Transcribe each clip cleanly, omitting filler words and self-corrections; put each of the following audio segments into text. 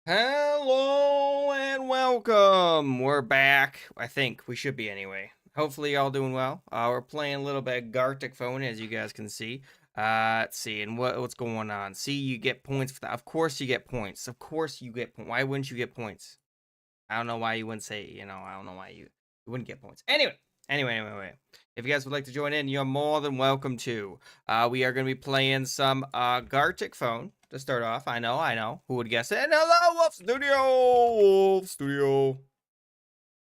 Hello and welcome. We're back. I think we should be anyway. Hopefully, y'all doing well. We're playing a little bit of Garticphone, as you guys can see. Let's see, and what's going on? See, you get points for that. Of course, you get points. Of course, you get points. Why wouldn't you get points? I don't know why you wouldn't say. I don't know why you wouldn't get points. Anyway. If you guys would like to join in, you're more than welcome to. We are going to be playing some Garticphone to start off. I know. Who would guess it? And hello, Wolf Studio! Wolf Studio.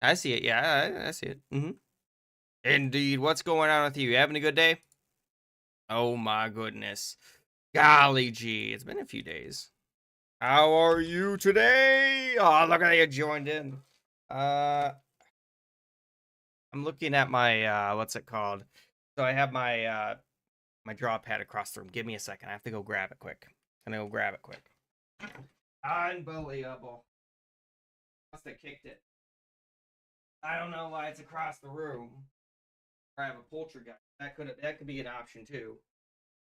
I see it. Yeah, I see it. Indeed. What's going on with you? You having a good day? Oh my goodness. Golly gee. It's been a few days. How are you today? Oh, look at you joined in. Uh, I'm looking at my what's it called? So I have my draw pad across the room. Give me a second. I have to go grab it quick. I'm gonna go grab it quick. Unbelievable. Must have kicked it. I don't know why it's across the room. Or I have a poltergeist. That could be an option too.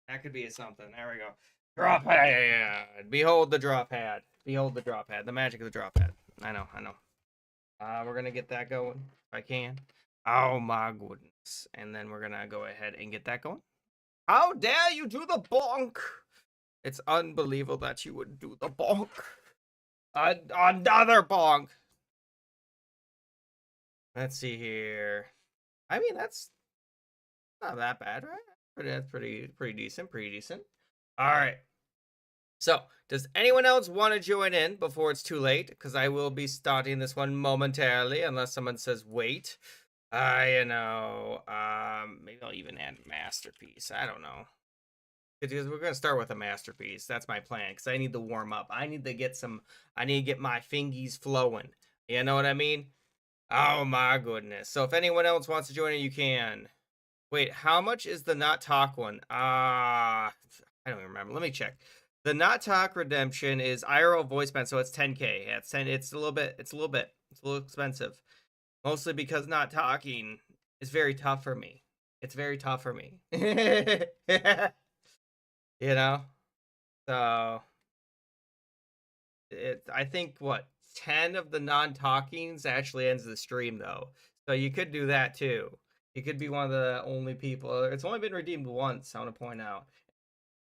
That could be something. There we go. Draw pad. Behold the draw pad. Behold the draw pad. The magic of the draw pad. I know. We're gonna get that going if I can. Oh my goodness. And then we're gonna go ahead and get that going. How dare you do the bonk? It's unbelievable that you would do the bonk. Another bonk. Let's see here. I mean, that's not that bad, right? That's pretty decent. All right. So, does anyone else want to join in before it's too late? Because I will be starting this one momentarily, unless someone says wait. Maybe I'll even add masterpiece. I don't know. Because we're gonna start with a masterpiece. That's my plan. Because I need to warm up. I need to get my fingies flowing. You know what I mean? Oh my goodness. So if anyone else wants to join in, you can. Wait, how much is the not talk one? I don't even remember. Let me check. The not talk redemption is IRL voice band, so it's 10k. Yeah, it's 10. It's a little expensive. Mostly because not talking is very tough for me. It's very tough for me. You know? So I think what 10 of the non-talkings actually ends the stream though. So you could do that too. You could be one of the only people. It's only been redeemed once, I want to point out.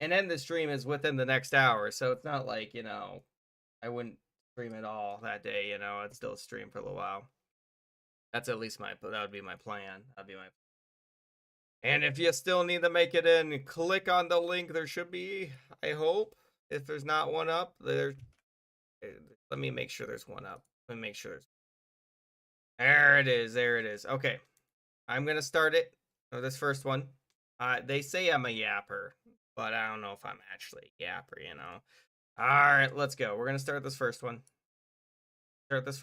And then the stream is within the next hour, so it's not like, I wouldn't stream at all that day, I'd still stream for a little while. That's at least that would be my plan. That'd be my. And if you still need to make it in, click on the link. There should be, I hope. If there's not one up, let me make sure there's one up. Let me make sure there it is. Okay. I'm gonna start it. This first one. They say I'm a yapper, but I don't know if I'm actually a yapper. Alright, let's go. We're gonna start this first one. This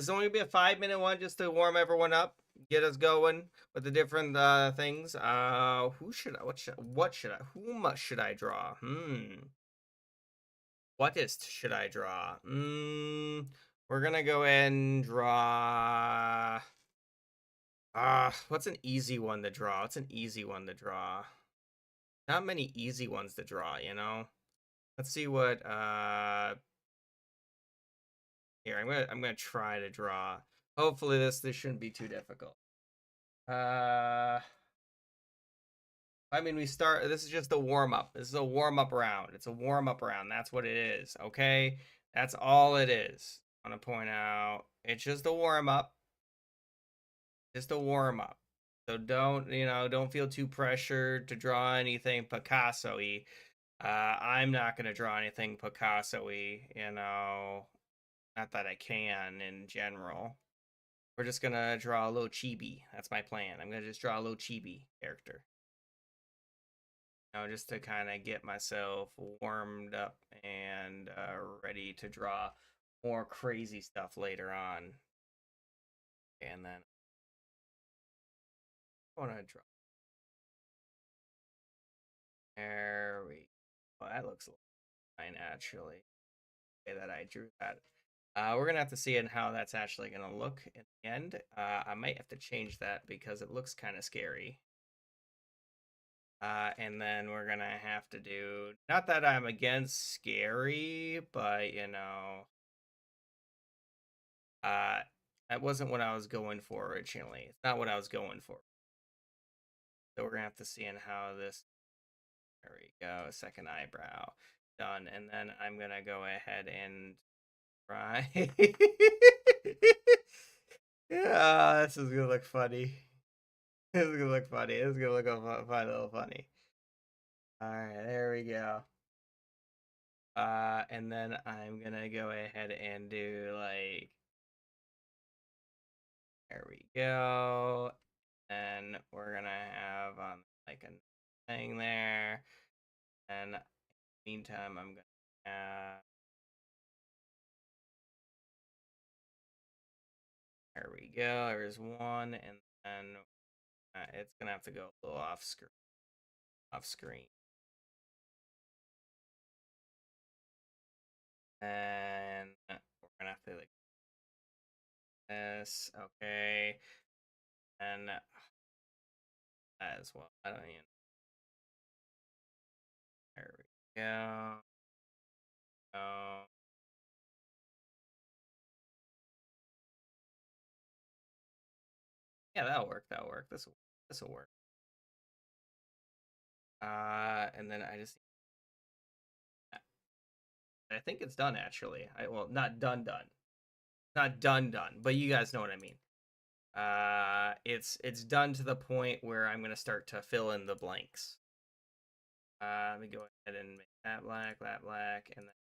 is only gonna be a 5-minute one just to warm everyone up, get us going with the different things. Whom should I draw? Should I draw? We're gonna go and draw. What's an easy one to draw? Not many easy ones to draw. Let's see what here, I'm gonna try to draw. Hopefully this shouldn't be too difficult. I mean, this is just a warm-up. This is a warm-up round. It's a warm-up round. That's what it is, okay? That's all it is. I want to point out, it's just a warm-up. Just a warm-up. So don't feel too pressured to draw anything Picasso-y. I'm not going to draw anything Picasso-y, Not that I can in general. We're just going to draw a little chibi. That's my plan. I'm going to just draw a little chibi character. Just to kind of get myself warmed up and ready to draw more crazy stuff later on. And then I want to draw. There we go. That looks fine, actually. The way that I drew that. We're going to have to see how that's actually going to look in the end. I might have to change that because it looks kind of scary. And then we're gonna have to do, not that I'm against scary, but uh, that wasn't what I was going for originally. It's not what I was going for. So we're gonna have to see in how this. There we go. Second eyebrow done, and then I'm gonna go ahead and try. Yeah, this is gonna look funny. This is gonna look funny. This is gonna look a little funny. All right, there we go. And then I'm gonna go ahead and do like, there we go. And we're gonna have like a thing there. And meantime, I'm gonna have, there we go. There's one, and then it's gonna have to go a little off screen. Off screen. And we're gonna have to like this, okay, and that as well. I don't even. There we go. Oh, yeah, that'll work. That'll work. This will work. And then I think it's done actually. Well, not done, not done, but you guys know what I mean. It's done to the point where I'm gonna start to fill in the blanks. Let me go ahead and make that black, and then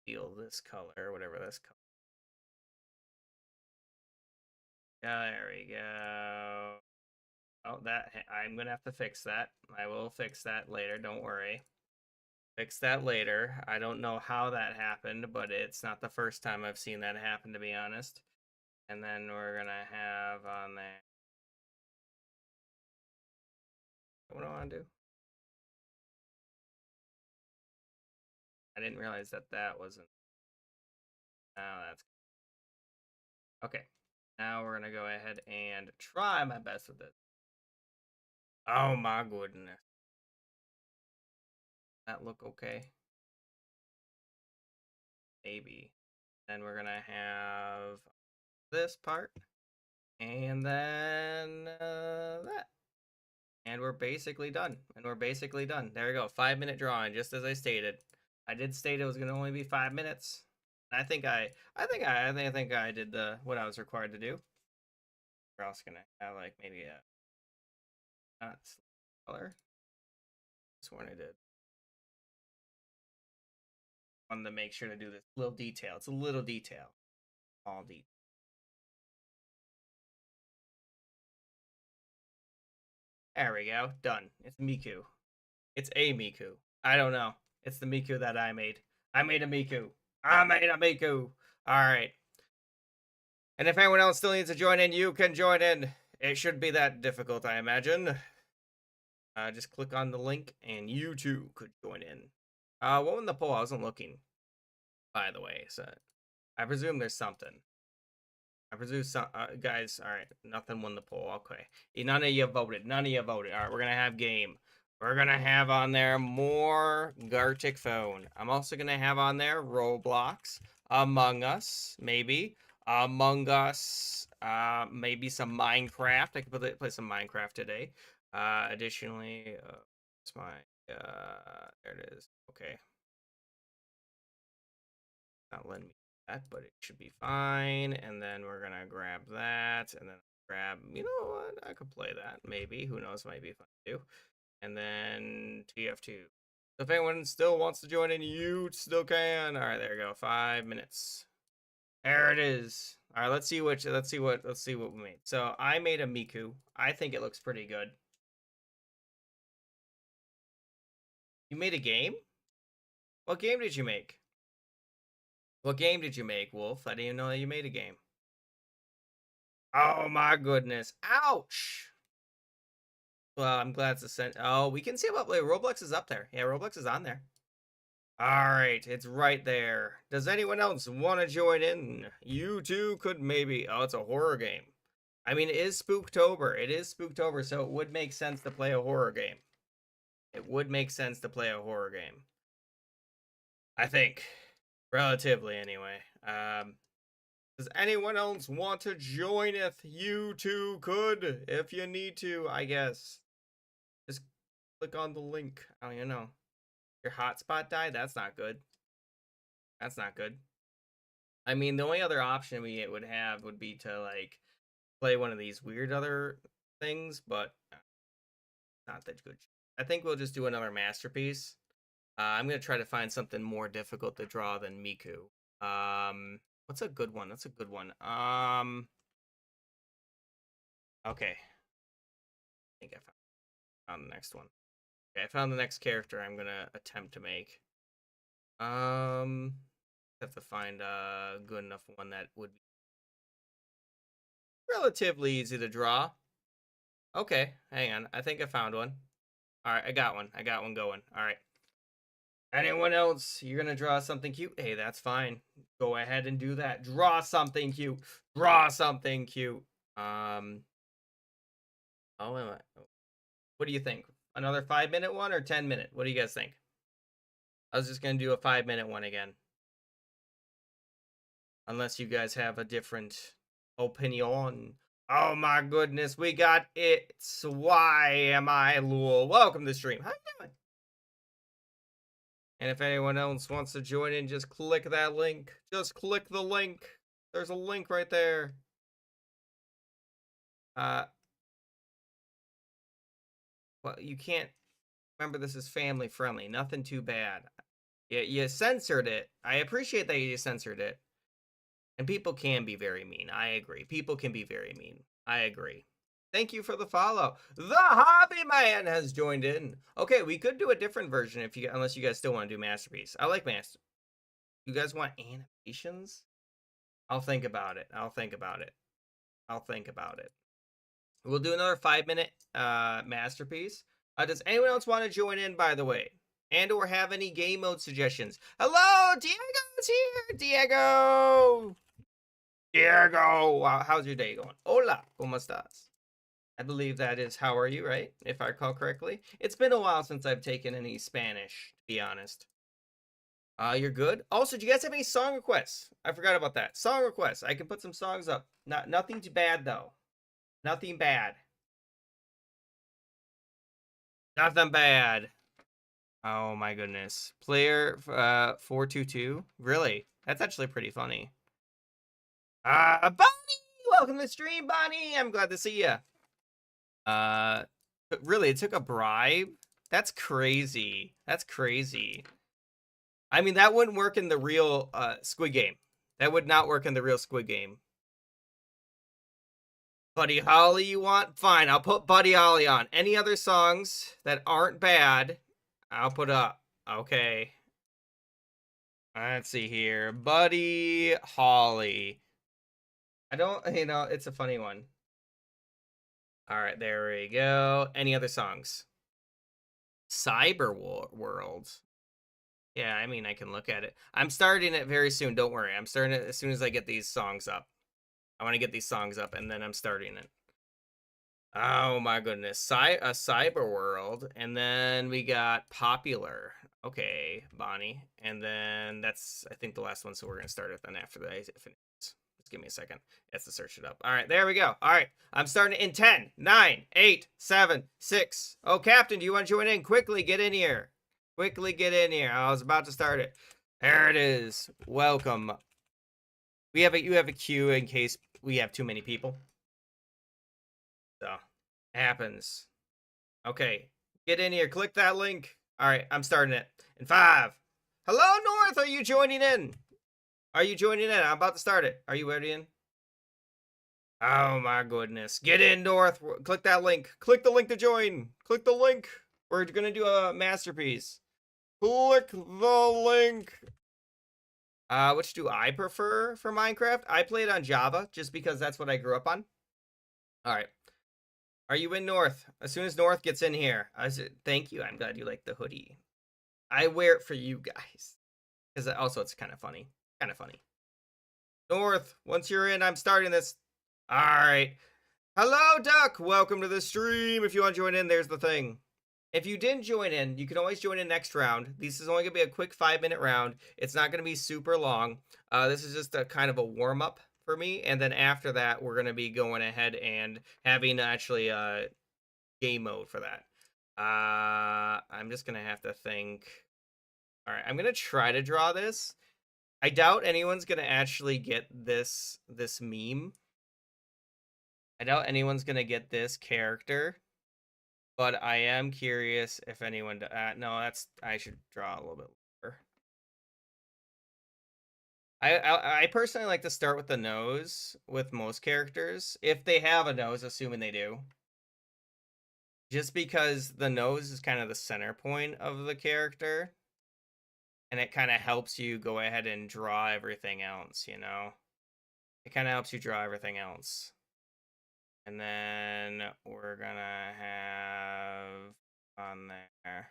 feel this color, whatever this color. Yeah, there we go. Oh, that I'm gonna have to fix that. I will fix that later. Don't worry. Fix that later. I don't know how that happened, but it's not the first time I've seen that happen, to be honest. And then we're gonna have on there. What do I want to do? I didn't realize that wasn't. Oh, that's okay. Now we're gonna go ahead and try my best with it. Oh my goodness. That look okay? Maybe. Then we're gonna have this part, and then that. And we're basically done. There we go. 5-minute drawing, just as I stated. I did state it was gonna only be 5 minutes. I think I did what I was required to do. We're also gonna have like maybe a not color. This one I did. Wanted to make sure to do this little detail. It's a little detail. All detail. There we go. Done. It's Miku. It's a Miku. I don't know. It's the Miku that I made. I made a Miku. I made a Miku. All right. And if anyone else still needs to join in, you can join in. It shouldn't be that difficult, I imagine. Just click on the link, and you too could join in. What won the poll? I wasn't looking, by the way. So I presume there's something. I presume some guys. All right, nothing won the poll. Okay, none of you voted. All right, we're gonna have game. We're gonna have on there more Garticphone. I'm also gonna have on there Roblox, Among Us, maybe Among Us, maybe some Minecraft. I could play some Minecraft today. Additionally, it's my there it is. Okay, not letting me do that, but it should be fine. And then we're gonna grab that, and then grab. You know what? I could play that. Maybe. Who knows? Might be fun too. And then TF2. So if anyone still wants to join in, you still can. All right, there we go. 5 minutes. There it is. All right, let's see what we made. So I made a Miku. I think it looks pretty good. You made a game? What game did you make? What game did you make, Wolf? I didn't even know that you made a game. Oh my goodness. Ouch. Well, I'm glad it's sent. Oh, we can see about Roblox is up there. Yeah, Roblox is on there. All right, it's right there. Does anyone else want to join in? You too could maybe. Oh, it's a horror game. I mean, it is Spooktober. It is Spooktober, so it would make sense to play a horror game. It would make sense to play a horror game. I think. Relatively, anyway. Does anyone else want to join if you too could? If you need to, I guess. Just click on the link. Oh, you know. Your hotspot died? That's not good. That's not good. I mean, the only other option we would have would be to, like, play one of these weird other things, but not that good. I think we'll just do another masterpiece. I'm going to try to find something more difficult to draw than Miku. What's a good one? That's a good one. Okay. I think I found the next one. Okay, I found the next character I'm going to attempt to make. Have to find a good enough one that would be relatively easy to draw. Okay, hang on. I think I found one. All right, I got one. I got one going. All right. Anyone else? You're gonna draw something cute? Hey, that's fine. Go ahead and do that. Draw something cute. Draw something cute. Oh, what do you think? Another 5-minute one or 10-minute? What do you guys think? I was just gonna do a 5-minute one again. Unless you guys have a different opinion. Oh my goodness, we got It's Why Am I Lul? Welcome to the stream. How you doing? And if anyone else wants to join in, just click that link. Just click the link. There's a link right there. Well, you can't. Remember, this is family friendly. Nothing too bad. You censored it. I appreciate that you censored it. And people can be very mean. I agree. People can be very mean. I agree. Thank you for the follow. The Hobby Man has joined in. Okay, we could do a different version unless you guys still want to do Masterpiece. I like Master. You guys want animations? I'll think about it. I'll think about it. I'll think about it. We'll do another 5-minute Masterpiece. Does anyone else want to join in, by the way? And or have any game mode suggestions? Hello, Diego's here. Diego. Diego, how's your day going? Hola, ¿cómo estás? I believe that is how are you, right? If I recall correctly. It's been a while since I've taken any Spanish, to be honest. You're good. Also, do you guys have any song requests? I forgot about that. Song requests. I can put some songs up. Nothing too bad though. Nothing bad. Nothing bad. Oh my goodness. Player 422. Really? That's actually pretty funny. Bonnie! Welcome to the stream, Bonnie. I'm glad to see you. Really, it took a bribe? That's crazy. That's crazy. I mean, that wouldn't work in the real Squid Game. That would not work in the real Squid Game. Buddy Holly you want? Fine, I'll put Buddy Holly on. Any other songs that aren't bad, I'll put up. Okay. Let's see here. Buddy Holly. I don't, it's a funny one. All right, there we go. Any other songs? Cyber World. Yeah, I mean, I can look at it. I'm starting it very soon. Don't worry. I'm starting it as soon as I get these songs up. I want to get these songs up, and then I'm starting it. Oh, my goodness. A Cyber World. And then we got Popular. Okay, Bonnie. And then that's, I think, the last one, so we're going to start it then after that. Just give me a second. It's to search it up. All right, there we go. All right, I'm starting in 10, 9, 8, 7, 6. Oh, Captain, do you want to join in? Quickly, get in here. Quickly get in here. I was about to start it. There it is. Welcome. You have a queue in case we have too many people. So, happens. Okay, get in here. Click that link. All right, I'm starting it in 5. Hello, North. Are you joining in? Are you joining in? I'm about to start it. Are you ready in? Oh my goodness. Get in, North. Click that link. Click the link to join. Click the link. We're going to do a masterpiece. Click the link. Which do I prefer for Minecraft? I play it on Java just because that's what I grew up on. All right. Are you in, North? As soon as North gets in here. Thank you. I'm glad you like the hoodie. I wear it for you guys. Because also it's kind of funny. Kind of funny. North, once you're in, I'm starting this. All right. Hello, Duck. Welcome to the stream. If you want to join in, there's the thing. If you didn't join in, you can always join in next round. This is only gonna be a quick 5-minute round. It's not gonna be super long. This is just a kind of a warm up for me, and then after that, we're gonna be going ahead and having actually game mode for that. I'm just gonna have to think. All right, I'm gonna try to draw this. I doubt anyone's gonna actually get this meme. I doubt anyone's gonna get this character. But I am curious if anyone. No, I should draw a little bit lower. I personally like to start with the nose with most characters if they have a nose, assuming they do. Just because the nose is kind of the center point of the character, and it kind of helps you go ahead and draw everything else. You know, it kind of helps you draw everything else. And then we're gonna have on there.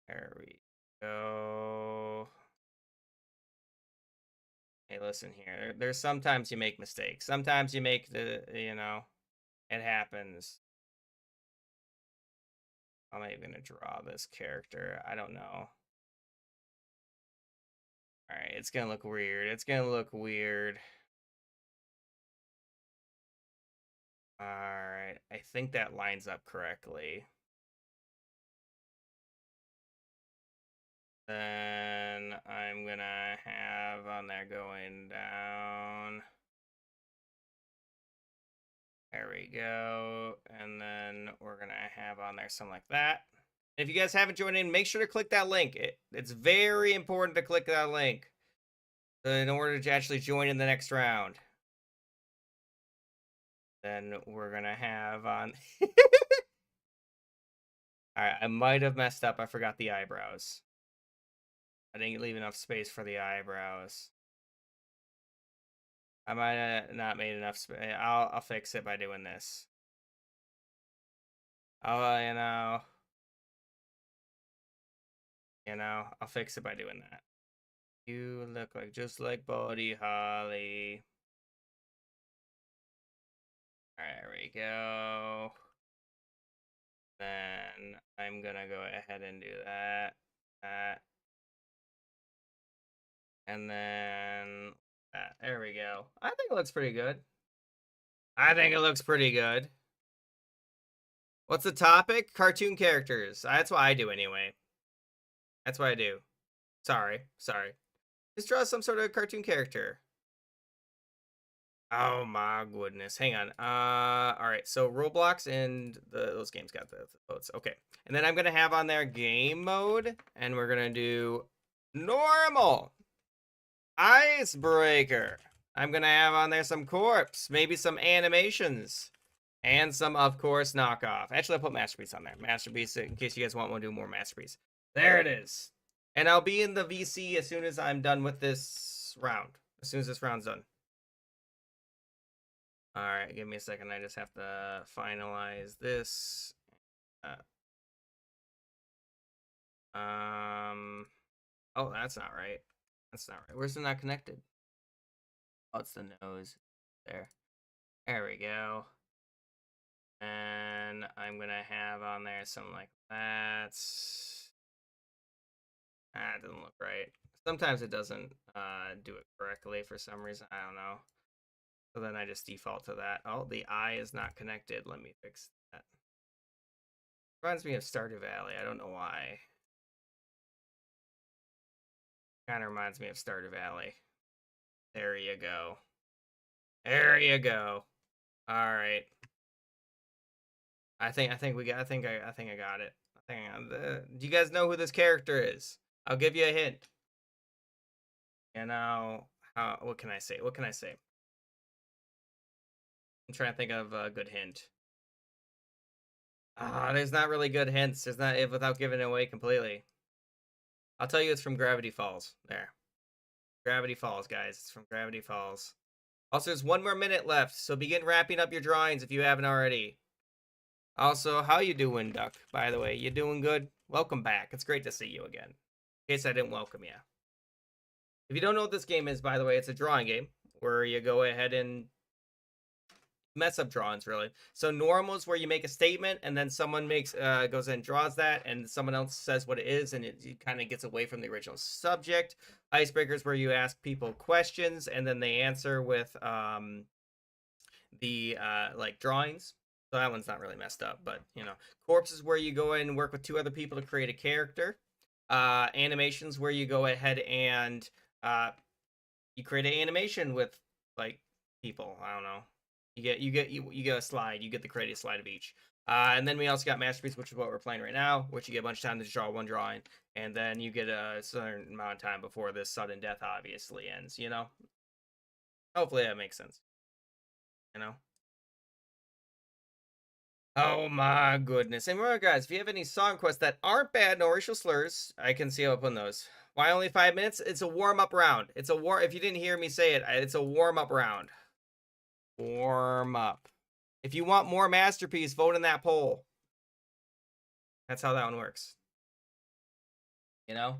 There we go. Hey, listen here. There's sometimes you make mistakes. Sometimes you make it happens. I'm not even gonna draw this character. I don't know. All right, it's gonna look weird. It's gonna look weird. All right, I think that lines up correctly. Then I'm gonna have on there going down. There we go. And then we're gonna have on there something like that. If you guys haven't joined in, make sure to click that link. It's very important to click that link in order to actually join in the next round. Then we're gonna have on. All right, I might have messed up. I forgot the eyebrows. I didn't leave enough space for the eyebrows. I might have not made enough space. I'll fix it by doing this. Oh, I'll fix it by doing that. You look like just like Buddy Holly. All right, there we go. Then I'm gonna go ahead and do that. And then that. There we go. I think it looks pretty good. I think it looks pretty good. What's the topic? Cartoon characters. That's what I do anyway. That's what I do. Sorry. Just draw some sort of cartoon character. Oh my goodness. Hang on. All right. So Roblox and those games got the votes. Okay. And then I'm gonna have on there game mode, and we're gonna do normal. Icebreaker. I'm gonna have on there some corpse, maybe some animations, and some, of course, knockoff. Actually, I'll put Masterpiece on there. Masterpiece, in case you guys want to do more Masterpiece. There it is. And I'll be in the VC as soon as I'm done with this round. As soon as this round's done. All right, give me a second. I just have to finalize this. Oh, that's not right. That's not right. Where's it not connected? Oh, it's the nose. There. There we go. And I'm gonna have on there something like that. It doesn't look right. Sometimes it doesn't do it correctly for some reason. I don't know. So then I just default to that. Oh, the eye is not connected. Let me fix that. Reminds me of Stardew Valley. I don't know why. Kind of reminds me of Stardew Valley. There you go. There you go. All right. I think I got it. Do you guys know who this character is? I'll give you a hint. What can I say? I'm trying to think of a good hint. There's not really good hints. There's not, without giving it away completely. I'll tell you it's from Gravity Falls. There. Gravity Falls, guys. It's from Gravity Falls. Also, there's 1 more minute left, so begin wrapping up your drawings if you haven't already. Also, how you doing, Duck? By the way, you doing good? Welcome back. It's great to see you again. In case I didn't welcome you. If you don't know what this game is, by the way, it's a drawing game where you go ahead and mess up drawings really. So normal is where you make a statement and then someone makes goes in and draws that and someone else says what it is and it kind of gets away from the original subject. Icebreakers where you ask people questions and then they answer with the like drawings. So that one's not really messed up, but you know, corpse is where you go in and work with 2 other people to create a character. Animations where you go ahead and you create an animation with like people. I don't know. You get a slide. You get the creative slide of each. And then we also got masterpiece, which is what we're playing right now, which you get a bunch of time to draw one drawing, and then you get a certain amount of time before this sudden death obviously ends. You know. Hopefully that makes sense. You know. Oh my goodness. And remember, guys, if you have any song quests that aren't bad, no racial slurs, I can see up on those. Why only 5 minutes? It's a warm-up round. It's a if you didn't hear me say it, it's a warm-up round. Warm up. If you want more masterpiece, vote in that poll. That's how that one works. You know?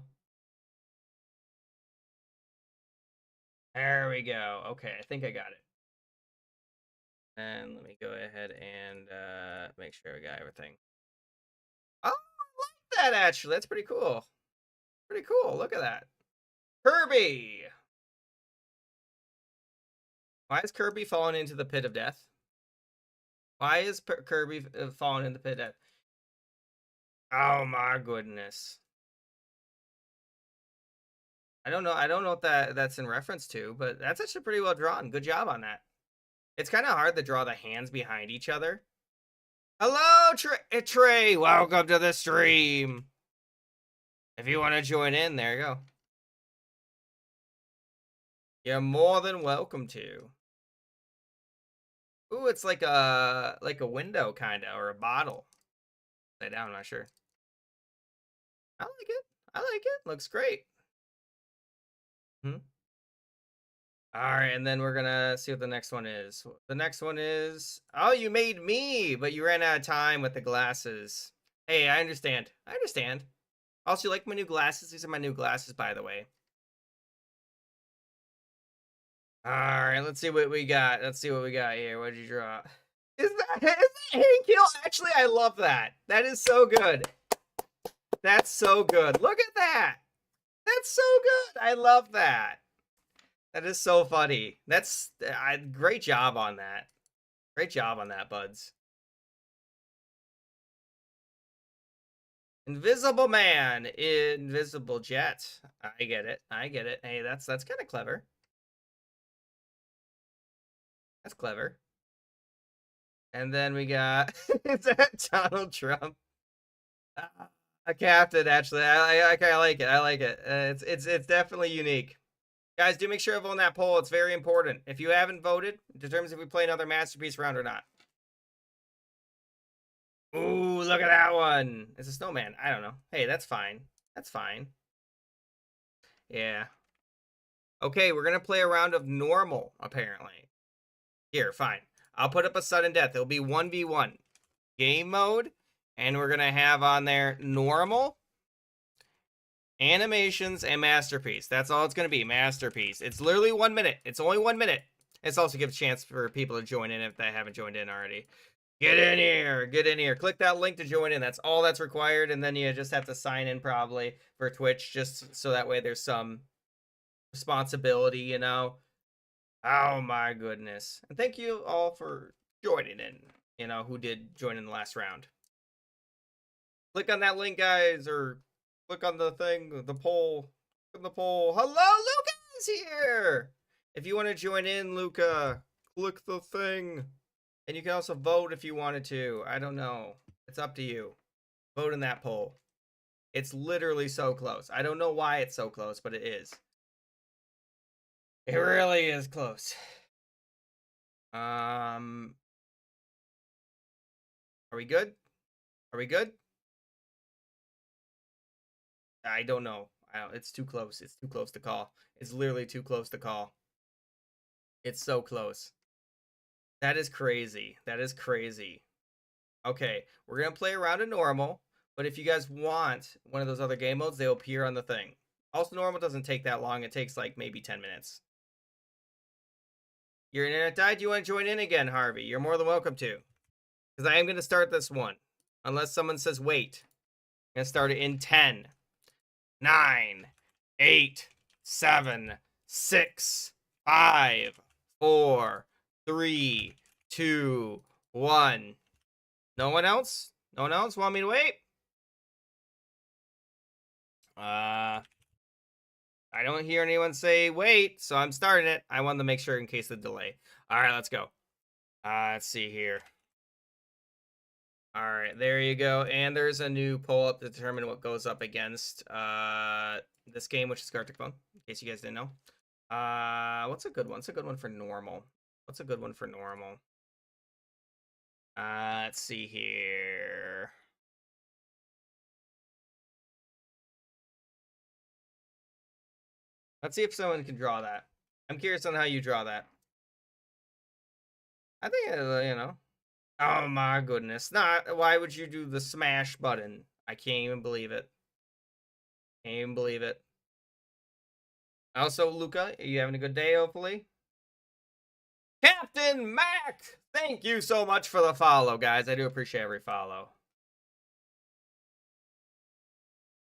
There we go. Okay, I think I got it. And let me go ahead and make sure we got everything. Oh, I like that actually. That's pretty cool. Pretty cool. Look at that. Kirby. Why is Kirby falling into the pit of death? Why is Kirby falling in the pit of death? Oh my goodness. I don't know. I don't know what that's in reference to, but that's actually pretty well drawn. Good job on that. It's kind of hard to draw the hands behind each other. Hello, Trey. Welcome to the stream. If you want to join in, there you go. You're more than welcome to. Ooh, it's like a window kind of, or a bottle. Lay down, I'm not sure. I like it. I like it. Looks great. All right, and then we're gonna see what the next one is. The next one is, oh, you made me, but you ran out of time with the glasses. Hey, I understand. I understand. Also, you like my new glasses? These are my new glasses, by the way. All right, let's see what we got. Let's see what we got here. What did you draw? Is that Hank Hill? Actually, I love that. That is so good. That's so good. Look at that. That's so good. I love that. That is so funny. That's great job on that. Great job on that, buds. Invisible Man, Invisible Jet. I get it. I get it. Hey, that's kind of clever. That's clever. And then we got is that Donald Trump? A captain, actually. I like it. I like it. It's definitely unique. Guys, do make sure to vote on that poll. It's very important. If you haven't voted, it determines if we play another masterpiece round or not. Ooh, look at that one. It's a snowman. I don't know. Hey, that's fine. That's fine. Yeah. Okay, we're gonna play a round of normal, apparently. Here, fine. I'll put up a sudden death. It'll be 1v1. Game mode. And we're gonna have on there normal, animations, and masterpiece. That's all it's gonna be. Masterpiece. It's literally 1 minute. It's only 1 minute. It's also gives a chance for people to join in if they haven't joined in already. Get in here. Get in here. Click that link to join in. That's all that's required. And then you just have to sign in probably for Twitch, just so that way there's some responsibility, you know. Oh my goodness. And thank you all for joining in, you know, who did join in the last round. Click on that link, guys, or click on the thing, the poll. Click on the poll. Hello, Luca's here. If you want to join in, Luca, click the thing. And you can also vote if you wanted to. I don't know. It's up to you. Vote in that poll. It's literally so close. I don't know why it's so close, but it is. It really is close. Are we good? Are we good? I don't know. It's too close. It's too close to call. It's literally too close to call. It's so close. That is crazy. That is crazy. Okay, we're going to play around in normal, but if you guys want one of those other game modes, they'll appear on the thing. Also, normal doesn't take that long. It takes like maybe 10 minutes. Your internet died? You want to join in again, Harvey? You're more than welcome to. Because I am going to start this one. Unless someone says wait. I'm going to start it in 10, 9, 8, 7, 6, 5, 4, 3, 2, 1. No one else? No one else want me to wait? I don't hear anyone say wait, so I'm starting it. I wanted to make sure in case of the delay. All right, let's go. Let's see here. All right, there you go. And there's a new poll up to determine what goes up against this game, which is Garticphone, in case you guys didn't know. What's a good one? What's a good one for normal? What's a good one for normal? Let's see here. Let's see if someone can draw that. I'm curious on how you draw that. I think, you know. Oh my goodness. Not, why would you do the smash button? I can't even believe it. Can't even believe it. Also, Luca, are you having a good day, hopefully? Captain Mac! Thank you so much for the follow, guys. I do appreciate every follow.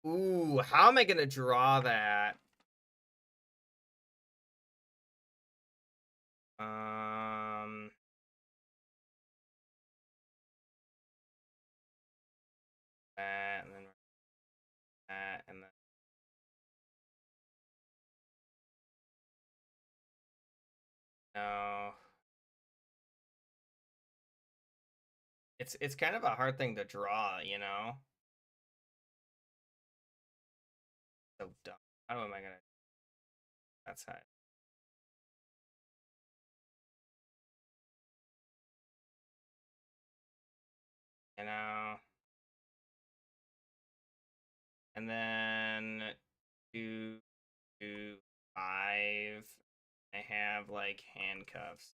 Ooh, how am I going to draw that? That, and then that, and then... No. It's kind of a hard thing to draw, you know? So dumb. How am I going to... That's high. You know? And then 2, 2, 5. I have like handcuffs.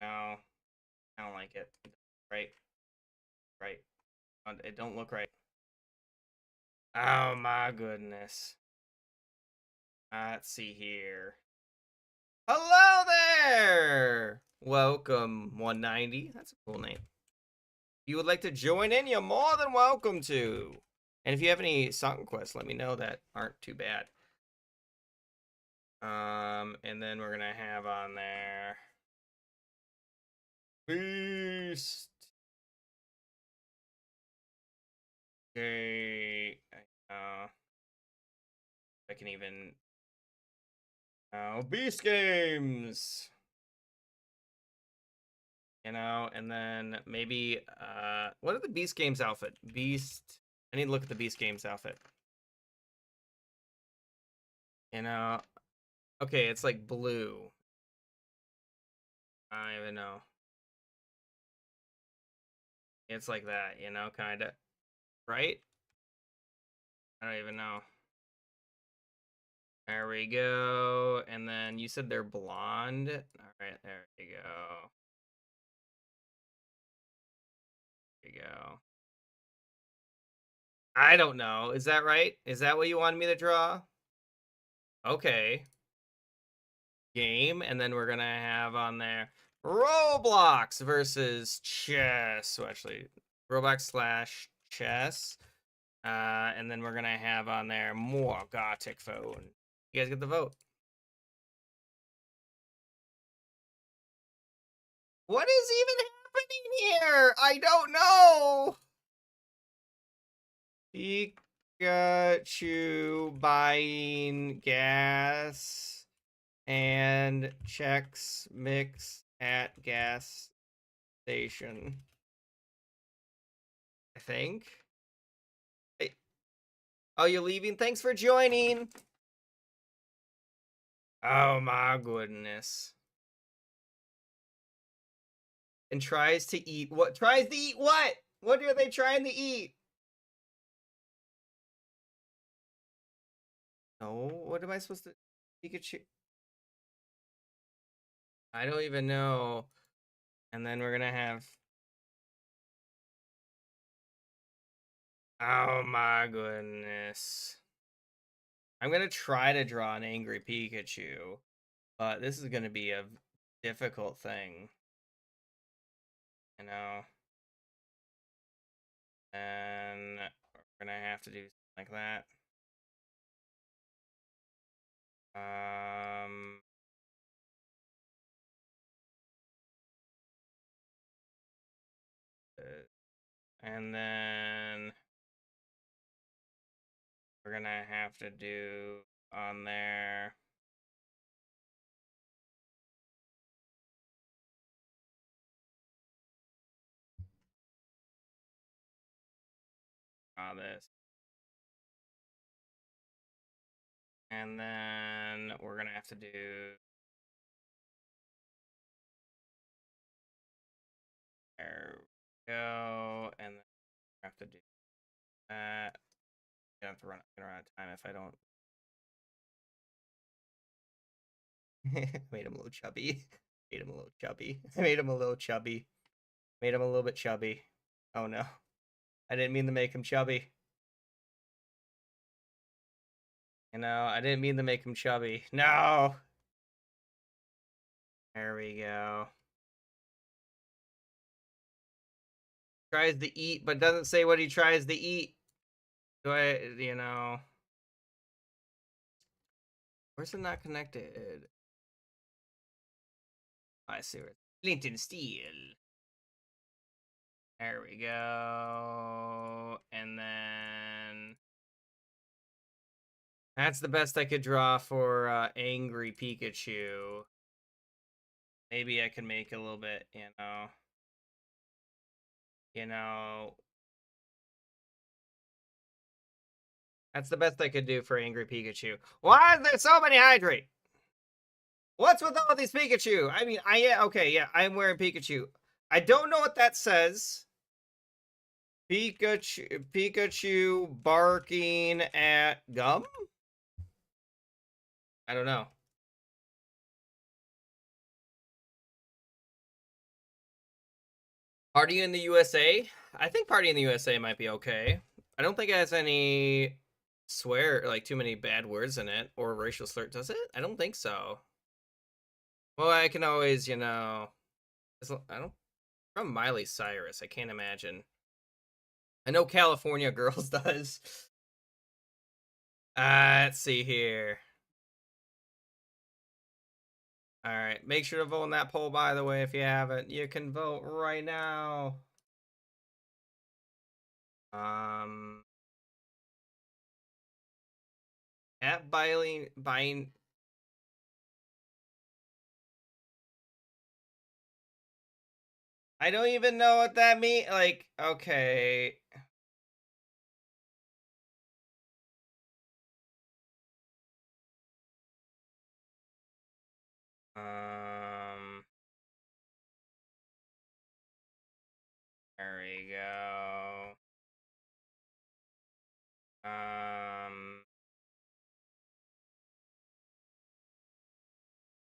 No, I don't like it. Right, right. It don't look right. Oh my goodness. Let's see here. Hello there! Welcome, 190. That's a cool name. If you would like to join in, you're more than welcome to. And if you have any song requests, let me know that aren't too bad. And then we're gonna have on there Beast. Okay. I can even Beast Games. You know, and then maybe what are the Beast Games outfit? Beast. I need to look at the Beast Games outfit. You know, okay, it's like blue. I don't even know. It's like that, you know, kind of, right? I don't even know. There we go. And then you said they're blonde. All right, there you go. There you go. I don't know. Is that right? Is that what you wanted me to draw? Okay. Game, and then we're gonna have on there Roblox versus chess. So actually, Roblox slash chess. And then we're gonna have on there more Garticphone. You guys get the vote. What is even happening here? I don't know. Pikachu buying gas and checks mix at gas station. I think. Hey. Oh, you're leaving? Thanks for joining. Oh my goodness. And tries to eat what? Tries to eat what? What are they trying to eat? No, what am I supposed to... Pikachu? I don't even know. And then we're gonna have... Oh my goodness. I'm gonna try to draw an angry Pikachu. But this is gonna be a difficult thing, you know. And we're gonna have to do something like that. Um, and then we're gonna have to do on there. This. And then we're gonna have to do. There we go. And then we have to do that. I have to run out of time if I don't. Made him a little chubby. Made him a little chubby. I made him a little chubby. Made him a little bit chubby. Oh no. I didn't mean to make him chubby. You know, I didn't mean to make him chubby. No! There we go. Tries to eat, but doesn't say what he tries to eat. Do I, you know. Where's it not connected? I see where it's Flint and Steel. There we go. And then that's the best I could draw for Angry Pikachu. Maybe I can make a little bit, you know. You know. That's the best I could do for Angry Pikachu. Why is there so many Hydrate? What's with all these Pikachu? I mean, okay, yeah, I'm wearing Pikachu. I don't know what that says. Pikachu barking at gum? I don't know. Party in the USA? I think Party in the USA might be okay. I don't think it has any like too many bad words in it or racial slur. Does it? I don't think so. Well, I can always, you know, I don't, from Miley Cyrus. I can't imagine. I know California Girls does. Let's see here. All right, make sure to vote on that poll, by the way, if you haven't. You can vote right now. At buying. I don't even know what that means. Like, okay. There we go.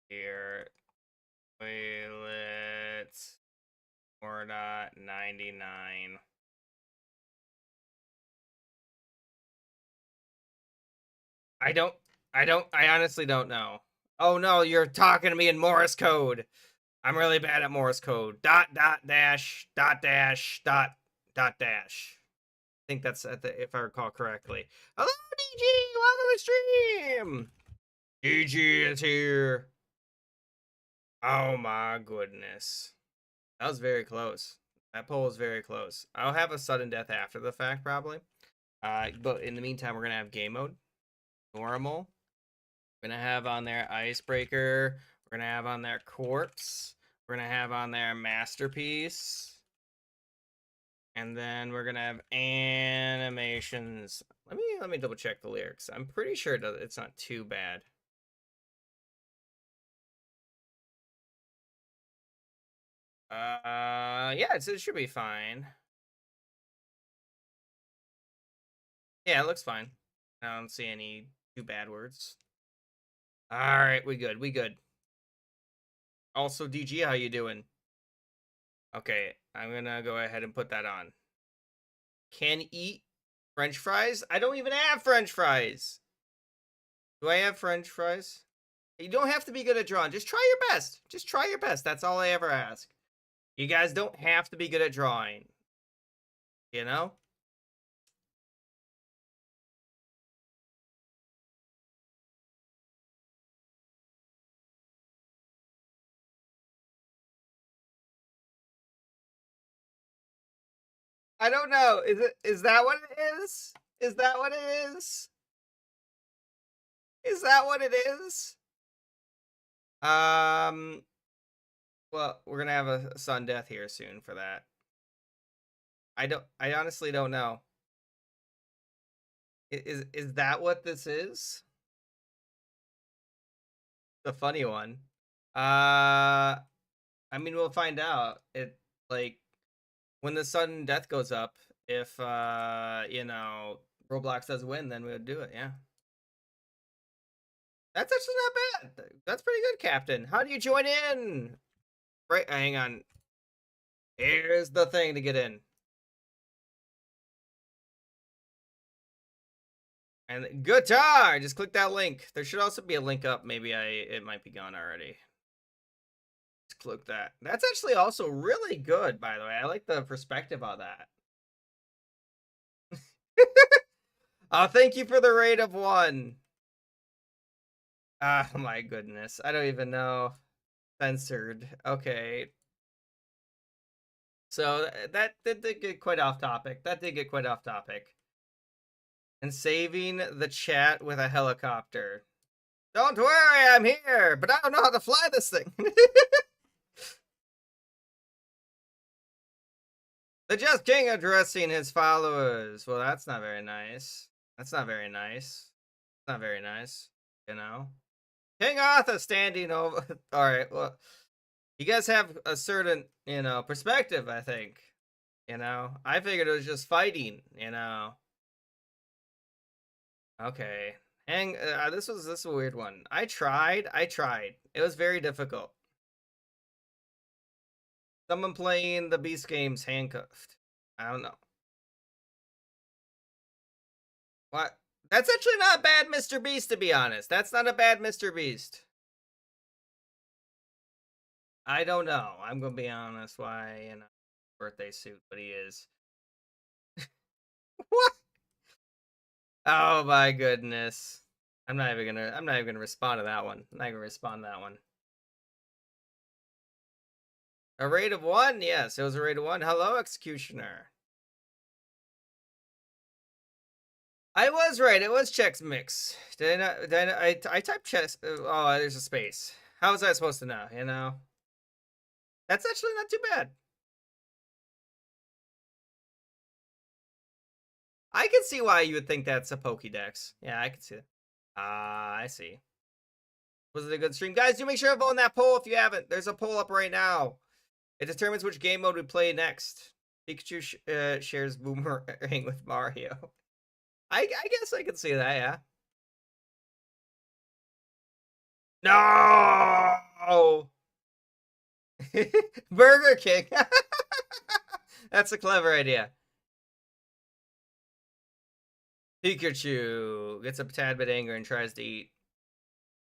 Here, toilet, 4.99. I honestly don't know. Oh no, you're talking to me in Morse code. I'm really bad at Morse code. Dot, dot, dash, dot, dash, dot, dot, dash. I think that's if I recall correctly. Hello, DG! Welcome to the stream! DG is here. Oh my goodness. That was very close. That poll was very close. I'll have a sudden death after the fact, probably. But in the meantime, we're going to have game mode. Normal. We're going to have on there Icebreaker. We're going to have on there Corpse. We're going to have on there Masterpiece. And then we're going to have animations. Let me double check the lyrics. I'm pretty sure it's not too bad. Yeah, it should be fine. Yeah, it looks fine. I don't see any too bad words. All right, we good. Also, DG, how you doing? Okay, I'm gonna go ahead and put that on. Can eat French fries? I don't even have French fries. Do I have French fries? You don't have to be good at drawing. Just try your best. Just try your best. That's all I ever ask. You guys don't have to be good at drawing. You know? I don't know. Is that what it is? Is that what it is? Is that what it is? Um well, we're gonna have a sudden death here soon for that. I honestly don't know. Is that what this is? The funny one. I mean we'll find out. It like when the sudden death goes up, if you know, Roblox does win, then we would do it, yeah. That's actually not bad. That's pretty good, Captain. How do you join in? Right, hang on. Here's the thing to get in. And guitar! Just click that link. There should also be a link up. Maybe it might be gone already. Just click that. That's actually also really good, by the way. I like the perspective on that. Oh, thank you for the rate of 1. Ah, my goodness. I don't even know. Censored. Okay. So that did get quite off topic. That did get quite off topic. And saving the chat with a helicopter. Don't worry, I'm here, but I don't know how to fly this thing. The Just King addressing his followers. Well, that's not very nice. That's not very nice. Not very nice, you know? King Arthur standing over. All right, well, you guys have a certain, you know, perspective, I think. You know, I figured it was just fighting, you know. Okay. This was a weird one. I tried. It was very difficult. Someone playing the Beast games handcuffed. I don't know. What? That's actually not bad, Mr. Beast, to be honest. That's not a bad Mr. Beast. I don't know. I'm gonna be honest. Why, you know, birthday suit, but he is. What? Oh my goodness. I'm not even gonna respond to that one. I'm not gonna respond to that one. A rate of 1? Yes, it was a rate of 1. Hello, Executioner. I was right. It was Chex Mix. Did I not? Did I typed chess. Oh, there's a space. How was I supposed to know? You know, that's actually not too bad. I can see why you would think that's a Pokédex. Yeah, I can see it. Ah, I see. Was it a good stream, guys? Do make sure to vote on that poll if you haven't. There's a poll up right now. It determines which game mode we play next. Pikachu shares Boomerang with Mario. I guess I can see that. Yeah. No. Burger King. That's a clever idea. Pikachu gets a tad bit angry and tries to eat.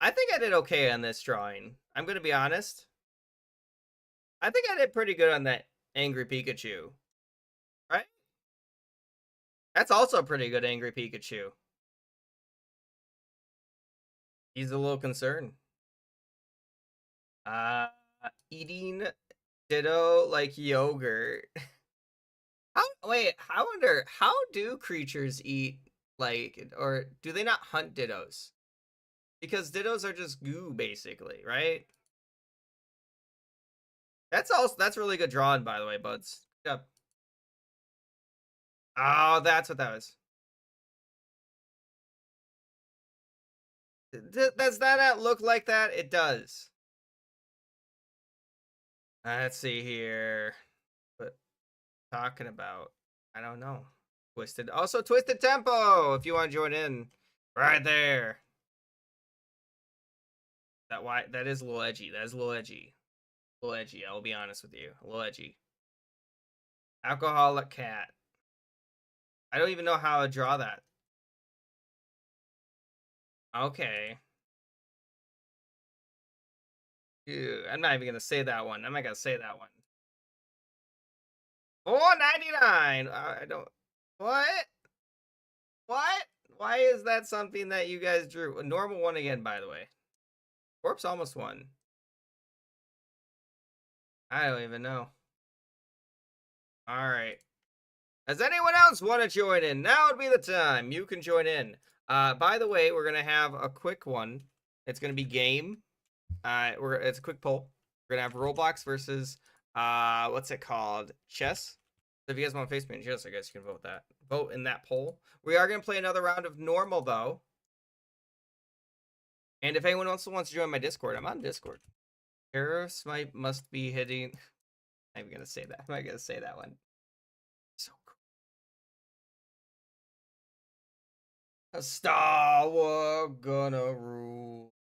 I think I did okay on this drawing. I'm going to be honest. I think I did pretty good on that angry Pikachu. Right? That's also a pretty good angry Pikachu. He's a little concerned. Uh, Eating Ditto like yogurt. I wonder, how do creatures eat, like, or do they not hunt Dittos? Because Dittos are just goo, basically, right? That's really good drawing, by the way, buds. Yep. Oh, that's what that was. Does that not look like that? It does. Let's see here. What talking about? I don't know. Twisted. Also, Twisted Tempo. If you want to join in, right there. That is a little edgy. That is a little edgy. A little edgy. I will be honest with you. A little edgy. Alcoholic cat. I don't even know how to draw that. Okay. Ew, I'm not even gonna say that one. I'm not gonna say that one. 4.99. I don't. What? What? Why is that something that you guys drew? A normal one again, by the way. Corpse almost won. I don't even know. All right. Does anyone else want to join in? Now would be the time. You can join in. By the way, we're gonna have a quick one. It's gonna be game. It's a quick poll. We're gonna have Roblox versus what's it called? Chess. So if you guys want face paint chess, I guess you can vote that. Vote in that poll. We are gonna play another round of normal though. And if anyone else wants to join my Discord, I'm on Discord. Tariffs must be hitting. I'm gonna say that. I'm not gonna say that one. So cool. A Star Wars gonna rule.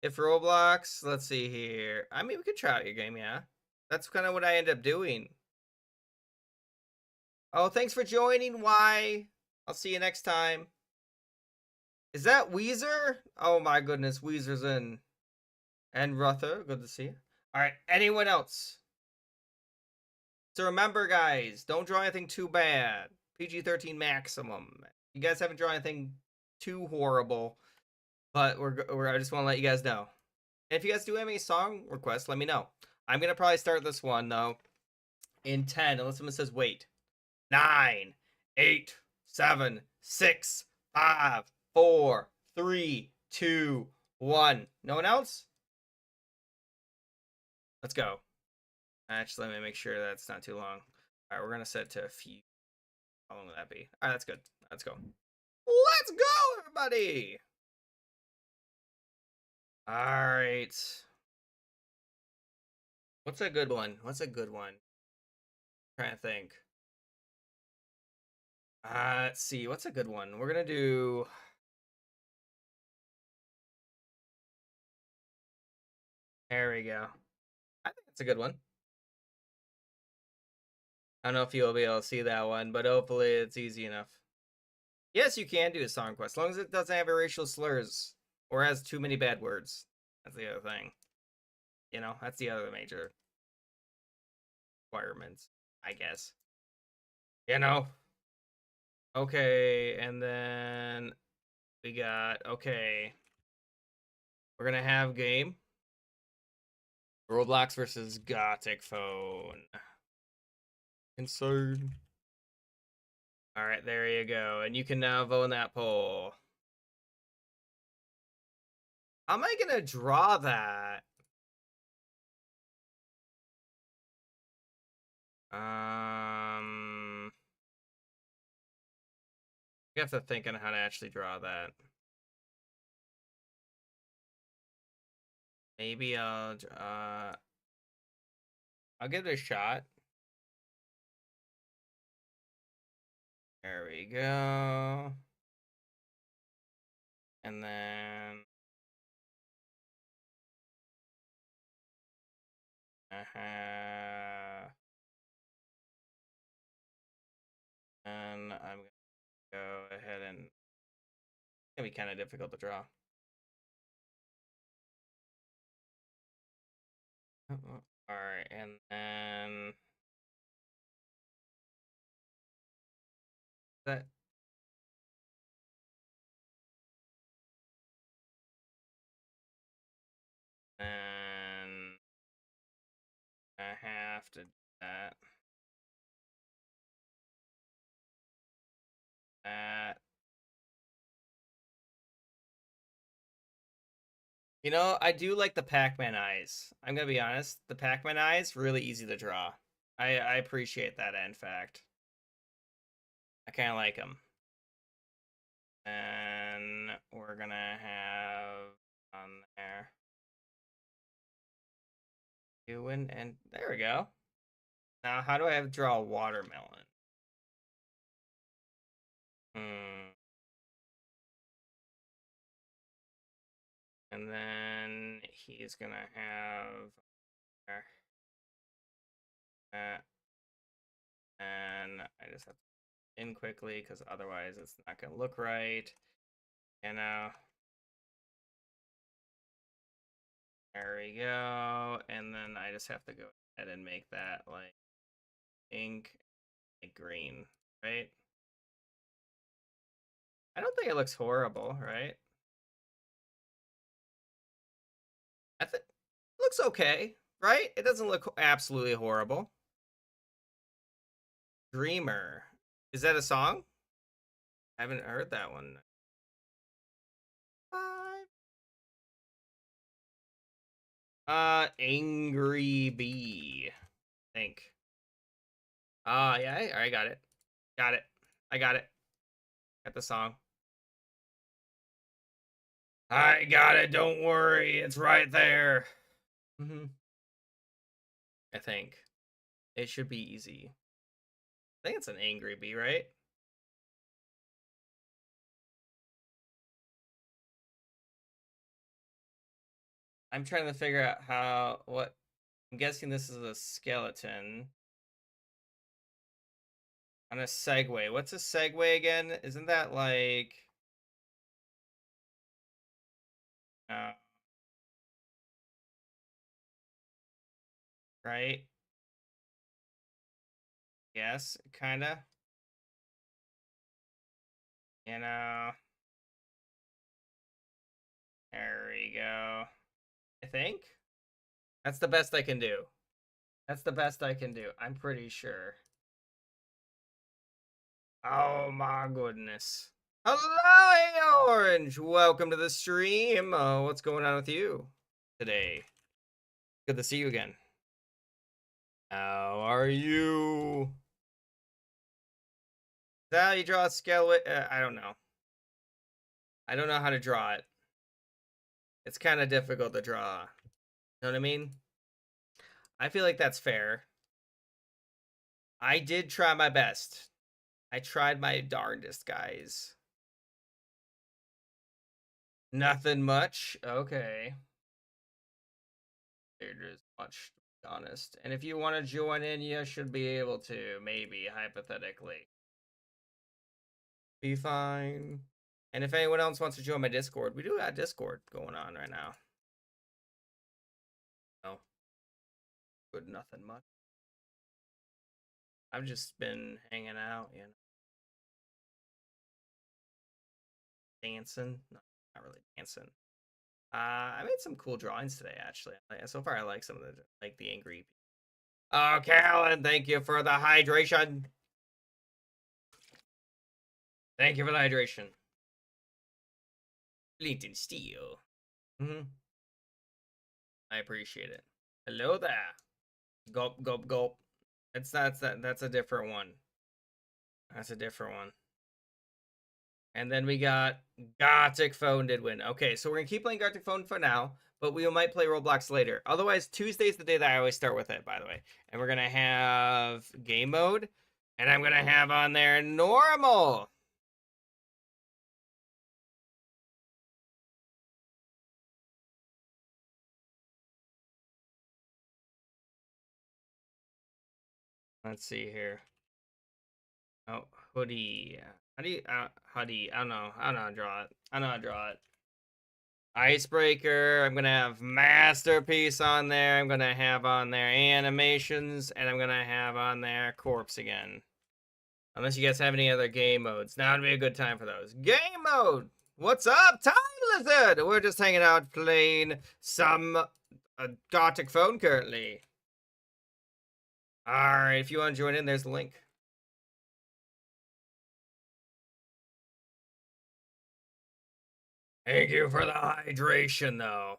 If Roblox, let's see here. I mean, we could try out your game, yeah. That's kind of what I end up doing. Oh, thanks for joining. Why? I'll see you next time. Is that Weezer? Oh my goodness, Weezer's in. And Ruther, good to see you. All right, anyone else? So remember, guys, don't draw anything too bad. PG-13 maximum. You guys haven't drawn anything too horrible, but I just want to let you guys know. And if you guys do have any song requests, let me know. I'm gonna probably start this one though in 10, unless someone says wait. 9, 8, 7, 6, 5, 4, 3, 2, 1. No one else? Let's go. Actually, let me make sure that's not too long. All right, we're gonna set it to a few. How long will that be? All right, that's good. Let's go. Let's go, everybody. All right. What's a good one? What's a good one? I'm trying to think. Let's see. What's a good one? We're gonna do. There we go. I think it's a good one. I don't know if you'll be able to see that one, but hopefully it's easy enough. Yes, you can do a song quest, as long as it doesn't have racial slurs or has too many bad words. That's the other thing. You know, that's the other major requirements, I guess. You know? Okay, and then we got, okay. We're gonna have game. Roblox versus Garticphone. Insane. All right, there you go. And you can now vote in that poll. How am I gonna draw that? You have to think on how to actually draw that. Maybe I'll give it a shot. There we go. And then and I'm gonna go ahead and it's gonna be kind of difficult to draw. All right, and then that. And I have to do that. That. You know, I do like the Pac-Man eyes. I'm gonna be honest. The Pac-Man eyes, really easy to draw. I appreciate that, in fact. I kind of like them. And we're gonna have on there. Doing, and there we go. Now, how do I have to draw a watermelon? And then he's gonna have that. And I just have to in quickly because otherwise it's not gonna look right. You know. There we go. And then I just have to go ahead and make that like ink, like green, right? I don't think it looks horrible, right? I think it looks okay, right? It doesn't look absolutely horrible. Dreamer. Is that a song? I haven't heard that one. Five. Angry Bee. I think. Yeah, I got it. Got it. I got it. Got the song. I got it. Don't worry. It's right there. Mm-hmm. I think. It should be easy. I think it's an angry bee, right? I'm trying to figure out what. I'm guessing this is a skeleton on a Segway. What's a Segway again? Isn't that like. Uh, right? Yes, kinda. You know. There we go. I think. That's the best I can do. That's the best I can do. I'm pretty sure. Oh my goodness. Hello, hey, Orange. Welcome to the stream. What's going on with you today? Good to see you again. How are you? Is that how you draw a skeleton? I don't know. I don't know how to draw it. It's kind of difficult to draw. Know what I mean? I feel like that's fair. I did try my best. I tried my darndest, guys. Nothing much. Okay. There's much, to be honest. And if you want to join in, you should be able to, maybe, hypothetically. Be fine. And if anyone else wants to join my Discord, we do have Discord going on right now. No. Good, nothing much. I've just been hanging out, you know. Dancing. No, not really dancing. I made some cool drawings today, actually. So far, I like some of the, like the angry. Oh, Carolyn, thank you for the hydration. Thank you for the hydration. Flint and steel. I appreciate it. Hello there. Gulp, gulp, gulp. That's a different one. That's a different one. And then we got Garticphone did win. Okay, so we're gonna keep playing Garticphone for now, but we might play Roblox later. Otherwise, Tuesday's the day that I always start with it, by the way. And we're gonna have game mode, and I'm gonna have on there normal. Let's see here. Oh, hoodie. How do you hoodie? I don't know. I don't know how to draw it. I know how to draw it. Icebreaker. I'm gonna have masterpiece on there. I'm gonna have on there animations, and I'm gonna have on there corpse again. Unless you guys have any other game modes, now would be a good time for those. Game mode. What's up, Time Lizard? We're just hanging out playing some Garticphone currently. All right, if you want to join in, there's the link. Thank you for the hydration, though.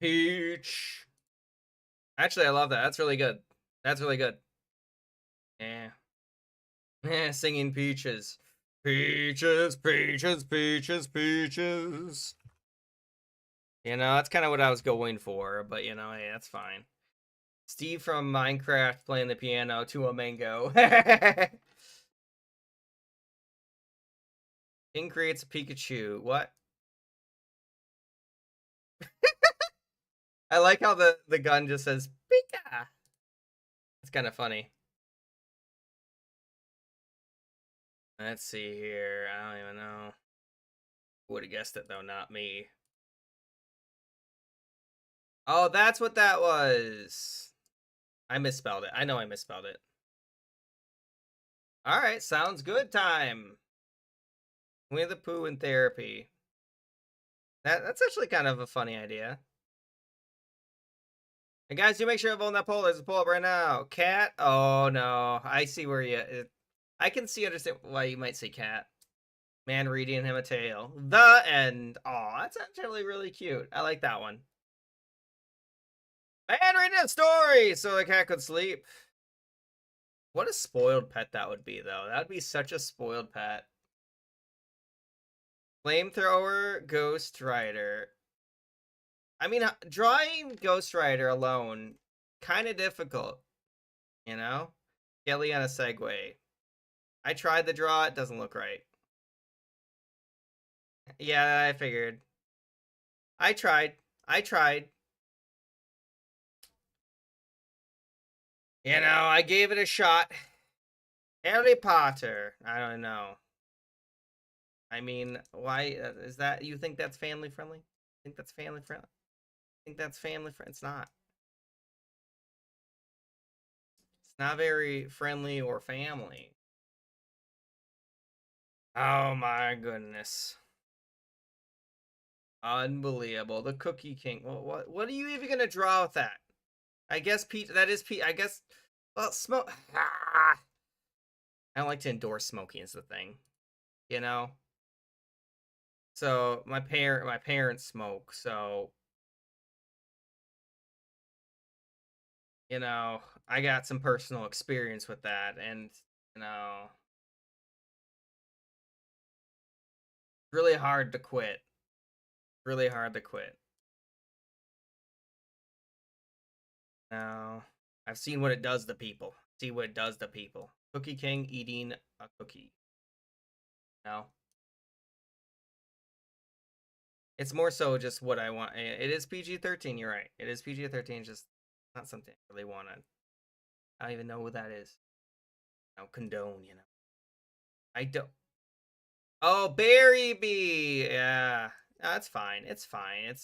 Peach. Actually, I love that. That's really good. That's really good. Yeah. Singing peaches. Peaches, peaches, peaches, peaches. You know, that's kind of what I was going for, but you know, hey, that's fine. Steve from Minecraft playing the piano to a mango. King creates a Pikachu. What? I like how the gun just says Pika. It's kind of funny. Let's see here. I don't even know. Would have guessed it though, not me. Oh, that's what that was. I misspelled it. I know I misspelled it. All right, sounds good. Time. Winnie the Pooh in therapy. That's actually kind of a funny idea. And guys, do make sure to vote on that poll. There's a poll up right now. Cat? Oh no, I see where you. I can understand why you might say cat. Man reading him a tale. The end. Oh, that's actually really cute. I like that one. Man reading a story so the cat could sleep. What a spoiled pet that would be, though. That would be such a spoiled pet. Flamethrower, Ghost Rider. I mean, drawing Ghost Rider alone, kind of difficult, you know? Kelly on a Segway. I tried to draw it, doesn't look right. Yeah, I figured. I tried. I tried. You know, I gave it a shot. Harry Potter. I don't know. I mean, why is that? You think that's family friendly? Think that's family friendly? Think that's family friendly? It's not. It's not very friendly or family. Oh my goodness. Unbelievable. The Cookie King. What are you even gonna draw with that? I guess Pete. That is Pete. I guess. Well, smoke. I don't like to endorse smoking. Is the thing, you know. So my parents smoke. So you know, I got some personal experience with that, and you know, really hard to quit. Really hard to quit. Now, I've seen what it does to people. See what it does to people. Cookie King eating a cookie. No. It's more so just what I want. It is PG-13, you're right. It is PG-13, just not something I really want to. I don't even know what that is. No, condone, you know. I don't. Oh, Berry Bee. Yeah. No, that's fine. It's fine.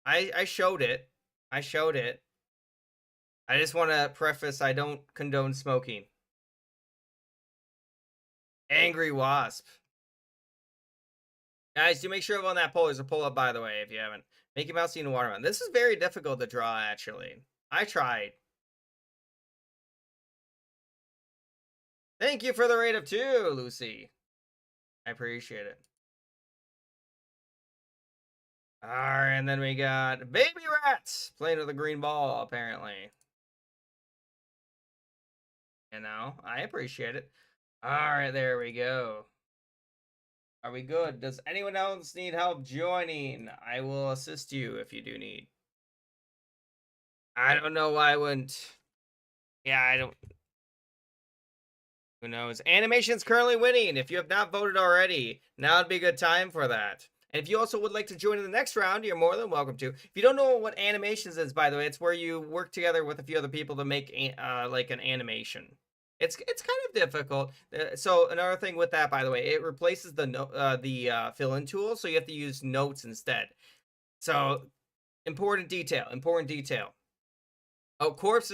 I showed it. I showed it. I just want to preface I don't condone smoking. Angry Wasp. Guys, do make sure of on that poll. There's a poll up, by the way, if you haven't. Mickey Mouse eating a watermelon. This is very difficult to draw, actually. I tried. Thank you for the rate of 2, Lucy. I appreciate it. Alright, and then we got Baby Rats playing with a green ball, apparently. You know, I appreciate it. Alright, there we go. Are we good? Does anyone else need help joining? I will assist you if you do need. I don't know why I wouldn't. Yeah, I don't. Who knows? Animation's currently winning. If you have not voted already, now would be a good time for that. And if you also would like to join in the next round, you're more than welcome to. If you don't know what animations is, by the way, it's where you work together with a few other people to make like an animation. It's kind of difficult. So another thing with that, by the way, it replaces the fill-in tool, so you have to use notes instead. So important detail. Important detail. Oh, Corpse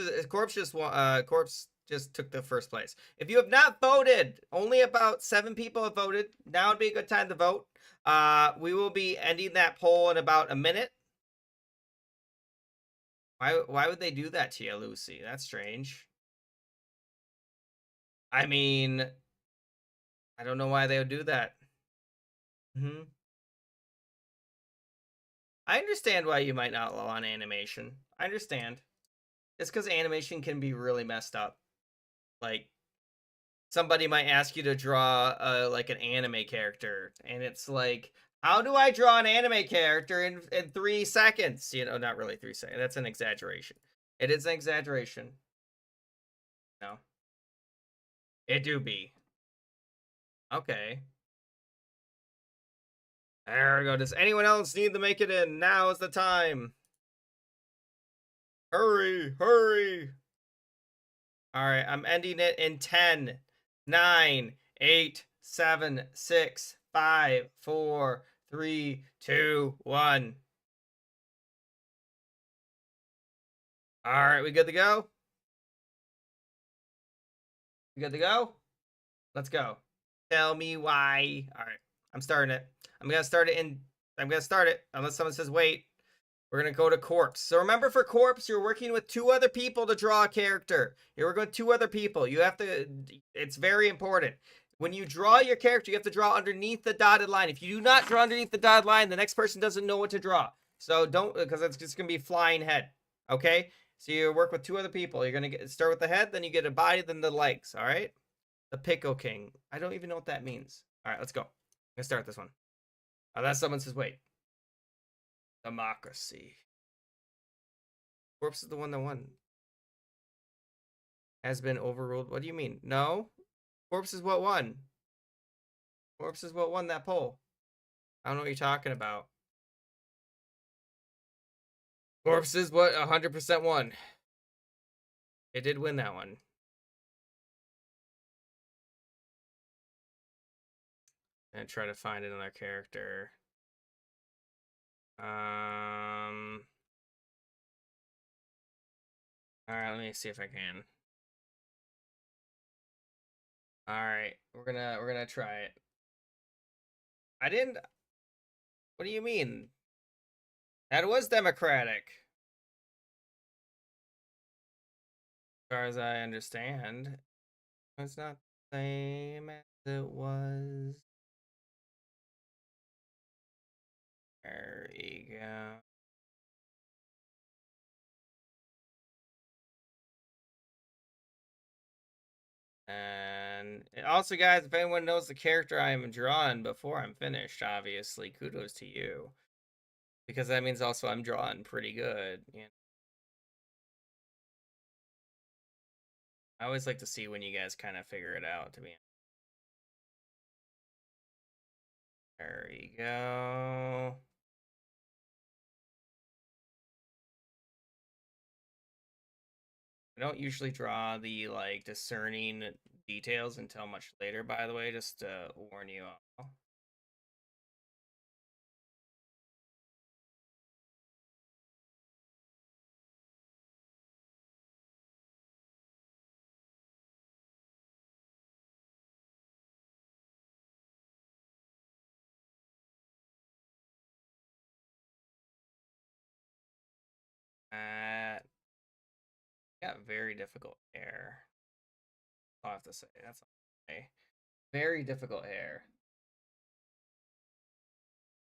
just took the first place. If you have not voted, only about 7 people have voted. Now would be a good time to vote. We will be ending that poll in about a minute. Why would they do that to you, Lucy? That's strange. I mean, I don't know why they would do that. I understand why you might not want animation. I understand. It's because animation can be really messed up. Like, somebody might ask you to draw like an anime character, and it's like, how do I draw an anime character in 3 seconds? You know, not really 3 seconds. That's an exaggeration. It is an exaggeration. No, it do be. Okay. There we go. Does anyone else need to make it in? Now is the time. Hurry, hurry. All right, I'm ending it in 10, 9, 8, 7, 6, 5, 4, Three, two, one. All right, we good to go? We good to go? Let's go. Tell me why. All right, I'm starting it. I'm gonna start it in. I'm gonna start it unless someone says wait. We're gonna go to corpse. So remember, for corpse, you're working with two other people to draw a character. You're working with two other people. You have to. It's very important. When you draw your character, you have to draw underneath the dotted line. If you do not draw underneath the dotted line, the next person doesn't know what to draw. So don't, because it's just gonna be flying head. Okay. So you work with two other people. You're gonna start with the head, then you get a body, then the legs. All right. The Pickle King. I don't even know what that means. All right, let's go. I'm gonna start this one. Unless someone says wait. Democracy. Corpse is the one that won. Has been overruled. What do you mean? No. Corpse is what won. Corpse is what won that poll. I don't know what you're talking about. Corpse is what 100% won. It did win that one. And try to find another character. All right, let me see if I can. All right, we're gonna try it. I didn't. What do you mean? That was democratic, as far as I understand. It's not the same as it was. There you go. And also, guys, if anyone knows the character I am drawing before I'm finished, obviously, kudos to you. Because that means also I'm drawing pretty good. You know? I always like to see when you guys kind of figure it out, to be honest. There you go. I don't usually draw the, like, discerning details until much later, by the way, just to warn you all. Got very difficult hair. I'll have to say. That's okay. Very difficult hair.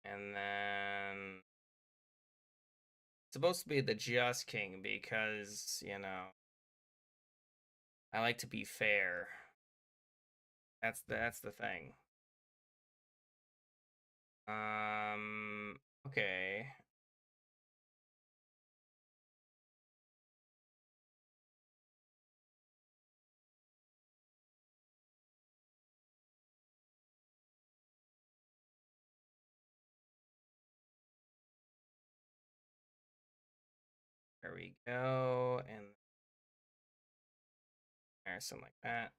And then it's supposed to be the Just King because, you know, I like to be fair. That's the thing. Okay. There we go. And there's something like that.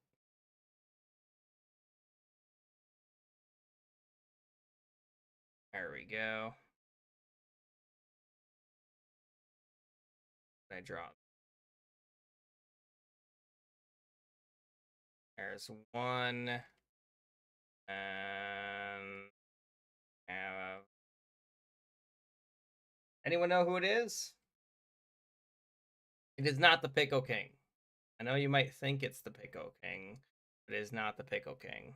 There we go. I draw. There's one. And anyone know who it is? It is not the Pickle King. I know you might think it's the Pickle King, but it is not the Pickle King.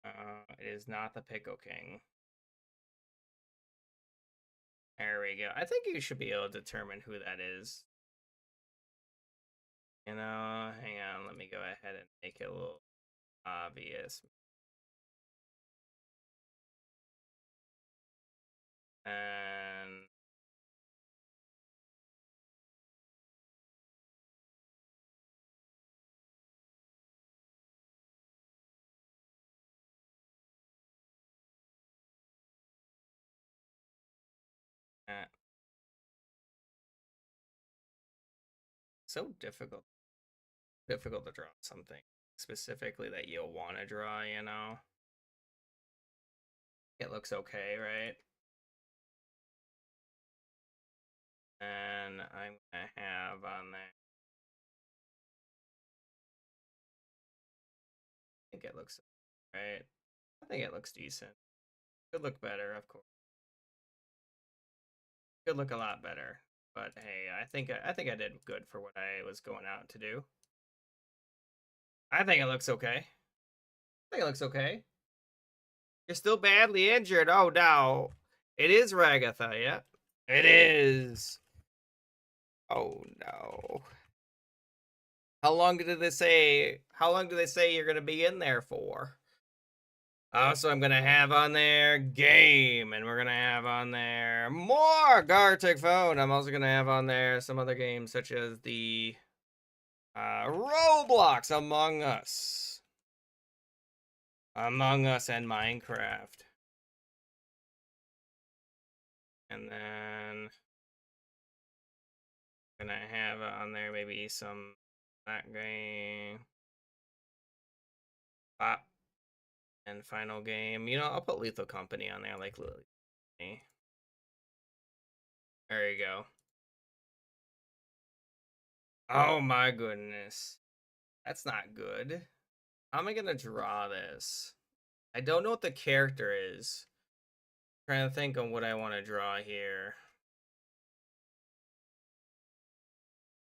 It is not the Pickle King. There we go. I think you should be able to determine who that is. You know, hang on. Let me go ahead and make it a little obvious. And so difficult to draw something specifically that you'll want to draw, you know. It looks okay, right? And I'm gonna have on there. I think it looks right. I think it looks decent. Could look better, of course. Could look a lot better. But hey, I think I did good for what I was going out to do. I think it looks okay. I think it looks okay. You're still badly injured. Oh no. It is Ragatha, yeah. It is. Oh no. How long did they say? How long do they say you're gonna be in there for? Also, I'm gonna have on there game, and we're gonna have on there more Garticphone. I'm also gonna have on there some other games such as the Roblox, Among Us, and Minecraft. And then gonna have on there maybe some that game, pop, and final game. You know, I'll put Lethal Company on there, like Lethal Company. There you go. Oh my goodness. That's not good. How am I gonna draw this? I don't know what the character is. I'm trying to think of what I want to draw here.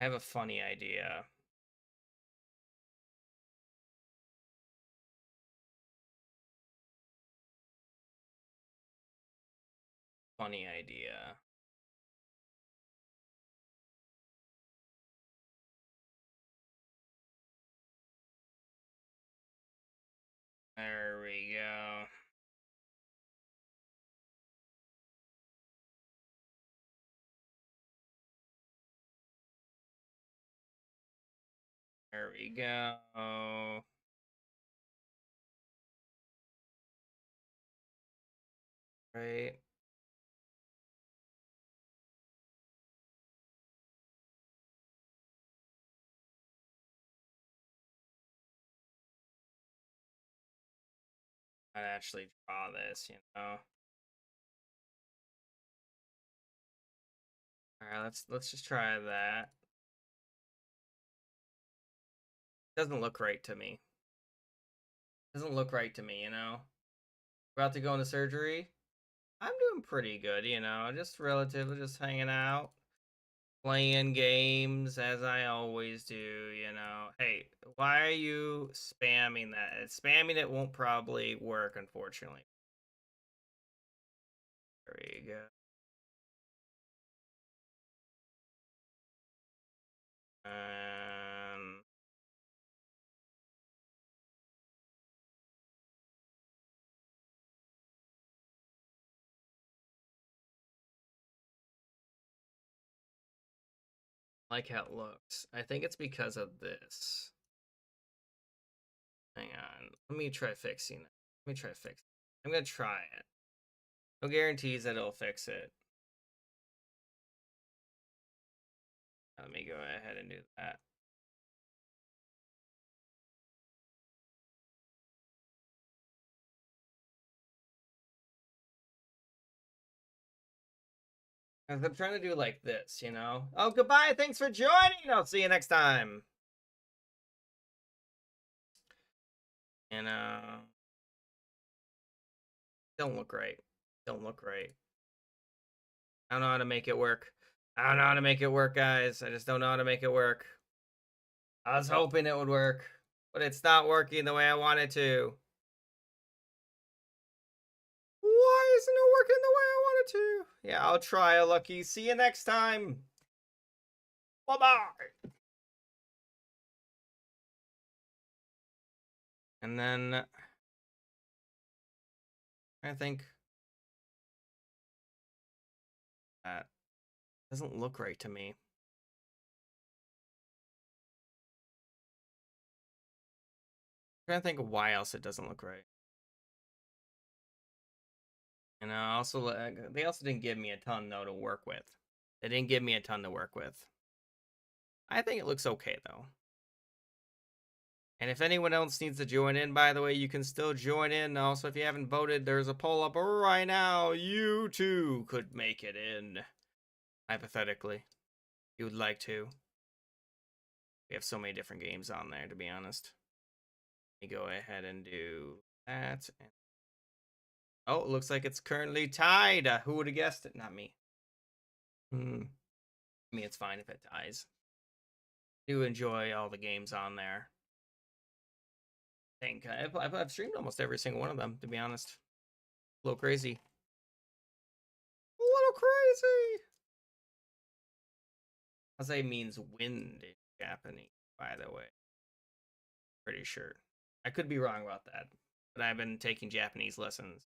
I have a funny idea. Funny idea. There we go. There we go. Right. I'd actually draw this, you know. All right, let's just try that. Doesn't look right to me. Doesn't look right to me, you know. About to go into surgery. I'm doing pretty good, you know. Just relatively just hanging out, playing games as I always do, you know. Hey, why are you spamming that? Spamming it won't probably work, unfortunately. There you go. Um, like how it looks. I think it's because of this. Hang on. Let me try fixing it. Let me try fixing it. I'm gonna try it. No guarantees that it'll fix it. Let me go ahead and do that. I'm trying to do like this, you know? Oh, goodbye. Thanks for joining. I'll see you next time. And, don't look right. Don't look right. I don't know how to make it work. I don't know how to make it work, guys. I just don't know how to make it work. I was hoping it would work, but it's not working the way I want it to. Why isn't it working the way I want it to? Yeah, I'll try, Lucky. See you next time. Bye-bye. And then I think that doesn't look right to me. I'm trying to think of why else it doesn't look right. And also, they also didn't give me a ton though to work with. They didn't give me a ton to work with. I think it looks okay though. And if anyone else needs to join in, by the way, you can still join in. Also, if you haven't voted, there's a poll up right now. You too could make it in. Hypothetically, if you would like to. We have so many different games on there, to be honest. Let me go ahead and do that. Oh, it looks like it's currently tied. Who would have guessed it? Not me. I mean, it's fine if it ties. I do enjoy all the games on there. I think I've streamed almost every single one of them, to be honest. A little crazy. A little crazy. Kaze means wind in Japanese, by the way. Pretty sure. I could be wrong about that, but I've been taking Japanese lessons.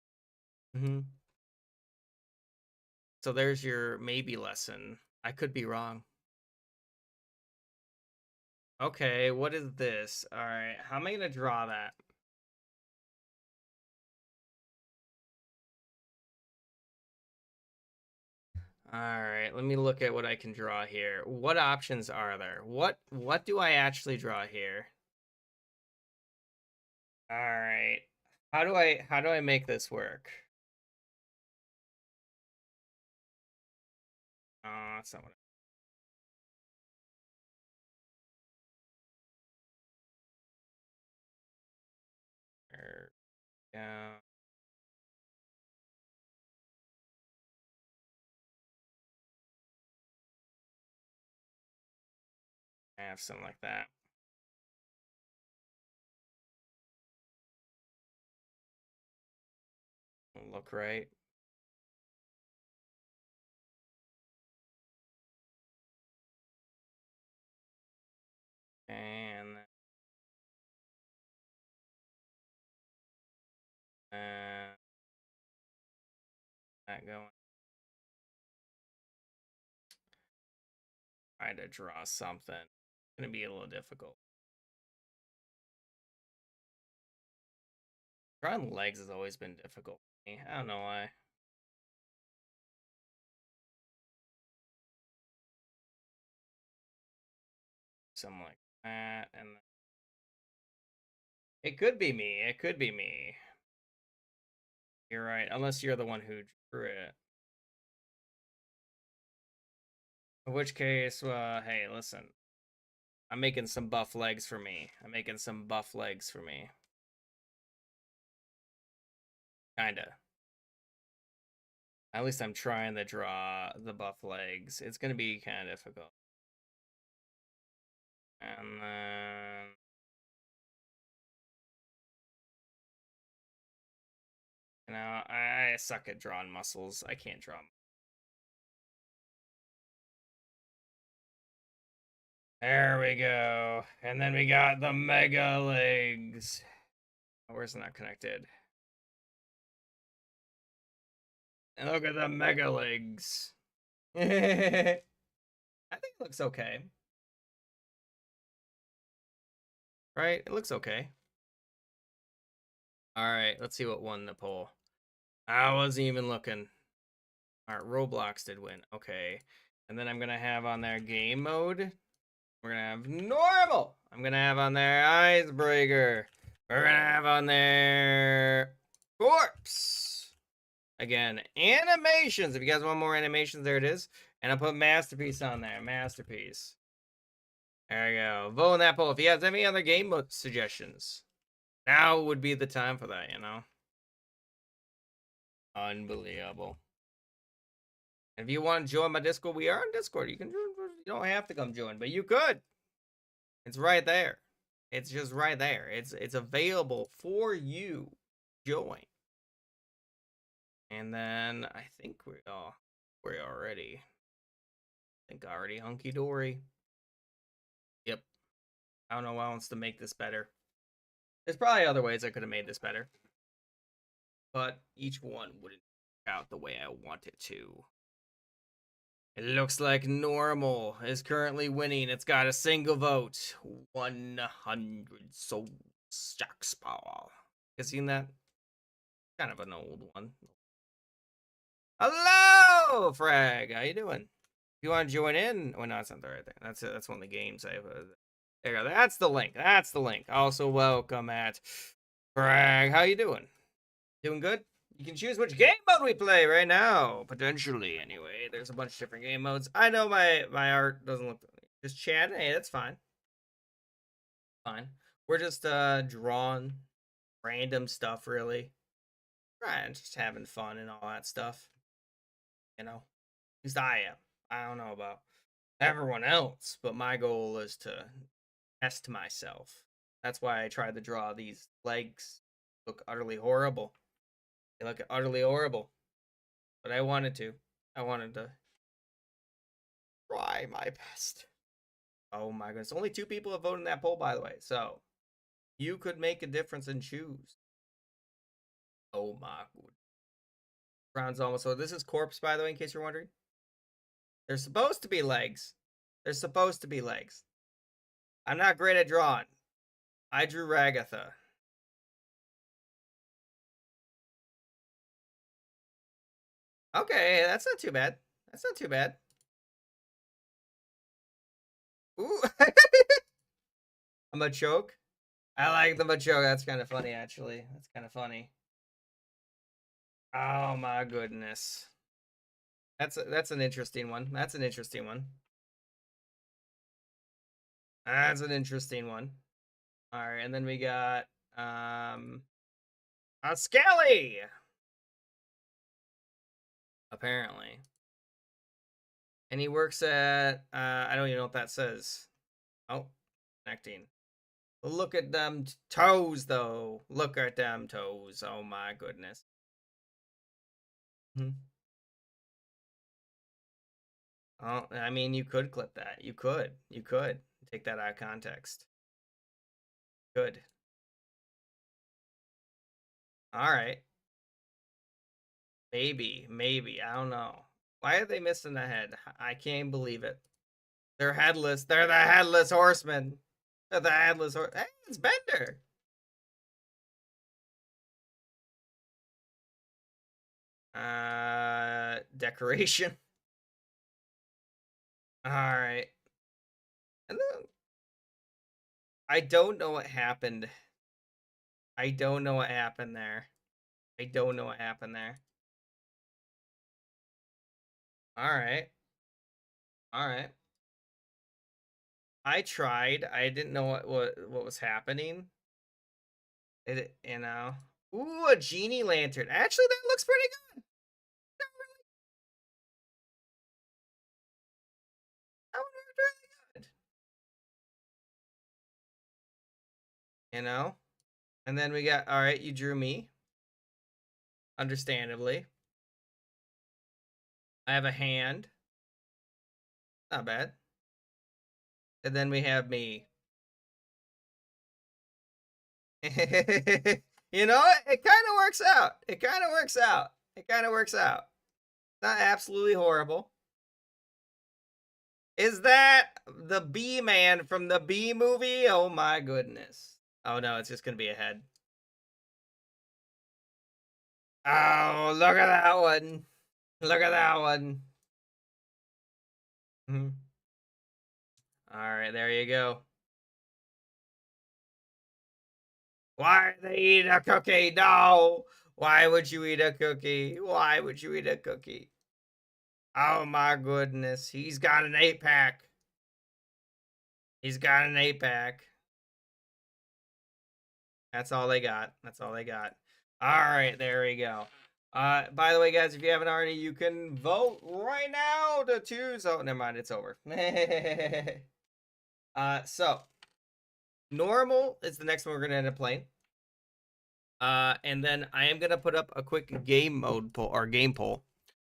So there's your maybe lesson. I could be wrong. Okay, what is this? All right, how am I gonna draw that? All right, let me look at what I can draw here. What options are there? What do I actually draw here? All right. How do I make this work? Oh, that's not what yeah. I have something like that. Look right. And that going. Try to draw something. It's gonna be a little difficult. Drawing legs has always been difficult for me. I don't know why. Something like that, and it could be me. It could be me. You're right, unless you're the one who drew it. In which case, hey, listen. I'm making some buff legs for me. I'm making some buff legs for me. Kinda. At least I'm trying to draw the buff legs. It's gonna be kind of difficult. And then you know, I suck at drawing muscles. I can't draw. There we go. And then we got the mega legs. Oh, where's it not connected? And look at the mega legs. I think it looks okay. Right? It looks okay. All right, let's see what won the poll. I wasn't even looking. All right, Roblox did win. Okay. And then I'm going to have on there game mode. We're going to have normal. I'm going to have on there icebreaker. We're going to have on there corpse. Again, animations. If you guys want more animations, there it is. And I'll put masterpiece on there. Masterpiece. There you go. Vote in that poll. If you have any other game mode suggestions, now would be the time for that, you know? Unbelievable. If you want to join my Discord, we are on Discord. You can join. You don't have to come join, but you could. It's right there. It's just right there. It's available for you. Join. And then I think we're already. I think already hunky dory. Yep. I don't know why wants to make this better. There's probably other ways I could have made this better, but each one wouldn't work out the way I want it to. It looks like normal is currently winning. It's got a single vote. 100 soul stacks power. You seen that? Kind of an old one. Hello, Frag. How you doing? If you want to join in? Oh, no, it's not the right thing. That's it. That's one of the games I have. There you go. That's the link. That's the link. Also, welcome at Bragg. How you doing? Doing good? You can choose which game mode we play right now. Potentially, anyway. There's a bunch of different game modes. I know my art doesn't look... Just chat. Hey, that's fine. Fine. We're just drawing random stuff, really. Right, just having fun and all that stuff. You know? At least I am. I don't know about everyone else, but my goal is to test myself. That's why I tried to draw these legs. Look utterly horrible. They look utterly horrible. But I wanted to. I wanted to try my best. Oh my goodness. Only 2 people have voted in that poll, by the way. So you could make a difference and choose. Oh my god. Round's almost so this is corpse, by the way, in case you're wondering. They're supposed to be legs. They're supposed to be legs. I'm not great at drawing. I drew Ragatha. Okay, that's not too bad. That's not too bad. Ooh. A Machoke. I like the Machoke. That's kind of funny, actually. That's kind of funny. Oh my goodness. That's an interesting one. That's an interesting one. That's an interesting one. All right, and then we got a Skelly. Apparently. And he works at I don't even know what that says. Oh, connecting. Look at them toes though. Look at them toes. Oh my goodness. Hmm. Oh, I mean, you could clip that. You could. You could take that out of context. Good. All right. Maybe. Maybe. I don't know. Why are they missing the head? I can't believe it. They're headless. They're the headless horsemen. They're the headless horse. Hey, it's Bender. Decoration. All right. And then I don't know what happened. I don't know what happened there. I don't know what happened there. All right. All right. I tried. I didn't know what was happening. It, you know. Ooh, a genie lantern. Actually, that looks pretty good. That one looked really good. You know. And then we got. All right, you drew me. Understandably. I have a hand. Not bad. And then we have me. You know, it kind of works out. It kind of works out. It kind of works out. Not absolutely horrible. Is that the Bee Man from the Bee movie? Oh my goodness. Oh no, it's just gonna be a head. Oh, look at that one. Look at that one. All right, there you go. Why they eat a cookie? No. Why would you eat a cookie? Why would you eat a cookie? Oh my goodness. He's got an 8-pack. He's got an 8-pack. That's all they got. That's all they got. All right, there we go. By the way, guys, if you haven't already, you can vote right now to choose. Oh, never mind, it's over. So normal is the next one we're gonna end up playing. And then I am gonna put up a quick game mode poll or game poll.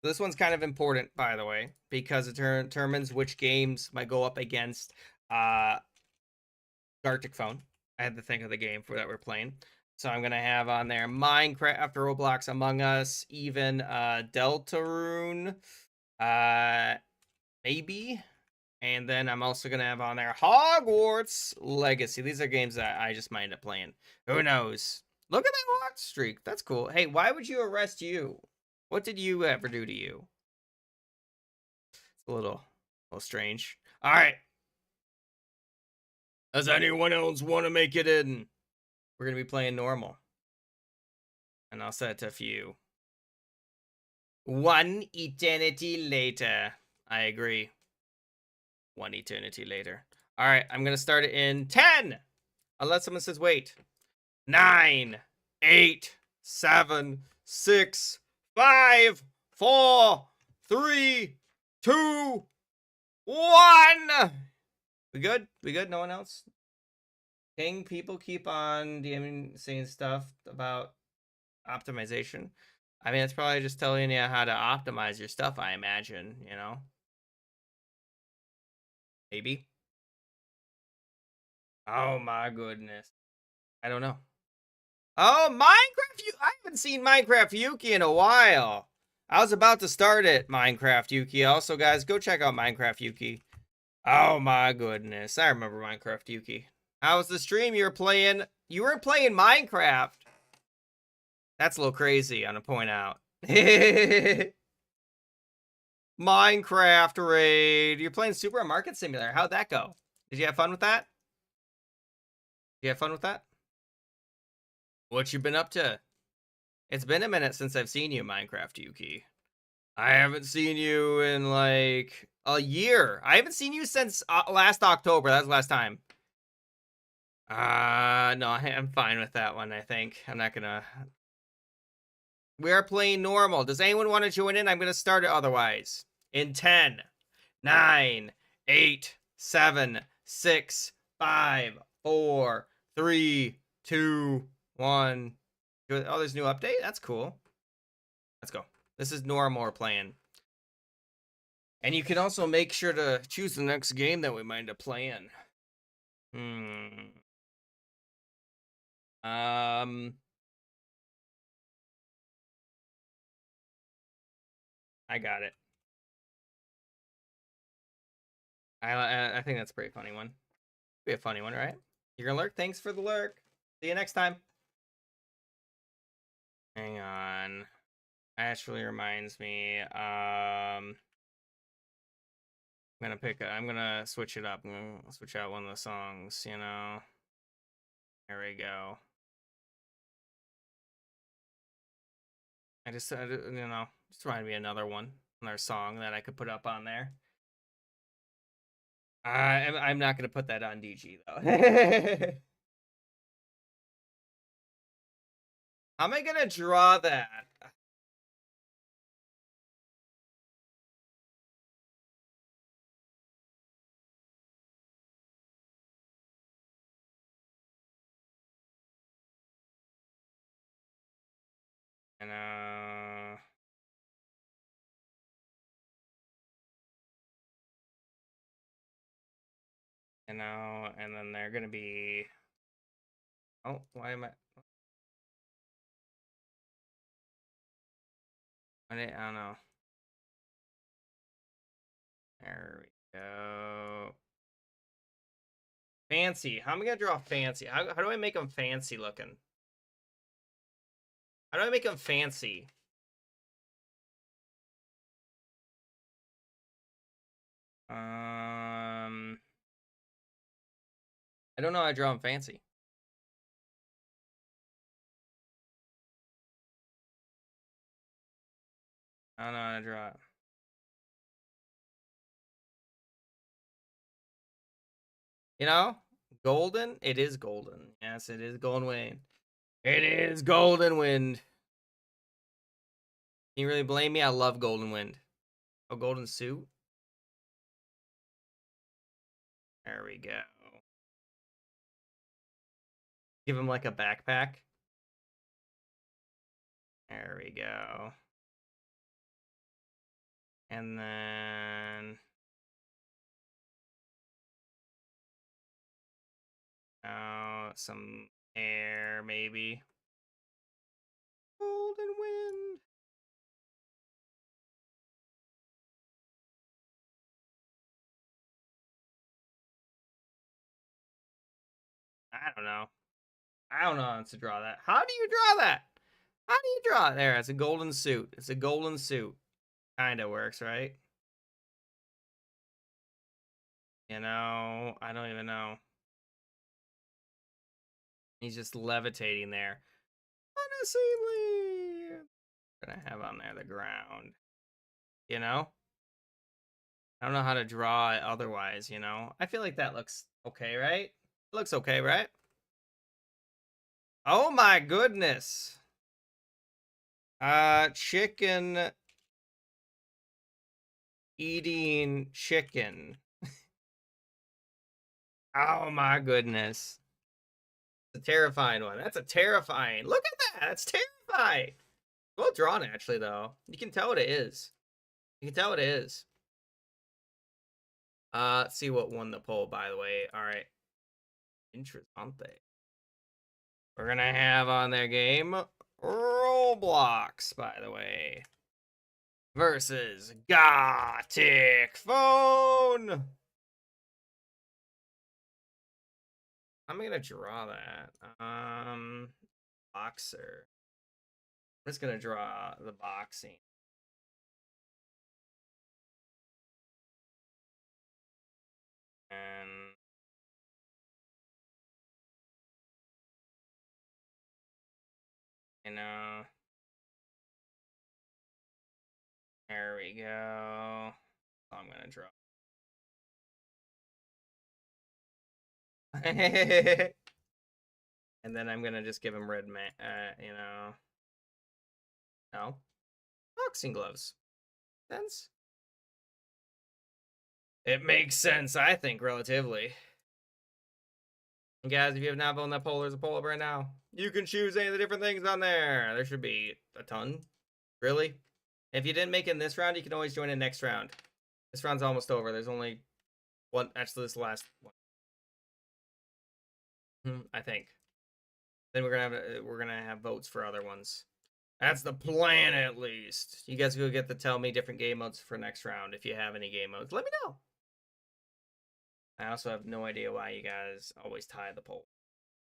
This one's kind of important, by the way, because it determines which games might go up against Garticphone. I had to think of the game for that we're playing. So I'm gonna have on there Minecraft, Roblox, Among Us, even Deltarune, maybe. And then I'm also gonna have on there Hogwarts Legacy. These are games that I just might end up playing. Who knows? Look at that watch streak. That's cool. Hey, why would you arrest you? What did you ever do to you? It's a little strange. All right. Does anyone else want to make it in? We're gonna be playing normal, and I'll set it to a few. One eternity later. I agree. One eternity later. All right, I'm gonna start it in 10. Unless someone says wait. 9, 8, 7, 6, 5, 4, 3, 2, 1. We good? We good? No one else? King, people keep on DMing saying stuff about optimization. I mean, it's probably just telling you how to optimize your stuff, I imagine, you know? Maybe. Oh my goodness. I don't know. Oh, Minecraft! I haven't seen Minecraft Yuki in a while. I was about to start it, Minecraft Yuki. Also, guys, go check out Minecraft Yuki. Oh my goodness. I remember Minecraft Yuki. How was the stream you were playing? You weren't playing Minecraft. That's a little crazy, I'm gonna point out. Minecraft raid. You're playing Supermarket Simulator. How'd that go? Did you have fun with that? Did you have fun with that? What you been up to? It's been a minute since I've seen you, Minecraft Yuki. I haven't seen you in like a year. I haven't seen you since last October. That's the last time. No, I'm fine with that one, I think. I'm not gonna... We are playing normal. Does anyone want to join in? I'm gonna start it otherwise. In 10, 9, 8, 7, 6, 5, 4, 3, 2, 1. Oh, there's a new update? That's cool. Let's go. This is normal we're playing. And you can also make sure to choose the next game that we might end up playing. I got it. I think that's a pretty funny one. Be a funny one, right? You're gonna lurk? Thanks for the lurk. See you next time. Hang on. Actually reminds me. I'm gonna switch it up. I'm gonna switch out one of the songs, you know. There we go. Just remind me another one, another song that I could put up on there. I'm not gonna put that on DG though. How am I gonna draw that? And and then they're gonna be. Oh, why am I? I don't know. There we go. Fancy. How am I gonna draw fancy? How do I make them fancy looking? How do I make them fancy? I don't know how to draw them fancy. I don't know how to draw it. You know, golden. It is golden. Yes, it is golden wind. It is golden wind. Can you really blame me? I love golden wind. Oh, golden suit. There we go. Give him like a backpack. There we go. And then some air maybe. Golden wind. I don't know. I don't know how to draw that. How do you draw that? How do you draw it? There, it's a golden suit. It's a golden suit. Kinda works, right? You know, I don't even know. He's just levitating there. Unassailingly. Gonna have on there the ground. You know? I don't know how to draw it otherwise, you know? I feel like that looks okay, right? It looks okay, right? Oh my goodness. Chicken eating chicken. Oh my goodness. It's a terrifying one. That's a terrifying. Look at that. That's terrifying. Well drawn, actually, though. You can tell what it is. You can tell what it is. Let's see what won the poll, by the way. All right. Interessante. We're gonna have on their game Roblox, by the way, versus Garticphone. I'm gonna draw that. Boxer. I'm just gonna draw the boxing. And you know, there we go. I'm gonna draw. And then I'm gonna just give him red man. You know, no boxing gloves. Sense. It makes sense, I think, relatively. And guys, if you have not voted that poll, there's a poll up right now. You can choose any of the different things on there. There should be a ton. Really? If you didn't make it in this round, you can always join in next round. This round's almost over. There's only one. Actually, this last one. I think. Then we're gonna have votes for other ones. That's the plan, at least. You guys go get to tell me different game modes for next round. If you have any game modes, let me know. I also have no idea why you guys always tie the poll.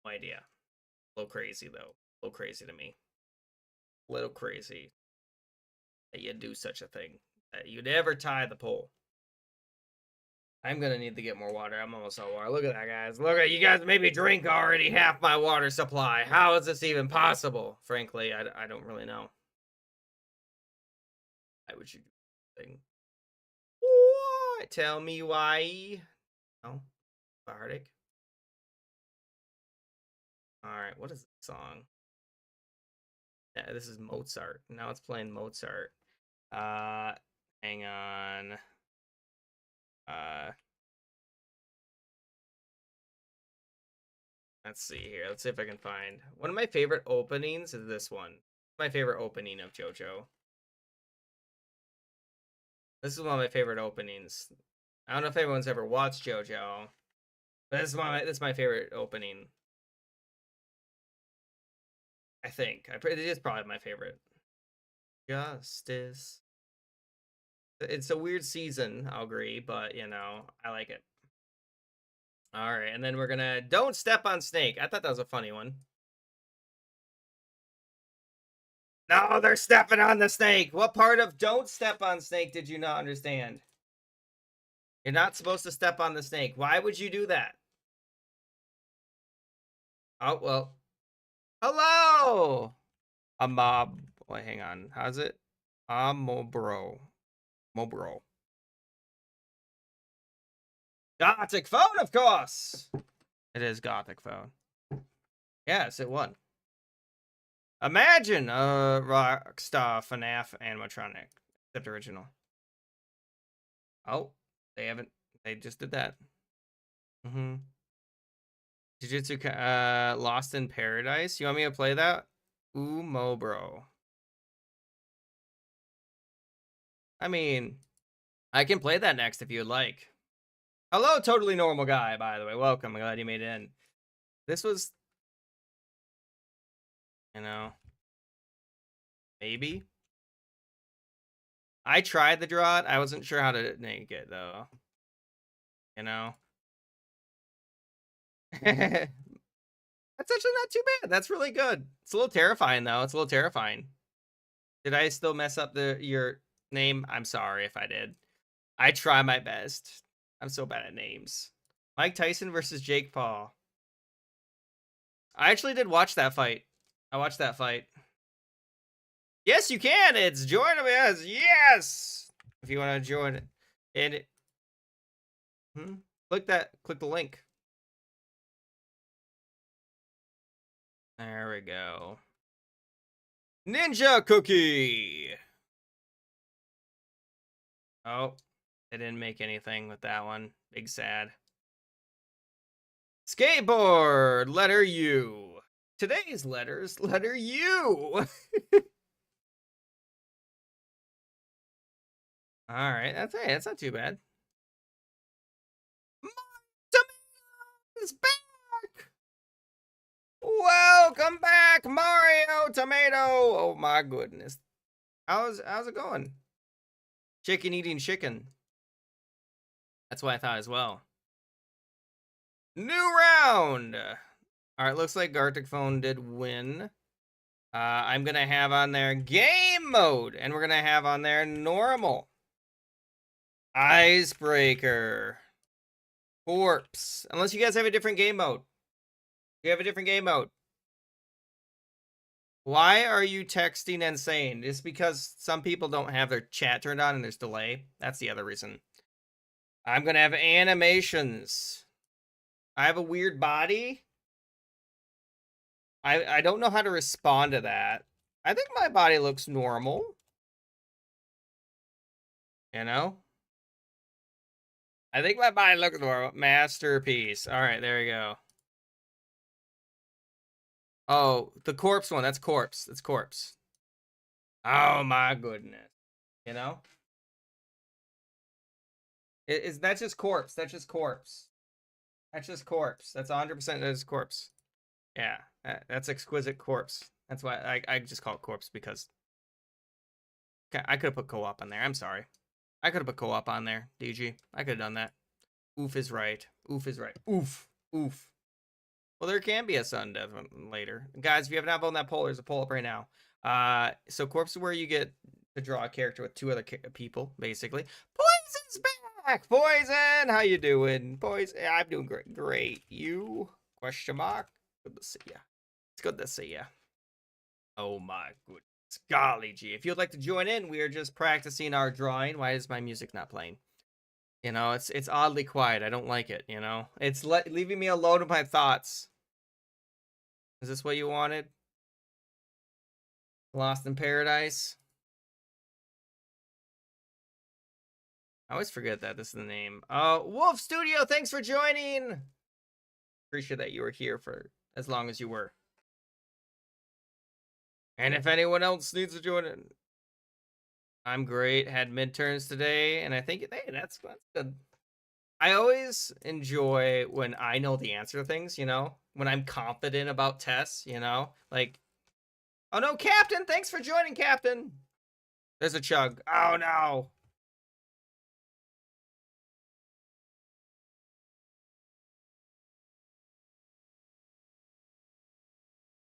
No idea. A little crazy, though. A little crazy to me. A little crazy that you do such a thing. That you'd ever tie the poll. I'm gonna need to get more water. I'm almost out of water. Look at that, guys. Look at you guys. Maybe drink already half my water supply. How is this even possible? Frankly, I don't really know. Why would you do that thing? What? Tell me why. No, Bardic. All right, what is this song? Yeah, this is Mozart. Now it's playing Mozart. Hang on. Let's see here. Let's see if I can find one of my favorite openings. Is this one? My favorite opening of JoJo. This is one of my favorite openings. I don't know if everyone's ever watched JoJo, but this is my favorite opening. I think it is probably my favorite. Justice. It's a weird season, I'll agree, but you know, I like it. All right, and then we're gonna don't step on snake. I thought that was a funny one. No, they're stepping on the snake. What part of don't step on snake did you not understand? You're not supposed to step on the snake. Why would you do that? Oh, well. Hello! A mob. Wait, hang on. How's it? Mobro. Mobro. Garticphone, of course! It is Garticphone. Yes, it won. Imagine a Rockstar FNAF animatronic. Except original. Oh, they just did that. Jujutsu Lost in Paradise. You want me to play that? Ooh, Mobro. I mean, I can play that next if you would like. Hello, totally normal guy, by the way. Welcome. I'm glad you made it in. This was, you know, maybe. I tried the draw it. I wasn't sure how to make it, though. You know? That's actually not too bad. That's really good. It's a little terrifying, though. It's a little terrifying. Did I still mess up your name? I'm sorry if I did. I try my best. I'm so bad at names. Mike Tyson versus Jake Paul. I actually did watch that fight. I watched that fight. Yes, you can. It's join us. Yes. If you want to join it. And it, click the link. There we go. Ninja cookie. Oh, they didn't make anything with that one. Big sad. Skateboard, letter U. Today's letters, letter U. All right, that's it. That's not too bad. Tomato is back. Welcome back, Mario Tomato. Oh my goodness. How's it going? Chicken eating chicken. That's what I thought as well. New round. All right, looks like Garticphone did win. I'm gonna have on there game mode, and we're gonna have on there normal. Icebreaker. Corpse. Unless you guys have a different game mode. You have a different game mode. Why are you texting and saying? Just because some people don't have their chat turned on and there's delay. That's the other reason. I'm gonna have animations. I have a weird body. I don't know how to respond to that. I think my body looks normal. You know? I think my body looks normal. Masterpiece. All right, there we go. Oh, the corpse one. That's corpse. That's corpse. Oh my goodness. You know? Is that just corpse? That's just corpse. That's just corpse. That's 100% that is corpse. Yeah, that's exquisite corpse. That's why I just call it corpse because I could have put co-op on there. I'm sorry. I could have put co-op on there, DG. I could have done that. Oof is right. Oof is right. Oof. Oof. Well, there can be a sudden death later. Guys, if you have not voted on that poll, there's a poll up right now. So corpse is where you get to draw a character with two other people, basically. Poison's back! Poison! How you doing? Poison, I'm doing great. Great. You? Question mark? Good to see ya. It's good to see ya. Oh my goodness. Golly gee. If you'd like to join in, we are just practicing our drawing. Why is my music not playing? You know, it's oddly quiet. I don't like it, you know? It's leaving me alone with my thoughts. Is this what you wanted? Lost in Paradise? I always forget that this is the name. Wolf Studio, thanks for joining. Appreciate that you were here for as long as you were. And if anyone else needs to join in, I'm great. Had midterms today, and I think hey, that's good. I always enjoy when I know the answer to things, you know, when I'm confident about tests, you know, like, oh no, Captain, thanks for joining, Captain. There's a chug. Oh no.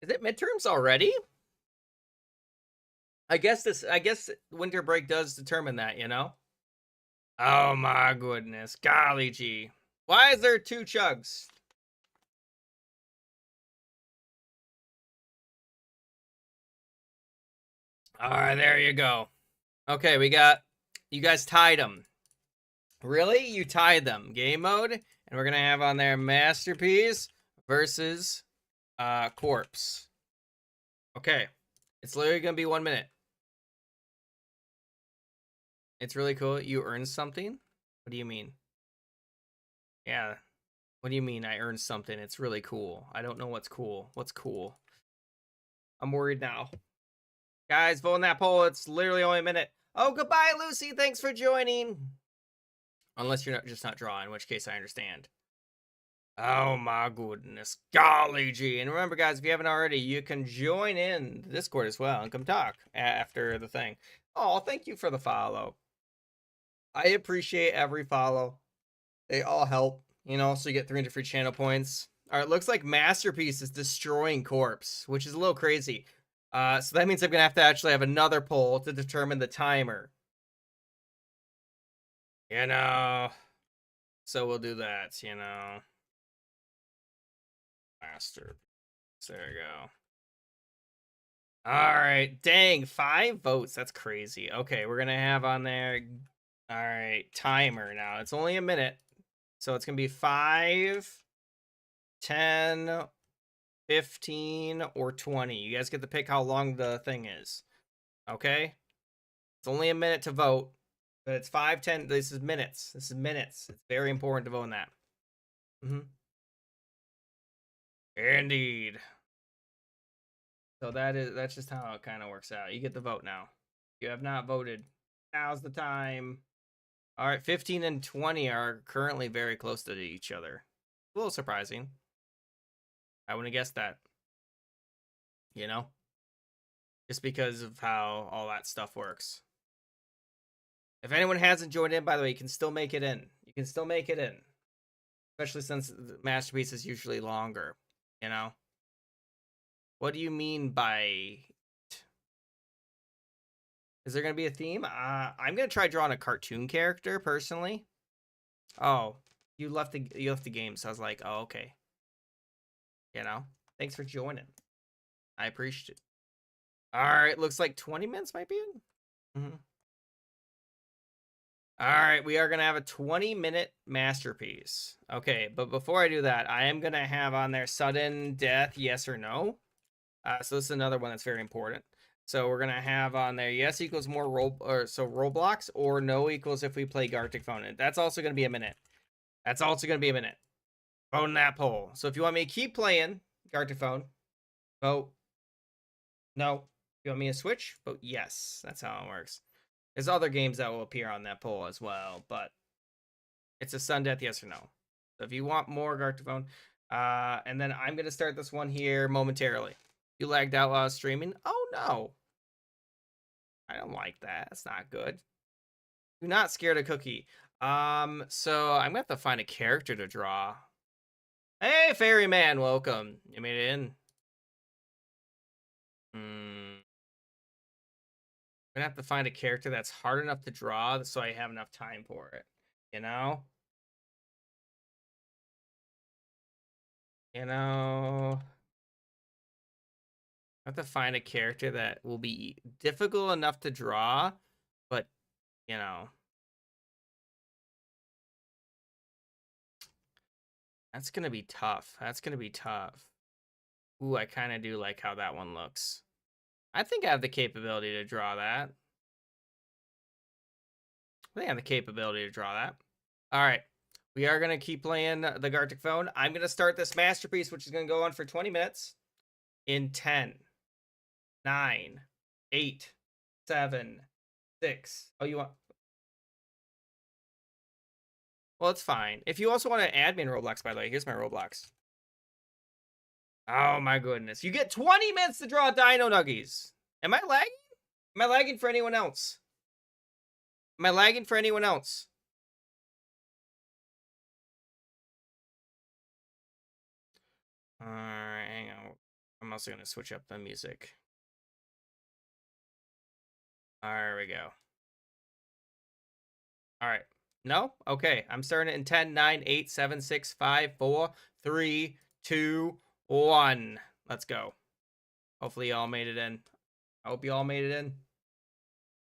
Is it midterms already? I guess winter break does determine that, you know? Oh my goodness. Golly gee. Why is there two chugs? Alright, there you go. Okay, we got you guys tied them. Really? You tied them. Game mode, and we're gonna have on there Masterpiece versus Corpse. Okay. It's literally gonna be 1 minute. It's really cool. You earned something? What do you mean? Yeah. What do you mean I earned something? It's really cool. I don't know what's cool. What's cool? I'm worried now. Guys, vote on that poll. It's literally only a minute. Oh, goodbye, Lucy. Thanks for joining. Unless you're just not drawing, in which case I understand. Oh my goodness. Golly gee. And remember, guys, if you haven't already, you can join in the Discord as well and come talk after the thing. Oh, thank you for the follow. I appreciate every follow. They all help, you know, so you get 300 free channel points. All right, looks like Masterpiece is destroying Corpse, which is a little crazy. So that means I'm going to have to actually have another poll to determine the timer. You know, so we'll do that, you know. Masterpiece. There we go. All right, dang, 5 votes. That's crazy. Okay, we're gonna have on there. All right, timer now. It's only a minute, so it's gonna be 5, 10, 15, or 20. You guys get to pick how long the thing is. Okay, it's only a minute to vote, but it's 5, 10. This is minutes. This is minutes. It's very important to vote on that. Indeed. So that's just how it kind of works out. You get the vote now. If you have not voted, now's the time. All right, 15 and 20 are currently very close to each other. A little surprising. I wouldn't have guessed that. You know? Just because of how all that stuff works. If anyone hasn't joined in, by the way, you can still make it in. You can still make it in. Especially since the masterpiece is usually longer. You know? What do you mean by... Is there going to be a theme? I'm going to try drawing a cartoon character, personally. Oh, you left the game, so I was like, oh, okay. You know? Thanks for joining. I appreciate it. All right, looks like 20 minutes might be in. All right, we are going to have a 20-minute masterpiece. Okay, but before I do that, I am going to have on there sudden death, yes or no. So this is another one that's very important. So we're going to have on there yes equals more Roblox, or no equals if we play Garticphone. That's also going to be a minute. That's also going to be a minute. Vote in that poll. So if you want me to keep playing Garticphone, vote no. If you want me to switch, vote yes. That's how it works. There's other games that will appear on that poll as well, but it's a sudden death, yes or no. So if you want more Garticphone, and then I'm going to start this one here momentarily. You lagged out while I was streaming? Oh, no. I don't like that. That's not good. Do not scared a cookie. So I'm going to have to find a character to draw. Hey, Fairyman, welcome. You made it in. I'm gonna have to find a character that's hard enough to draw so I have enough time for it. You know? You know? I have to find a character that will be difficult enough to draw, but, you know. That's gonna be tough. That's gonna be tough. Ooh, I kind of do like how that one looks. I think I have the capability to draw that. I think I have the capability to draw that. All right. We are going to keep playing the Garticphone. I'm going to start this masterpiece, which is going to go on for 20 minutes in 10, 9, 8, 7, 6. Oh, you want... Well, it's fine. If you also want to add me in Roblox, by the way, here's my Roblox. Oh, my goodness. You get 20 minutes to draw Dino Nuggies. Am I lagging? Am I lagging for anyone else? Am I lagging for anyone else? Alright, hang on. I'm also going to switch up the music. There we go. Alright. No? Okay. I'm starting it in 10, 9, 8, 7, 6, 5, 4, 3, 2, 1. Let's go. Hopefully y'all made it in. I hope you all made it in.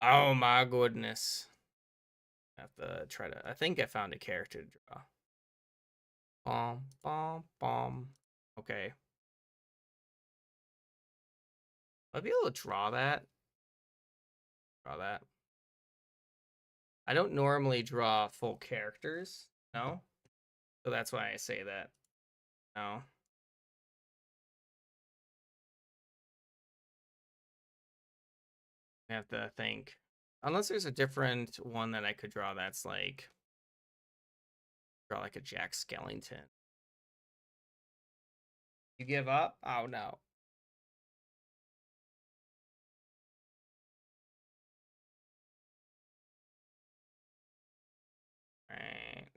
Oh my goodness. I have to try to... I think I found a character to draw. Bom, bom, bom. Okay. I'll be able to draw that. Draw that. I don't normally draw full characters. No? So that's why I say that. No. I have to think. Unless there's a different one that I could draw that's like... Draw like a Jack Skellington. You give up? Oh, no. Alright.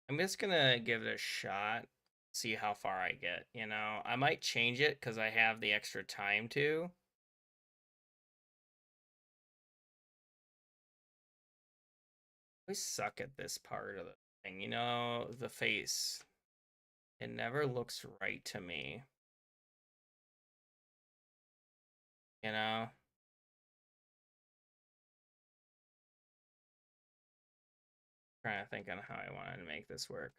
I'm just gonna give it a shot. See how far I get, you know? I might change it because I have the extra time to. I suck at this part of the thing, you know? The face. It never looks right to me. you know? Trying to think on how I wanted to make this work.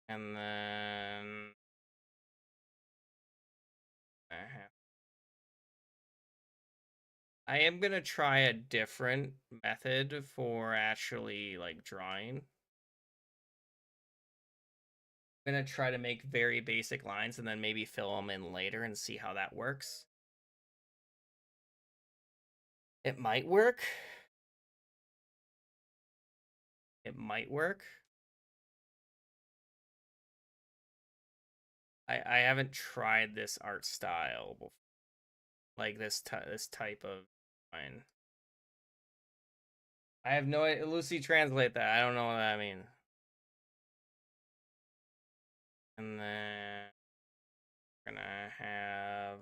And then I am gonna try a different method for actually like drawing. I'm gonna try to make very basic lines and then maybe fill them in later and see how that works. It might work. It might work. I haven't tried this art style before. Like this type of line. I have no idea. Lucy, translate that. I don't know what that means. And then we're gonna have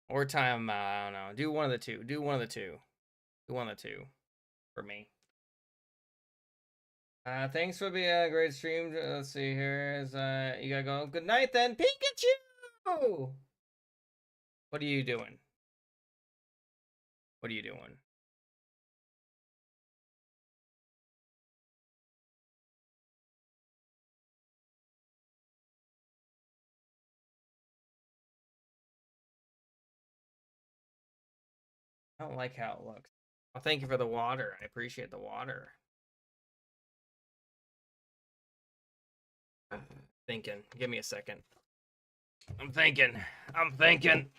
or time. I don't know. Do one of the two. Do one of the two. Do one of the two for me. Thanks for being a great stream. Let's see here. Is you gotta go. Good night then, Pikachu. What are you doing? What are you doing? I don't like how it looks. Well, thank you for the water. I appreciate the water. Thinking. Give me a second. I'm thinking. I'm thinking.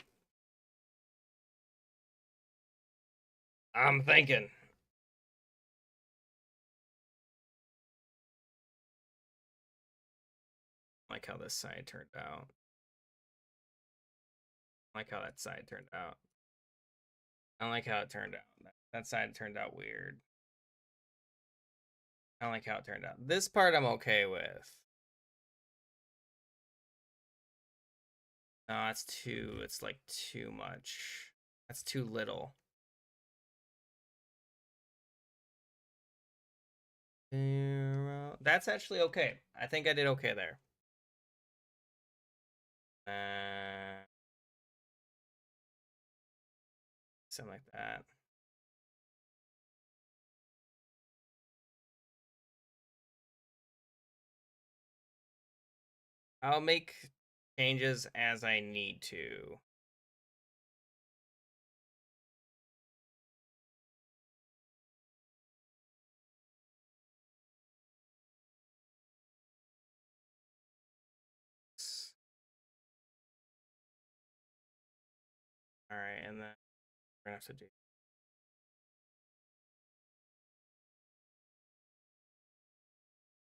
I'm thinking. I like how this side turned out. I like how that side turned out. I don't like how it turned out. That side turned out weird. I don't like how it turned out. This part I'm okay with. No, it's like too much. That's too little. That's actually okay. I think I did okay there. Something like that. I'll make changes as I need to. All right, and then we're gonna have to do.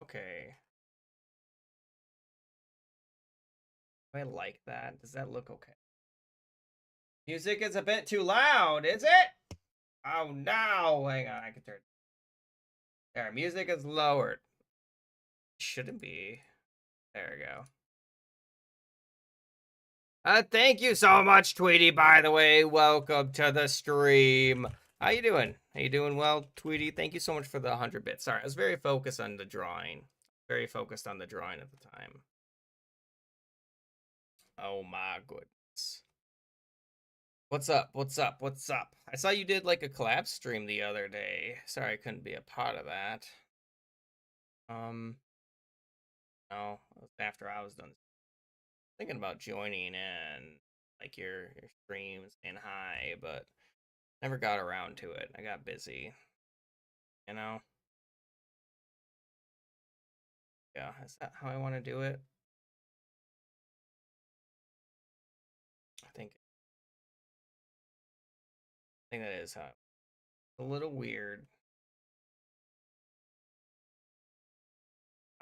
Okay. I like that. Does that look okay? Music is a bit too loud, is it? Oh no! Hang on, I can turn. There, music is lowered. Shouldn't be. There we go. Thank you so much, Tweety, by the way. Welcome to the stream. How you doing? Are you doing well, Tweety? Thank you so much for the 100 bits. Sorry, I was very focused on the drawing. Very focused on the drawing at the time. Oh my goodness. What's up? What's up? What's up? I saw you did like a collab stream the other day. Sorry I couldn't be a part of that. No, it was after I was done thinking about joining in like your streams and hi, but never got around to it. I got busy, you know? Yeah, is that how I want to do it? I think that is how. A little weird.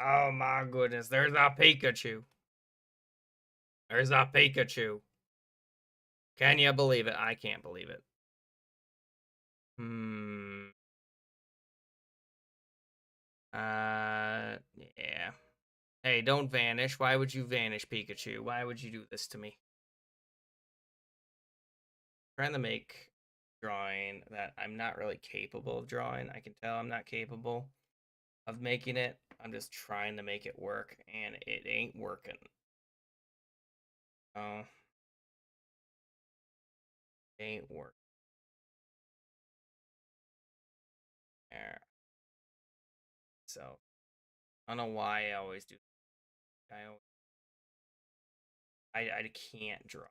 Oh my goodness, there's a Pikachu. There's a Pikachu. Can you believe it? I can't believe it. Yeah. Hey, don't vanish. Why would you vanish, Pikachu? Why would you do this to me? Trying to make drawing that I'm not really capable of drawing. I can tell I'm not capable. of making it. I'm just trying to make it work, and it ain't working. Oh, it ain't working. There. So I don't know why I always do. I can't draw.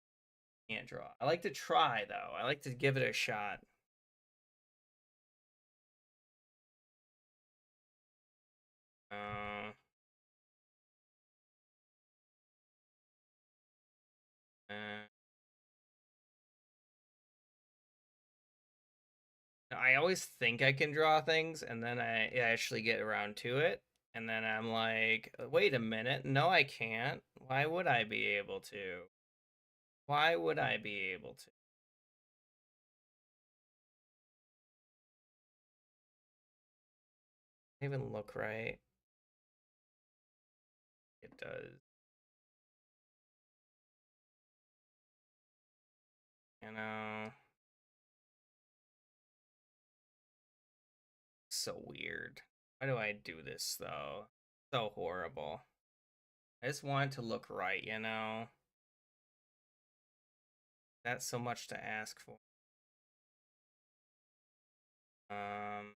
Can't draw. I like to try though. I like to give it a shot. Uh, uh, I always think I can draw things, and then I actually get around to it, and then I'm like, wait a minute, no, I can't. Why would I be able to? Why would I be able to? Even look right. It does. You know, so weird. Why do I do this though? So horrible. I just want it to look right, you know? That's so much to ask for. Um,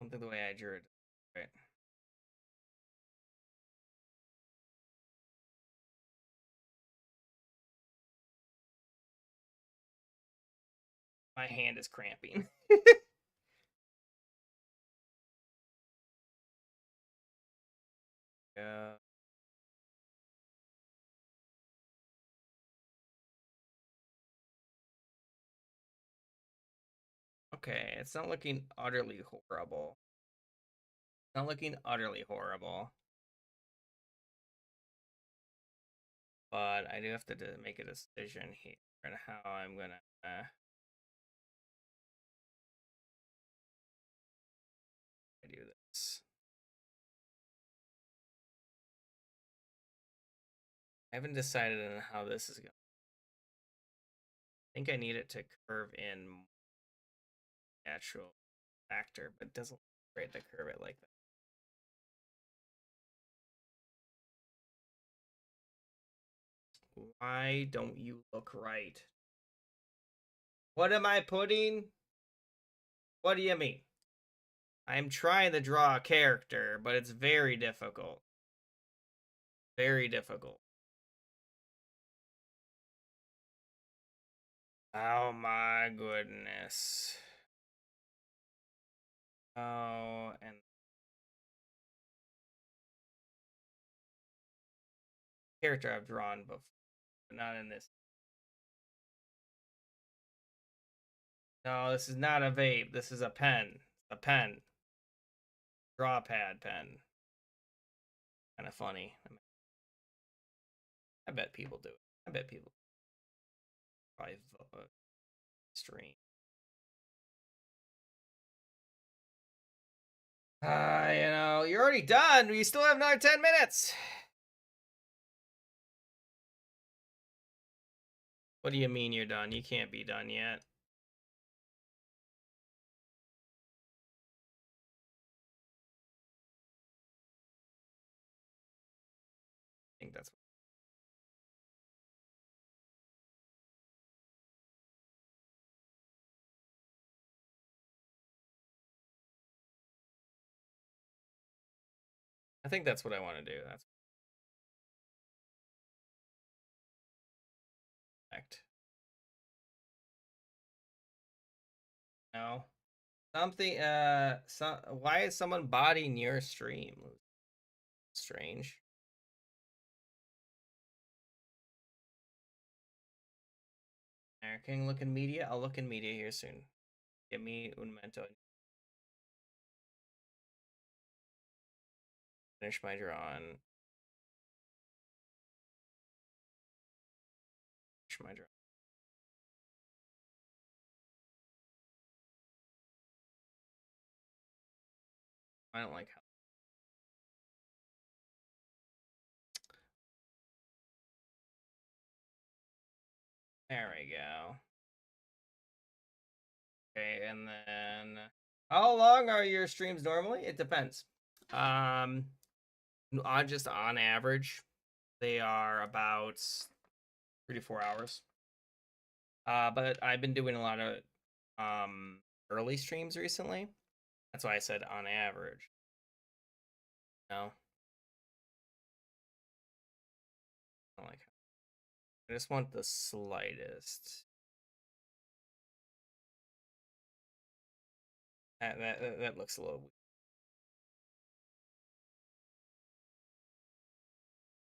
Something the way I drew it. Right. My hand is cramping. Yeah. Okay, it's not looking utterly horrible. It's not looking utterly horrible. But I do have to make a decision here on how I'm gonna do this. I haven't decided on how this is going. I think I need it to curve in natural factor, but it doesn't look great to curve it like that. Why don't you look right? What am I putting? What do you mean? I'm trying to draw a character, but it's very difficult. Very difficult. Oh my goodness. Oh, and character I've drawn before, but not in this. No, this is not a vape. This is a pen. A pen. Draw pad pen. Kind of funny. I bet people do it. I bet people probably stream. You're already done. We still have another 10 minutes. What do you mean you're done? You can't be done yet. I think that's. I think that's what I want to do. That's correct. No. Something. Why is someone bodying your stream? Strange. Can you look in media? I'll look in media here soon. Give me un momento. Finish my drawing. Finish my drawing. I don't like how. There we go. Okay, and then how long are your streams normally? It depends. On just on average, they are about 3 to 4 hours. But I've been doing a lot of early streams recently. That's why I said on average. No, I don't like. I just want the slightest. That looks a little.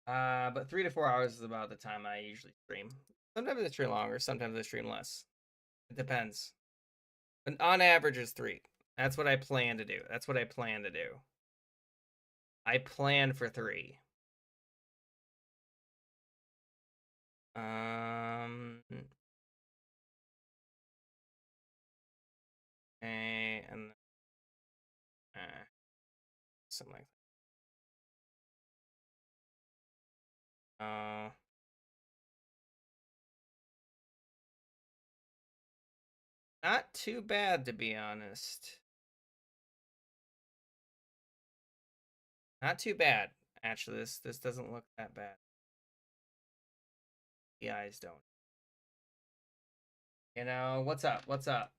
But 3 to 4 hours is about the time I usually stream. Sometimes I stream longer, sometimes I stream less. It depends. But on average is 3. That's what I plan to do. That's what I plan to do. I plan for 3. Um, and something like that. Not too bad to be honest. Not too bad. Actually, this doesn't look that bad. The eyes don't. You know, what's up? What's up?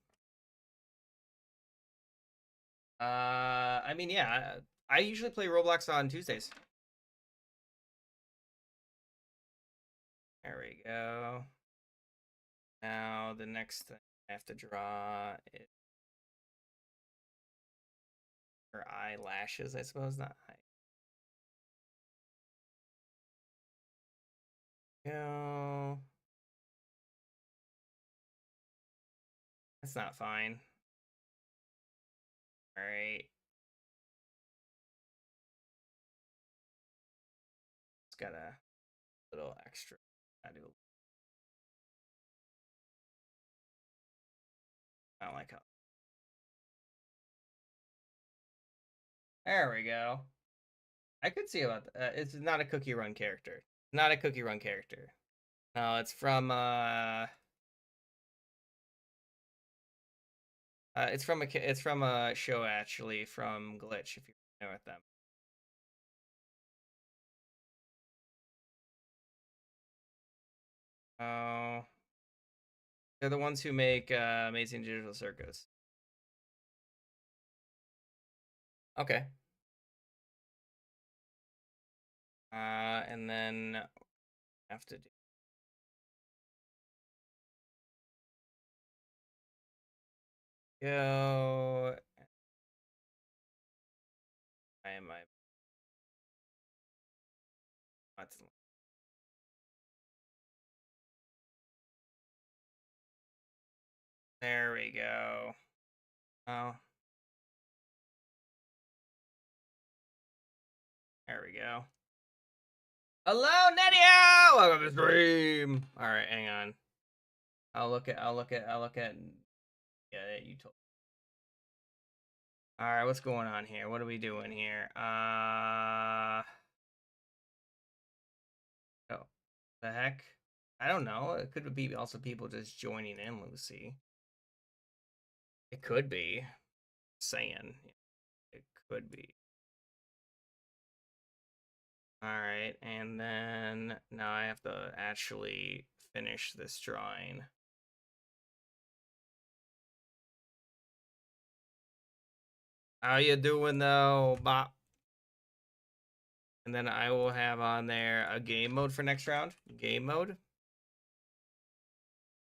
I mean, yeah, I usually play Roblox on Tuesdays. There we go. Now the next thing I have to draw is her eyelashes, I suppose. Not eye. Go. That's not fine. All right. It's got a little extra. I do. I don't like how. There we go. I could see about that. It's not a cookie run character. Not a cookie run character. No, it's from it's from a show actually from Glitch if you're familiar with them. Oh, they're the ones who make Amazing Digital Circus. Okay. And then have to do go. I am my. There we go. Oh, there we go. Hello, Netio! Welcome to the stream. All right, hang on. I'll look at. Yeah, you told. All right, what's going on here? What are we doing here? Oh, the heck? I don't know. It could be also people just joining in, Lucy. It could be. Saying. It could be. All right, and then now I have to actually finish this drawing. How you doing though, Bop? And then I will have on there a game mode for next round. Game mode.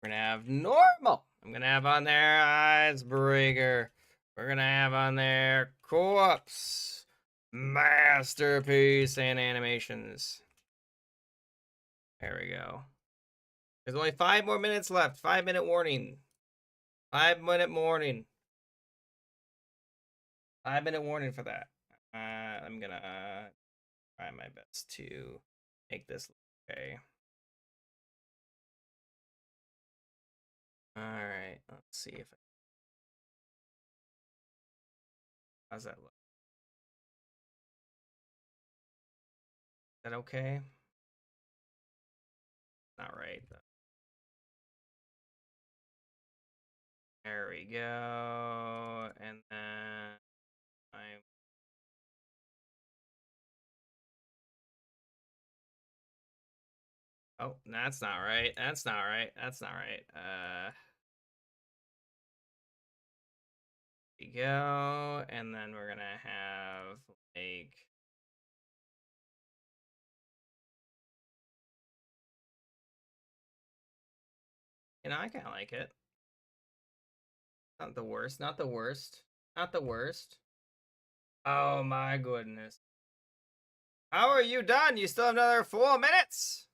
We're gonna have normal. I'm gonna have on there Icebreaker. We're gonna have on there co-ops, masterpiece, and animations. There we go. There's only 5 more minutes left. 5-minute warning. 5-minute warning. 5-minute warning for that. I'm gonna try my best to make this okay. All right, let's see if how's that look? Is that okay? Not right though. There we go. And then I'm oh, that's not right. That's not right. That's not right. We go, and then we're gonna have like I kind of like it. Not the worst. Not the worst. Not the worst. Oh my goodness. How are you done? You still have another 4 minutes.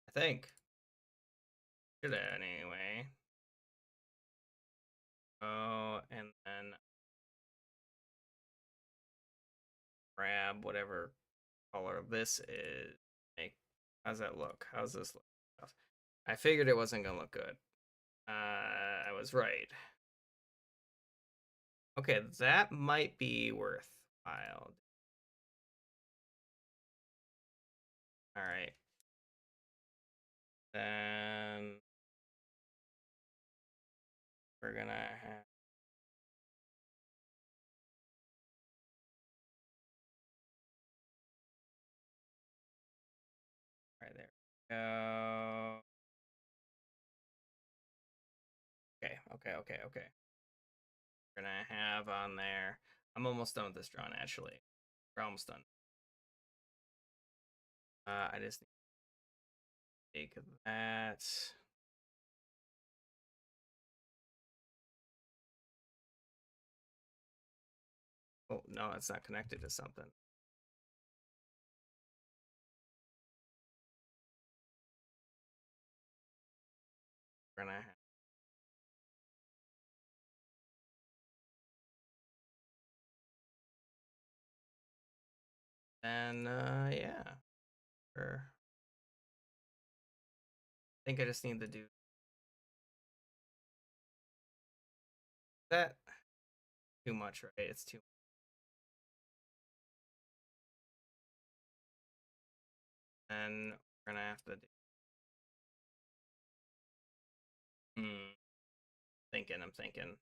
I think. Should anyway. Oh, and then grab whatever color this is. Make how's that look? How's this look? I figured it wasn't gonna look good. I was right. Okay, that might be worthwhile. All right. Then we're gonna have right there. Go. Okay. We're gonna have on there. I'm almost done with this drawing. Actually, we're almost done. I just need to take that. Oh no, it's not connected to something. We're gonna have and yeah. Sure. I think I just need to do that. Too much, right? It's too. And we're gonna have to do. I'm thinking.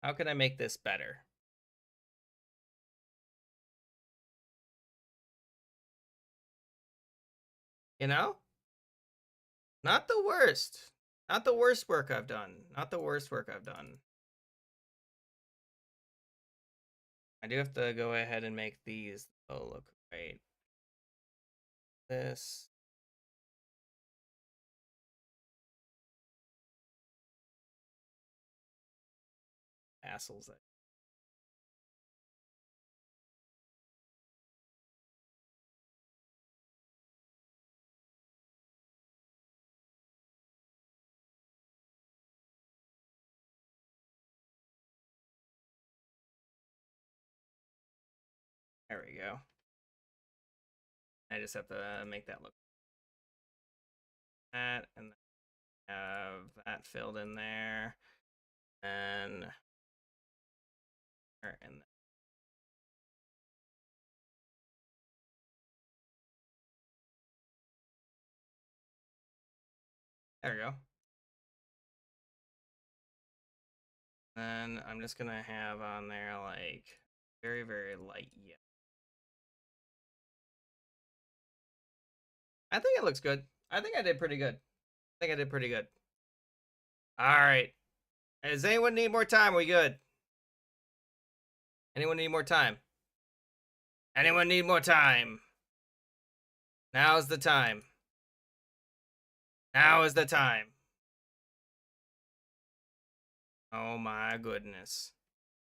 How can I make this better? You know? Not the worst. Not the worst work I've done. Not the worst work I've done. I do have to go ahead and make these look right. This. Assholes. There we go. I just have to make that look that and have that filled in there. And and there we go. Then I'm just gonna have on there like very, very light yellow. I think it looks good. I think I did pretty good. All right. Does anyone need more time? Are we good? Anyone need more time? Anyone need more time? Now's the time. Now is the time. Oh my goodness.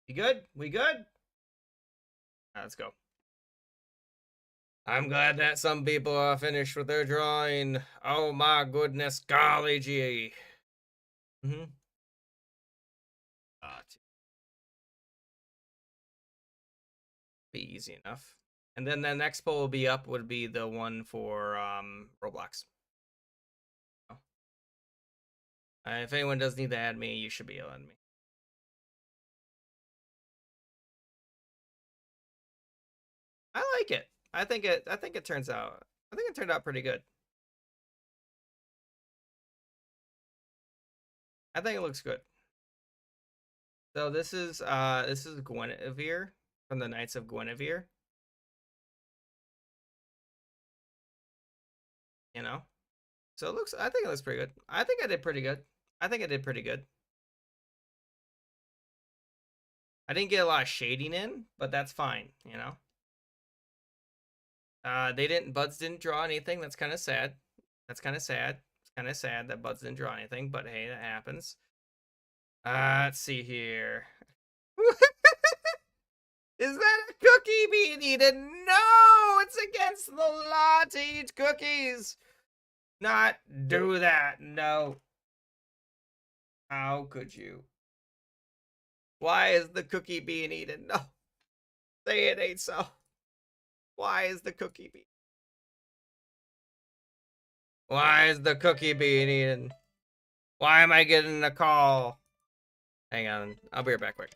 We good? We good? Right, let's go. I'm glad that some people are finished with their drawing. Oh my goodness, golly gee. Mm-hmm. Be easy enough. And then the next poll will be up would be the one for Roblox. Oh. If anyone does need to add me, you should be able to add me. I like it. I think it turns out. I think it turned out pretty good. I think it looks good. So this is Guinevere from the Knights of Guinevere. You know, so it looks. I think it looks pretty good. I think I did pretty good. I think I did pretty good. I didn't get a lot of shading in, but that's fine. You know, they didn't. Buds didn't draw anything. That's kind of sad. That's kind of sad. It's kind of sad that Buds didn't draw anything, but hey, that happens. Let's see here. Is that a cookie being eaten? No, it's against the law to eat cookies. Not do that. No. How could you? Why is the cookie being eaten? No. Say it ain't so. Why is the cookie being? Why is the cookie being eaten? Why am I getting a call? Hang on. I'll be right back quick.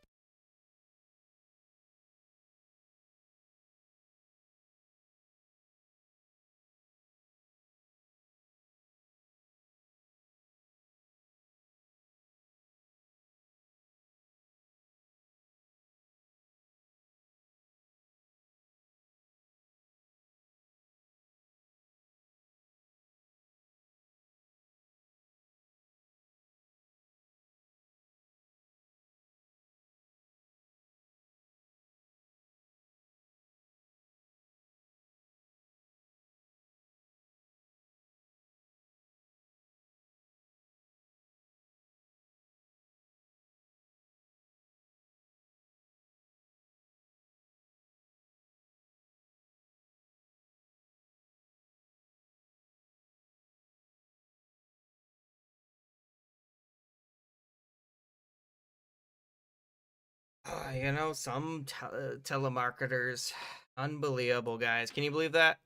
You know, some telemarketers. Unbelievable, guys. Can you believe that?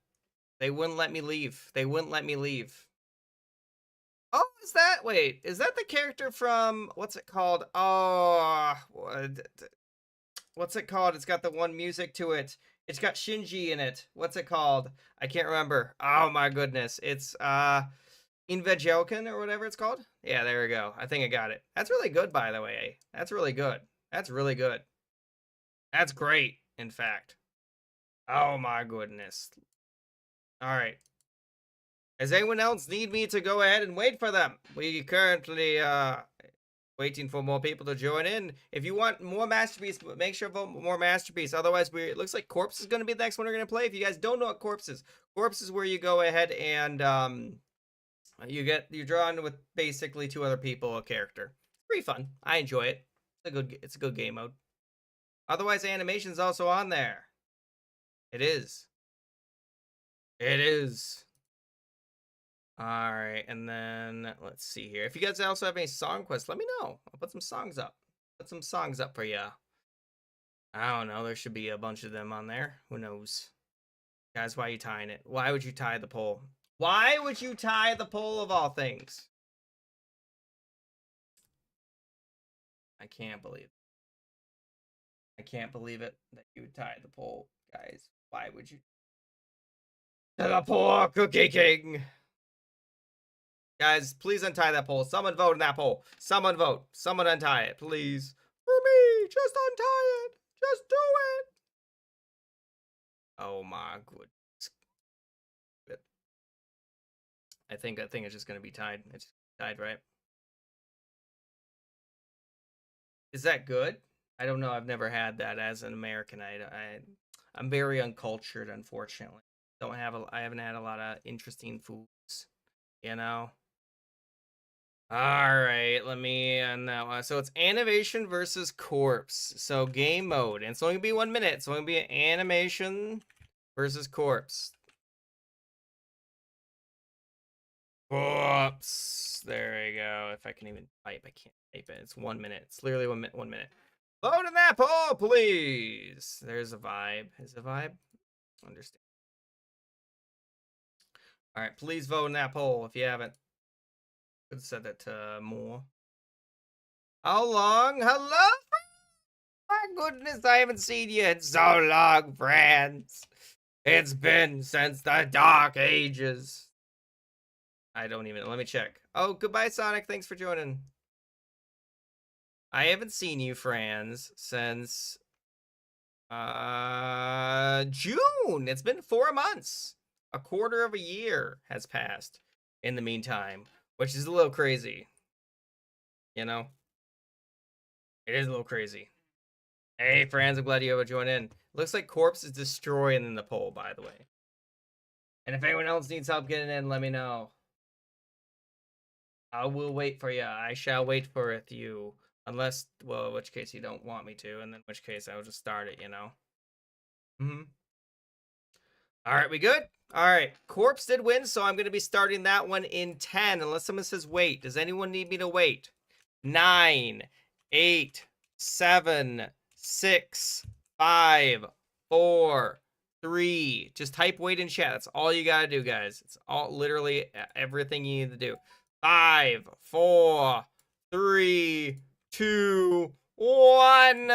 They wouldn't let me leave. They wouldn't let me leave. Oh, is that? Wait, is that the character from what's it called? Oh, what's it called? It's got the one music to it. It's got Shinji in it. What's it called? I can't remember. Oh my goodness. It's Invejoken or whatever it's called. Yeah, there we go. I think I got it. That's really good, by the way. That's really good. That's really good. That's great, in fact. Oh my goodness. All right. Does anyone else need me to go ahead and wait for them? We currently waiting for more people to join in. If you want more Masterpiece, make sure vote more Masterpiece. Otherwise, it looks like Corpse is going to be the next one we're going to play. If you guys don't know what Corpse is where you go ahead and you're drawn with basically two other people a character. It's pretty fun. I enjoy it. It's a good game mode. Otherwise, animation's also on there. It is. It is. All right, and then let's see here. If you guys also have any song quests, let me know. I'll put some songs up. Put some songs up for you. I don't know. There should be a bunch of them on there. Who knows? Guys, why are you tying it? Why would you tie the pole? Why would you tie the pole of all things? I can't believe it. I can't believe it that you would tie the pole, guys. Why would you? To the poor Cookie King. Guys, please untie that pole. Someone vote in that pole. Someone vote. Someone untie it, please. For me, just untie it. Just do it. Oh my goodness. I think it's just gonna be tied. It's tied, right? Is that good? I don't know. I've never had that as an American. I'm very uncultured, unfortunately. I haven't had a lot of interesting foods, you know. All right, let me end that one. So it's animation versus corpse. So game mode, and it's only gonna be 1 minute. It's only gonna be an animation versus corpse. Corpse. There you go. If I can even type, I can't type it. It's 1 minute. It's literally 1 minute. Vote in that poll, please. There's a vibe. Is a vibe? Understand. All right, please vote in that poll if you haven't. Could have said that to more. How long? Hello? My goodness, I haven't seen you in so long, friends. It's been since the dark ages. I don't even. Let me check. Oh, goodbye, Sonic. Thanks for joining. I haven't seen you, Franz, since June. It's been 4 months. A quarter of a year has passed in the meantime, which is a little crazy. You know, it is a little crazy. Hey, Franz, I'm glad you ever joined in. Looks like Corpse is destroying the poll, by the way. And if anyone else needs help getting in, let me know. I will wait for you. I shall wait for you. Unless, well, in which case you don't want me to, and in which case I'll just start it, you know? Mm-hmm. All right, we good? All right, Corpse did win, so I'm going to be starting that one in 10, unless someone says wait. Does anyone need me to wait? 9, 8, 7, 6, 5, 4, 3. Just type wait in chat. That's all you got to do, guys. It's all literally everything you need to do. 5, 4, 3, 2, 1.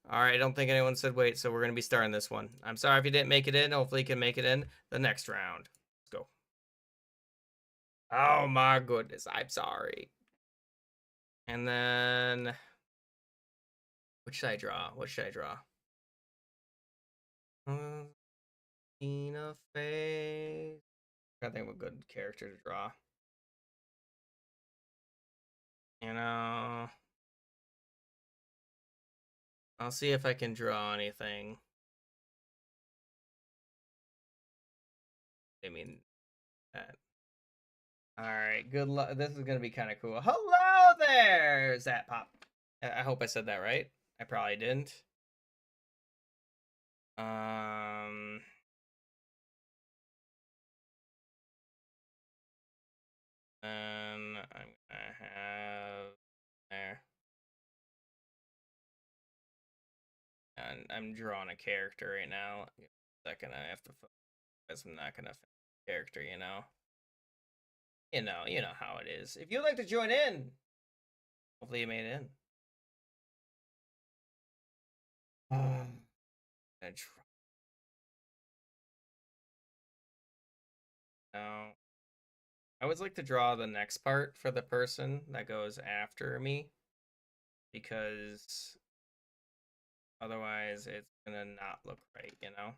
All right, I don't think anyone said wait, so we're going to be starting this one. I'm sorry if you didn't make it in. Hopefully you can make it in the next round. Let's go. Oh my goodness, I'm sorry. And then, what should I draw? What should I draw? Tina Fey. I think of a good character to draw. You know, I'll see if I can draw anything. I mean, that. All right, good luck. This is gonna be kind of cool. Hello there, Zap Pop. I hope I said that right. I probably didn't. Um, and I'm gonna have there. And I'm drawing a character right now. Give me a second, I have to because I'm not gonna character, you know. You know how it is. If you'd like to join in, hopefully you made it in. Gonna try. Now, I always like to draw the next part for the person that goes after me because otherwise it's gonna not look right, you know.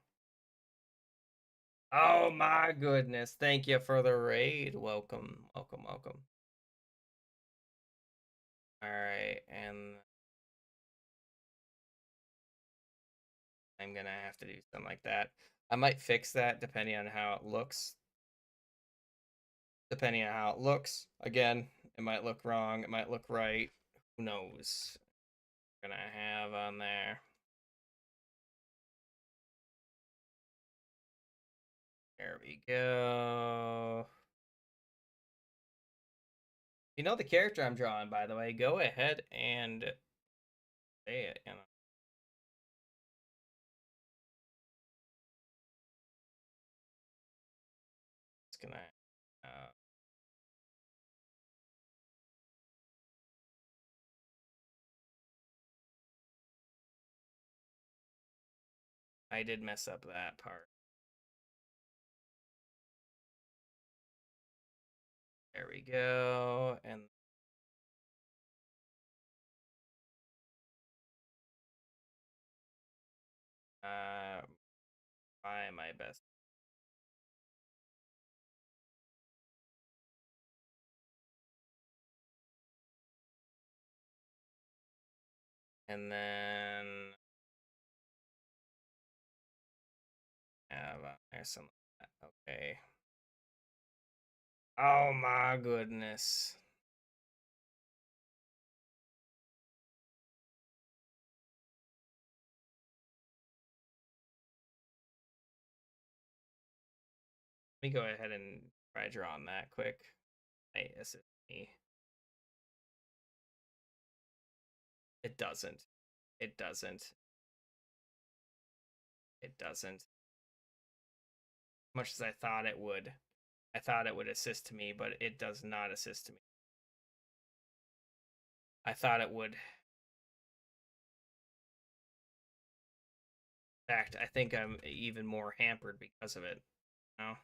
Oh my goodness! Thank you for the raid. Welcome, welcome, welcome. All right, and I'm gonna have to do something like that. I might fix that depending on how it looks. Depending on how it looks. Again, it might look wrong. It might look right. Who knows? We're gonna have on there. There we go. You know the character I'm drawing, by the way. Go ahead and say it. You know. It's gonna. Uh, I did mess up that part. There we go. And try my best. And then have there's some. Okay. Oh my goodness. Let me go ahead and try drawing that quick. Hey, this is me. It doesn't. It doesn't. It doesn't. Much as I thought it would. I thought it would assist me, but it does not assist me. I thought it would. In fact, I think I'm even more hampered because of it. You know?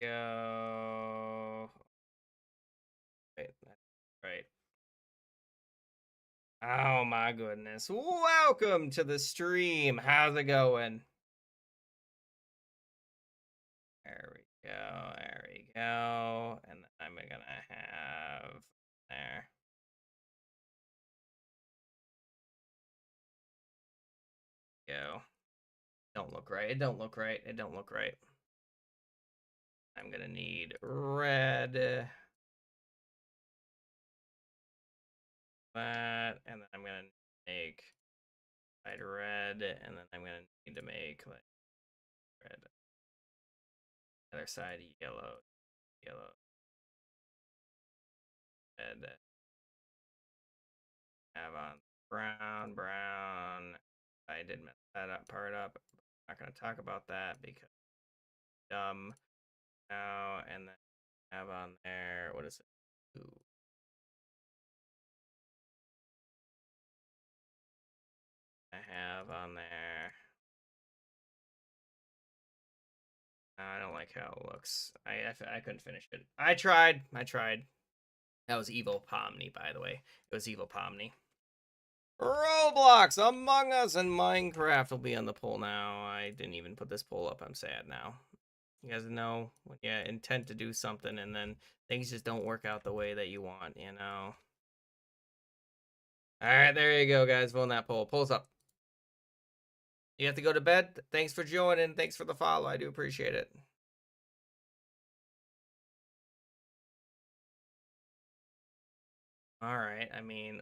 Go. Right. Oh my goodness. Welcome to the stream. How's it going? There we go. There we go. And I'm gonna have there. Go. Don't look right. It don't look right. It don't look right. I'm gonna need red. That, and then I'm gonna make side red, and then I'm gonna need to make like red. Other side yellow, yellow, red. Have on brown, brown. I did mess that up part up. I'm not gonna talk about that because dumb now. And then have on there. What is it? Ooh. I have on there. I don't like how it looks. I couldn't finish it. I tried. I tried. That was Evil Pomni, by the way. It was Evil Pomni. Roblox, Among Us, and Minecraft will be on the poll now. I didn't even put this poll up. I'm sad now. You guys know when you intend to do something and then things just don't work out the way that you want, you know? All right, there you go, guys. Vote on that poll. Poll's up. You have to go to bed. Thanks for joining. Thanks for the follow. I do appreciate it. All right. I mean,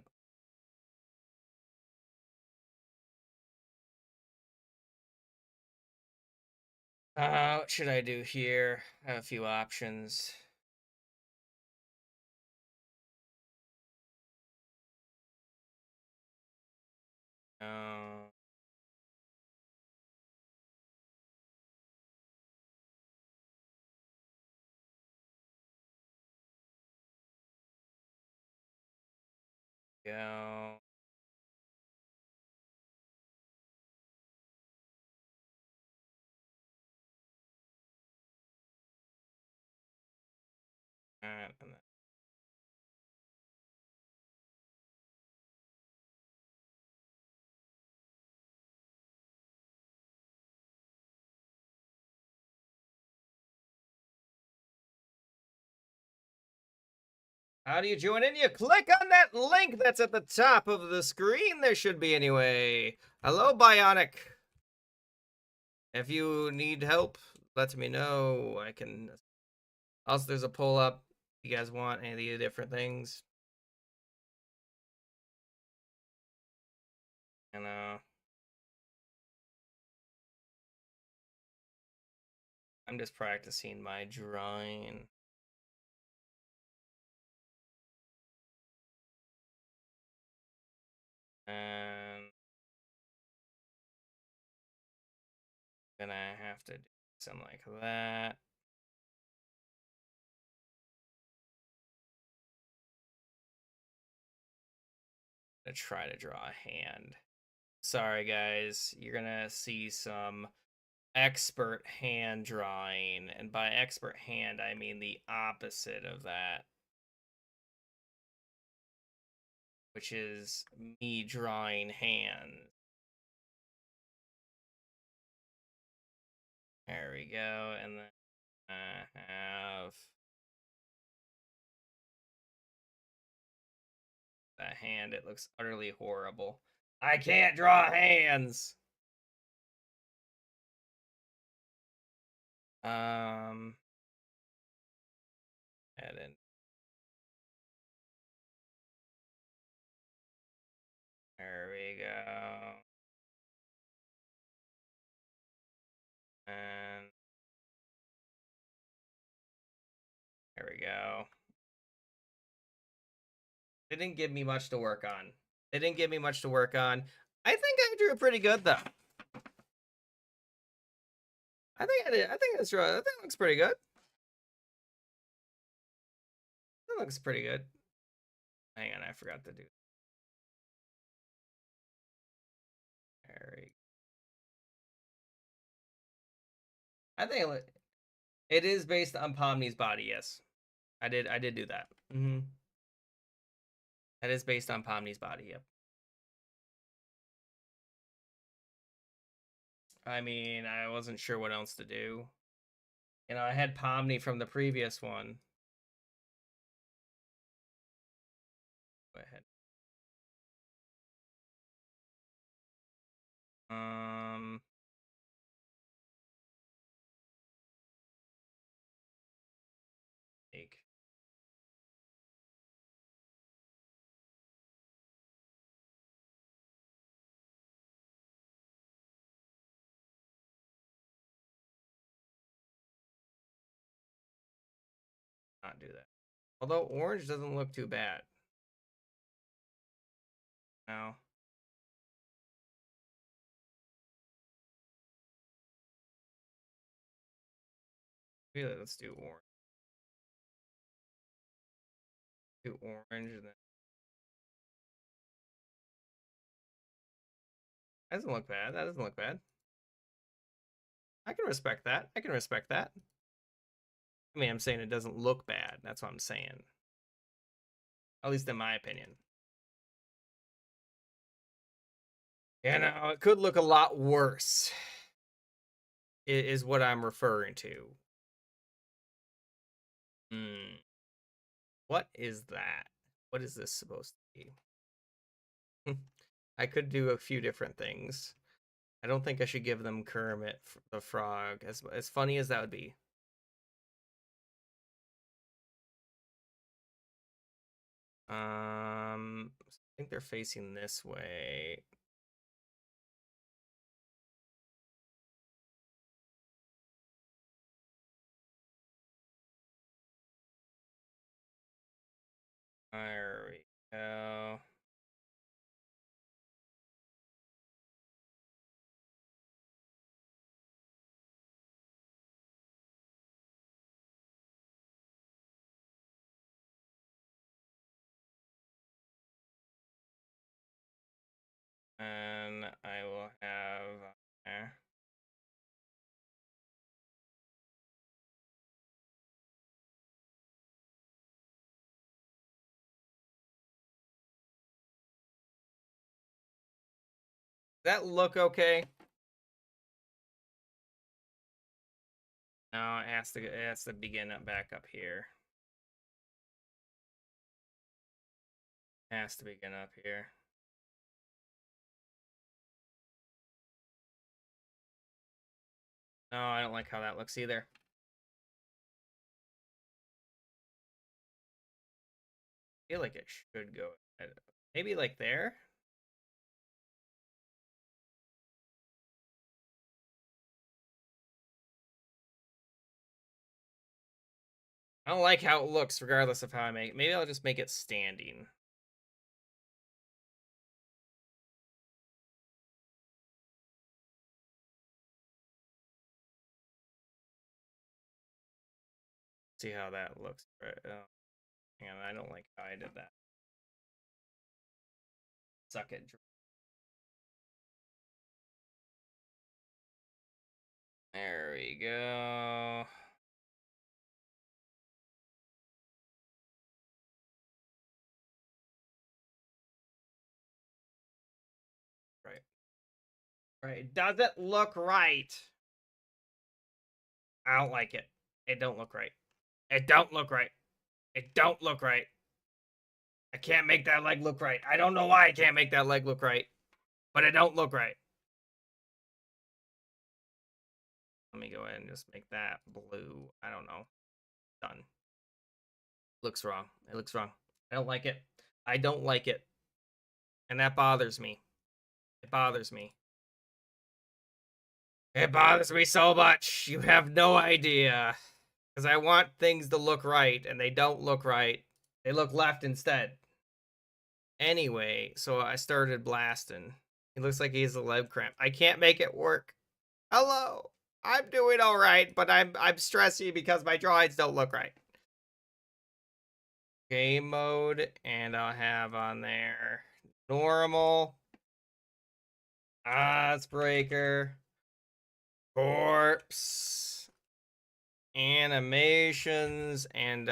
what should I do here? I have a few options. Uh, go. All right, and then how do you join in? You click on that link that's at the top of the screen. There should be anyway. Hello, Bionic. If you need help, let me know. I can. Also, there's a poll up. If you guys want any of the different things? And I'm just practicing my drawing. And then I have to do something like that. To try to draw a hand. Sorry, guys. You're gonna see some expert hand drawing, and by expert hand, I mean the opposite of that, which is me drawing hands. There we go, and then I have the hand. It looks utterly horrible. I can't draw hands. Um, and then there we go. And there we go. They didn't give me much to work on. They didn't give me much to work on. I think I drew pretty good though. I think I did. I think that's right. I think it looks pretty good. That looks pretty good. Hang on, I forgot to do. There we I think it is based on Pomni's body. Yes, I did do that. That is based on Pomni's body, yep. I mean, I wasn't sure what else to do. You know, I had Pomni from the previous one. Go ahead. Take. Not do that. Although orange doesn't look too bad. No. Really, let's do orange. Do orange and then. That doesn't look bad. That doesn't look bad. I can respect that. I can respect that. I mean, I'm saying it doesn't look bad. That's what I'm saying. At least in my opinion. You know, it could look a lot worse. Is what I'm referring to. What is that? What is this supposed to be? I could do a few different things. I don't think I should give them Kermit the Frog, as funny as that would be. I think they're facing this way. There we go. And I will have there. That look okay? No, it has to begin up back up here. It has to begin up here. No, I don't like how that looks either. I feel like it should go maybe like there. I don't like how it looks regardless of how I make it. Maybe I'll just make it standing. See how that looks. Right? Hang on, I don't like how I did that. Suck it. There we go. Right. Right. Does it look right? I don't like it. It don't look right. It don't look right. It don't look right. I can't make that leg look right. I don't know why I can't make that leg look right. But it don't look right. Let me go ahead and just make that blue. I don't know. Done. Looks wrong. It looks wrong. I don't like it. I don't like it. And that bothers me. It bothers me. It bothers me so much. You have no idea. Because I want things to look right, and they don't look right. They look left instead. Anyway, so I started blasting. It looks like he has a leg cramp. I can't make it work. Hello. I'm doing all right, but I'm stressy because my drawings don't look right. Game mode, and I'll have on there normal, Icebreaker, corpse, animations, and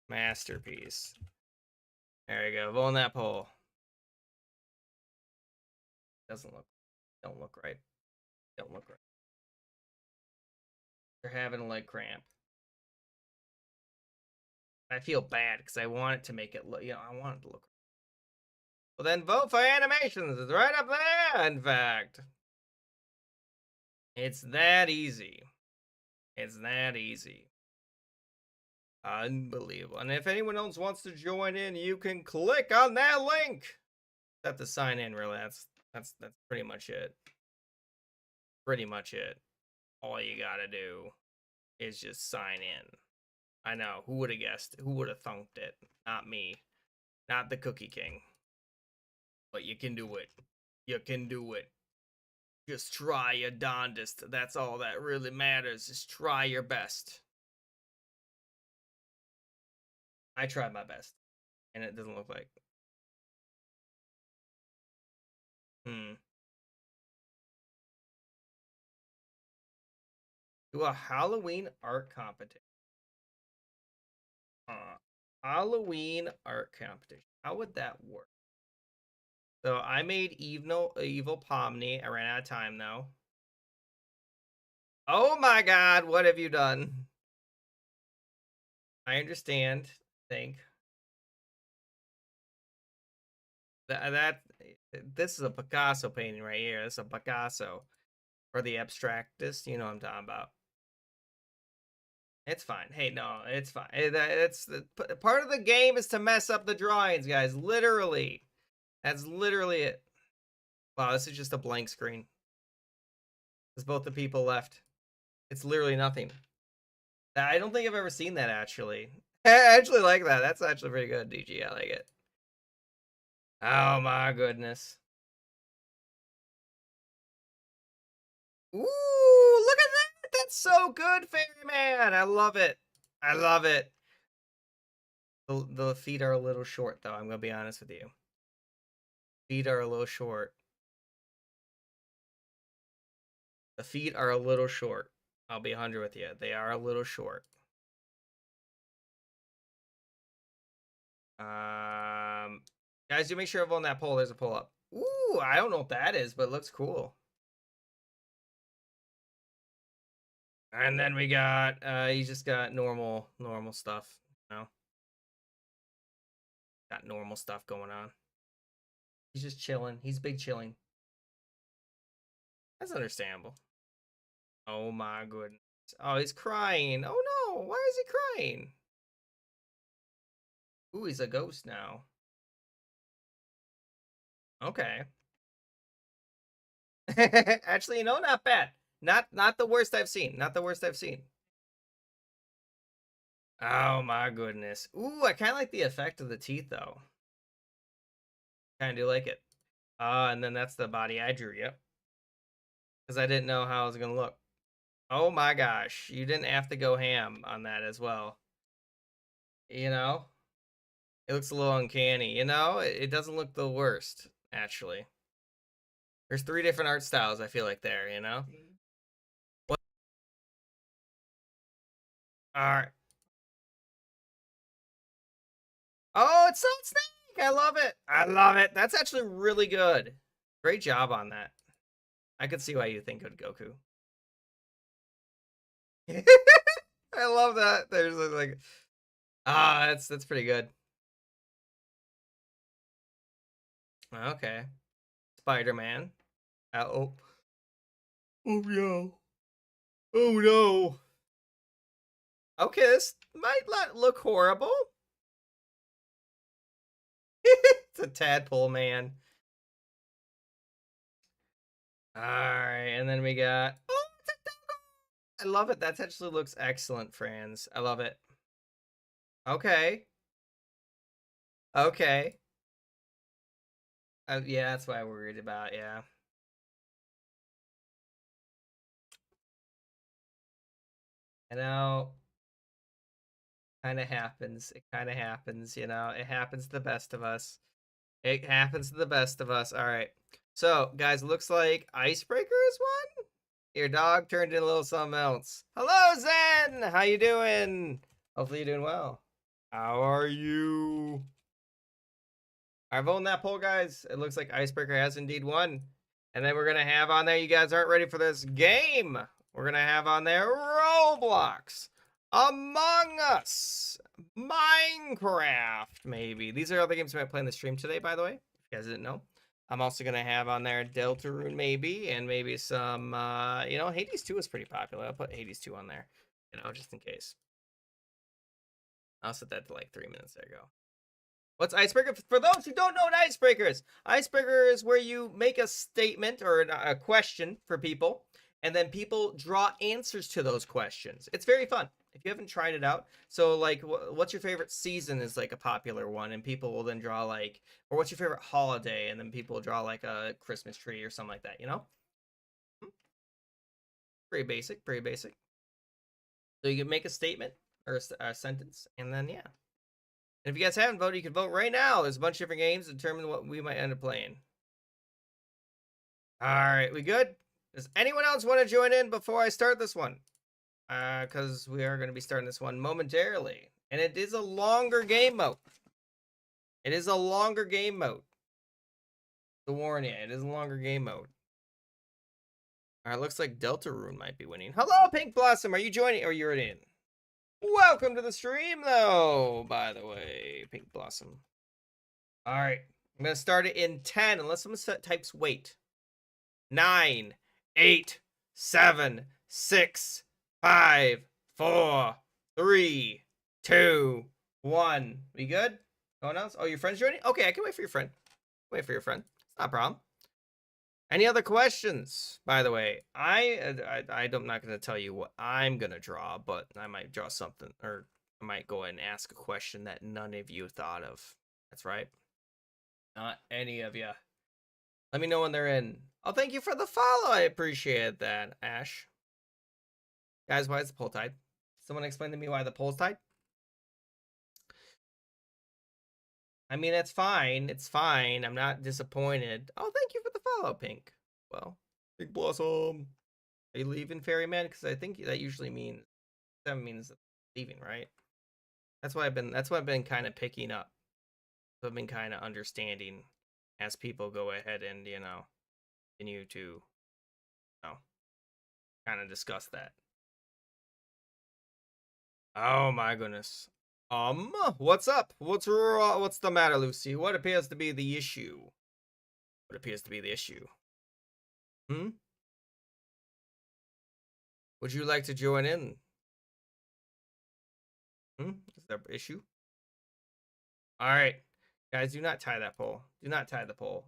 masterpiece. There you go. Vote on that poll. Don't look right. Don't look right. They're having a leg cramp. I feel bad because I want it to make it look, I want it to look. Well, then vote for animations. It's right up there, in fact. It's that easy. It's that easy. Unbelievable. And if anyone else wants to join in, you can click on that link. Have to sign in, really. That's pretty much it. Pretty much it. All you gotta do is just sign in. I know. Who would have guessed? Who would have thunked it? Not me. Not the Cookie King. But you can do it. You can do it. Just try your darndest. That's all that really matters. Just try your best. I tried my best. And it doesn't look like. Do a Halloween art competition. Halloween art competition. How would that work? So I made Evil Pomni. I ran out of time though. Oh my god, what have you done? I understand. I think this is a Picasso painting right here. This is a Picasso. Or the abstractist, you know what I'm talking about. It's fine. Hey, no, it's fine. It's part of the game is to mess up the drawings, guys. Literally. That's literally it. Wow, this is just a blank screen. There's both the people left. It's literally nothing. I don't think I've ever seen that, actually. I actually like that. That's actually pretty good, DG. I like it. Oh, my goodness. Ooh, look at that. That's so good, Fairyman. I love it. I love it. The feet are a little short, though. I'm going to be honest with you. Feet are a little short. The feet are a little short. I'll be 100 with you. They are a little short. Guys, do make sure on that poll. There's a poll up. Ooh, I don't know what that is, but it looks cool. And then we got, he just got normal stuff, you know? Got normal stuff going on. He's just chilling. He's big chilling. That's understandable. Oh my goodness. Oh, he's crying. Oh no, why is he crying? Ooh, he's a ghost now. Okay. Actually, you know, not bad. Not the worst I've seen. Not the worst I've seen. Oh my goodness. Ooh, I kind of like the effect of the teeth though. Kind of do like it. And then that's the body I drew. Yep. Because I didn't know how it was gonna look. Oh my gosh, you didn't have to go ham on that as well. You know, it looks a little uncanny. You know, it doesn't look the worst actually. There's 3 different art styles. I feel like there. You know. What? All right. Oh, it's Solid Snake. I love it. I love it. That's actually really good. Great job on that. I could see why you think of Goku. I love that. There's like, that's pretty good. Okay, Spider-Man. Oh, oh no, oh no. Okay, this might not look horrible. It's a tadpole man. All right, and then we got. Oh, it's a doggo. I love it. That actually looks excellent, friends. I love it. Okay. Okay. Yeah, that's what I worried about. Yeah. You know, kind of happens. It kind of happens. You know, it happens to the best of us. It happens to the best of us. All right. So, guys, looks like Icebreaker is one. Your dog turned into a little something else. Hello, Zen. How you doing? Hopefully you're doing well. How are you? Alright, vote on that poll, guys. It looks like Icebreaker has indeed won. And then we're gonna have on there, you guys aren't ready for this game. We're gonna have on there Roblox, Among Us, Minecraft, maybe. These are all the games we might play in the stream today, by the way, if you guys didn't know. I'm also gonna have on there Deltarune, maybe, and maybe some, Hades 2 is pretty popular. I'll put Hades 2 on there, just in case. I'll set that to like 3 minutes. There you go. What's Icebreaker? For those who don't know what Icebreaker is, Icebreaker is where you make a statement or a question for people, and then people draw answers to those questions. It's very fun. If you haven't tried it out, so like, what's your favorite season is like a popular one, and people will then draw like, or what's your favorite holiday, and then people will draw like a Christmas tree or something like that, Pretty basic, pretty basic. So you can make a statement or a sentence, and then, yeah. And if you guys haven't voted, you can vote right now. There's a bunch of different games to determine what we might end up playing. All right, we good? Does anyone else want to join in before I start this one? Because we are going to be starting this one momentarily. And it is a longer game mode. It is a longer game mode. To warn you, it is a longer game mode. All right, looks like Deltarune might be winning. Hello, Pink Blossom. Are you joining or you're in? Welcome to the stream, though, by the way, Pink Blossom. All right, I'm going to start it in 10, unless someone types wait. 9, 8, 7, 6, 5, 4, 3, 2, 1. We good? No one else? Oh, your friend's joining? Okay, I can wait for your friend. Wait for your friend. It's not a problem. Any other questions? By the way, I'm not going to tell you what I'm going to draw, but I might draw something, or I might go ahead and ask a question that none of you thought of. That's right. Not any of you. Let me know when they're in. Oh, thank you for the follow. I appreciate that, Ash. Guys, why is the poll tied? Someone explain to me why the poll's tied? I mean, it's fine. It's fine. I'm not disappointed. Oh, thank you for the follow, Pink. Well, Pink Blossom. Are you leaving, Fairyman? Because I think that usually means leaving, right? That's what I've been kind of picking up. So I've been kind of understanding as people go ahead and, continue to, kind of discuss that. Oh my goodness. What's up? What's the matter, Lucy? What appears to be the issue? What appears to be the issue? Would you like to join in? Is there an issue? All right, guys, do not tie that pole. Do not tie the pole.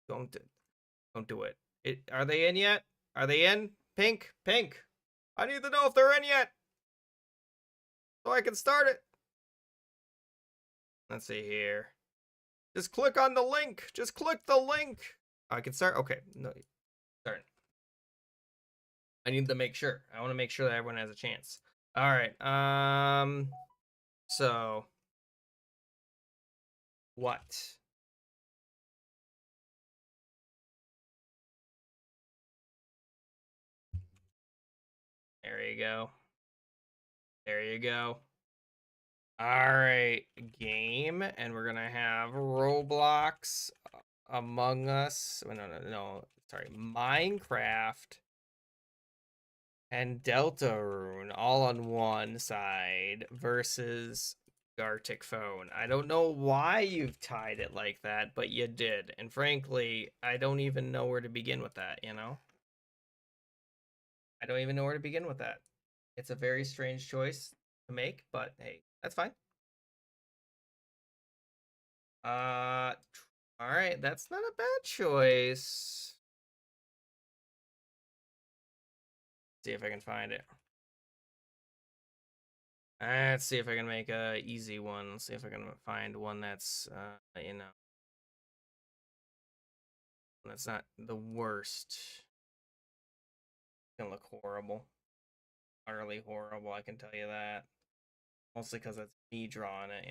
Don't do it. Are they in yet? Are they in? Pink. I need to know if they're in yet, so I can start it. Let's see here. Just click on the link. Just click the link. I can start. Okay, no, start. I need to make sure. I want to make sure that everyone has a chance. All right. So what? There you go. There you go. All right, game, and we're gonna have Roblox, Among Us. Oh, no. Sorry, Minecraft and Deltarune all on one side versus Garticphone. I don't know why you've tied it like that, but you did. And frankly, I don't even know where to begin with that, I don't even know where to begin with that. It's a very strange choice to make, but hey, that's fine. All right, that's not a bad choice. See if I can find it. Let's see if I can make a easy one. Let's see if I can find one that's, that's not the worst. It's gonna look horrible. Utterly horrible, I can tell you that. Mostly because it's me drawing it,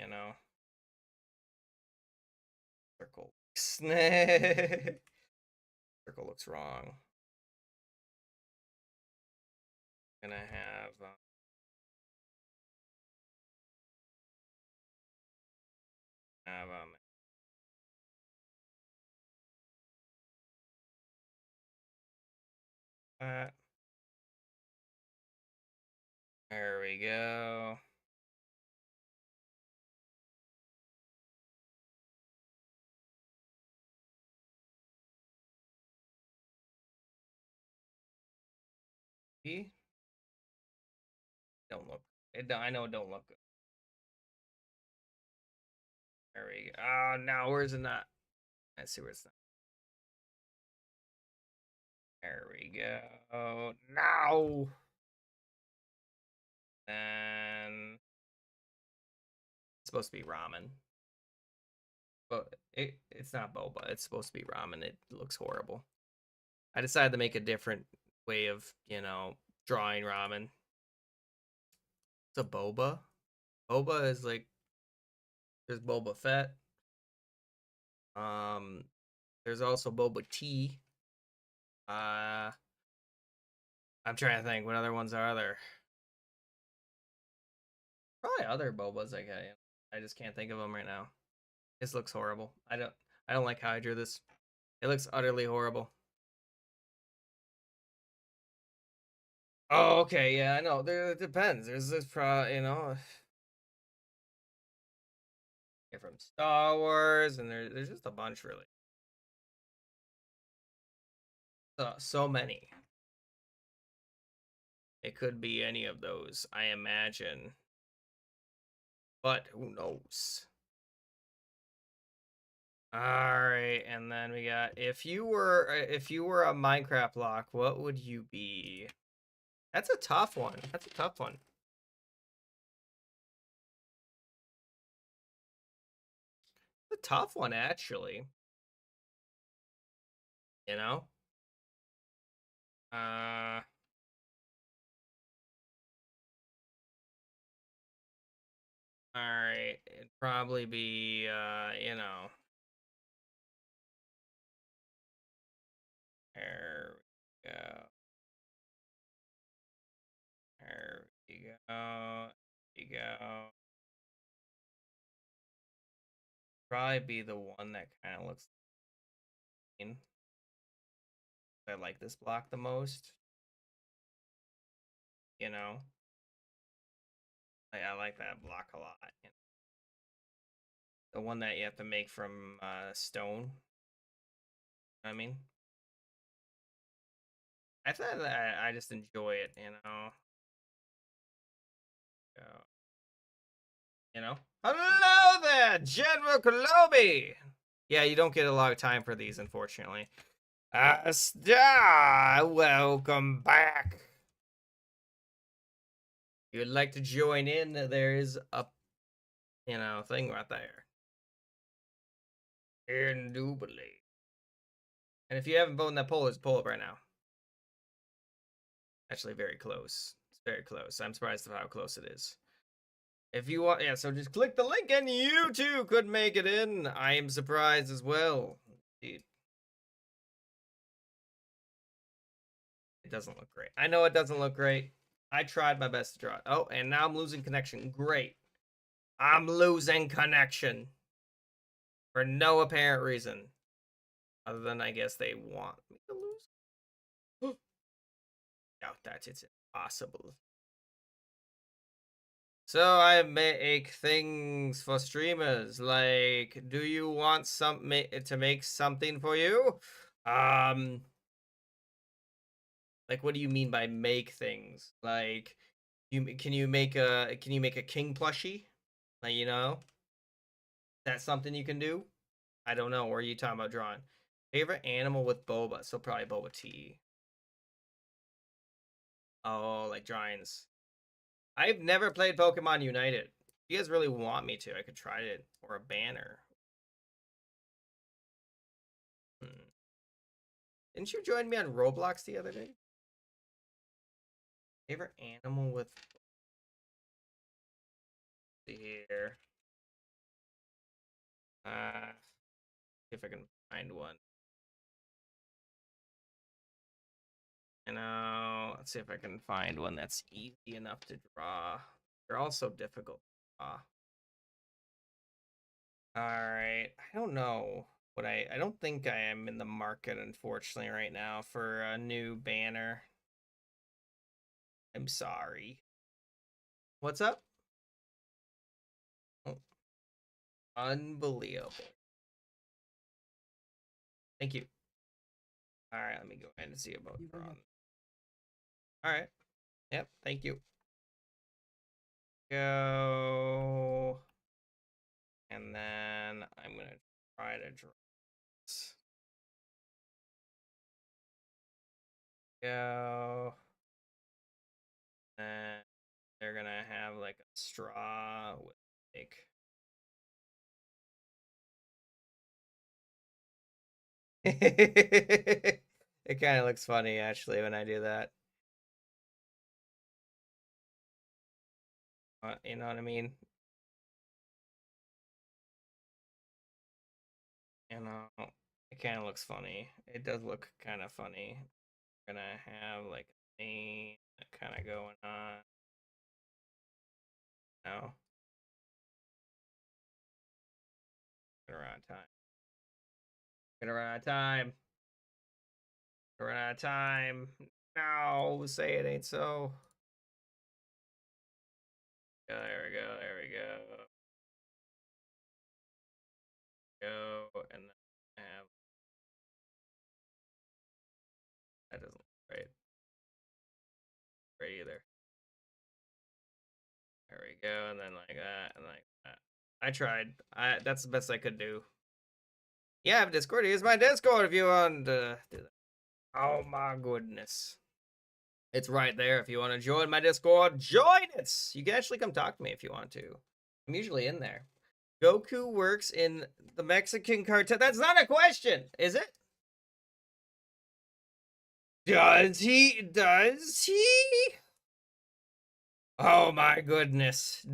Circle. Circle looks wrong. Gonna have... that. There we go. See? Don't look. I know it don't look good. There we go. Oh, no, where's it not? Let's see where it's not. There we go. No. Then it's supposed to be ramen. But it's not boba. It's supposed to be ramen. It looks horrible. I decided to make a different way of, drawing ramen. It's a boba. Boba is like there's Boba Fett. Um, there's also boba tea. I'm trying to think what other ones are there. Probably other bobas. I just can't think of them right now. This looks horrible. I don't like how I drew this. It looks utterly horrible. Oh, okay, yeah, I know. It depends. There's this you're from Star Wars, and there's just a bunch really. So many. It could be any of those, I imagine. But who knows? All right, and then we got if you were a Minecraft block, what would you be? That's a tough one. That's a tough one. It's a tough one actually. You know? Uh all right. It'd probably be there we go. There we go. There we go. Probably be the one that kind of looks mean. I like this block the most. You know? I like that block a lot. The one that you have to make from stone. I mean, I thought that I just enjoy it, Uh, Hello there, General Kenobi. Yeah, you don't get a lot of time for these, unfortunately. Star, welcome back. If you'd like to join in, there is a, thing right there. Indubitably. And if you haven't voted in that poll, pull up right now. Actually, very close. It's very close. I'm surprised at how close it is. If you want, yeah, so just click the link and you too could make it in. I am surprised as well. Dude, it doesn't look great. I know it doesn't look great. I tried my best to draw it. Oh, and now I'm losing connection. Great. I'm losing connection. For no apparent reason. Other than I guess they want me to lose. Doubt that it's impossible. So I make things for streamers. Like, do you want to make something for you? Like, what do you mean by make things? Like, can you make a king plushie? Like, that's something you can do. I don't know. Or are you talking about drawing? Favorite animal with boba? So probably boba tea. Oh, like drawings. I've never played Pokemon United. If you guys really want me to, I could try it. Or a banner. Hmm. Didn't you join me on Roblox the other day? Favorite animal with here. See if I can find one. Let's see if I can find one that's easy enough to draw. They're also difficult to draw. All right, I don't know what I don't think I am in the market, unfortunately, right now for a new banner. I'm sorry. What's up? Oh, unbelievable. Thank you. All right, let me go ahead and see about Ron. All right. Yep. Thank you. Go. And then I'm gonna try to draw this. Go. And they're gonna have like a straw with like. It kind of looks funny actually when I do that. You know what I mean? You know, it kind of looks funny. It does look kind of funny. We're gonna have like a thing kind of going on. No, gonna run out of time. Gonna run out of time. Gonna run out of time. No, say it ain't so. There we go. There we go. Go and then have that doesn't look right. Right either. There we go, and then like that, and like that. I tried. That's the best I could do. Yeah, I have Discord. Here's my Discord if you want to do that. Oh my goodness. It's right there. If you want to join my Discord, join it. You can actually come talk to me if you want to. I'm usually in there. Goku works in the Mexican cartel. That's not a question, is it? Does he? Does he? Oh my goodness.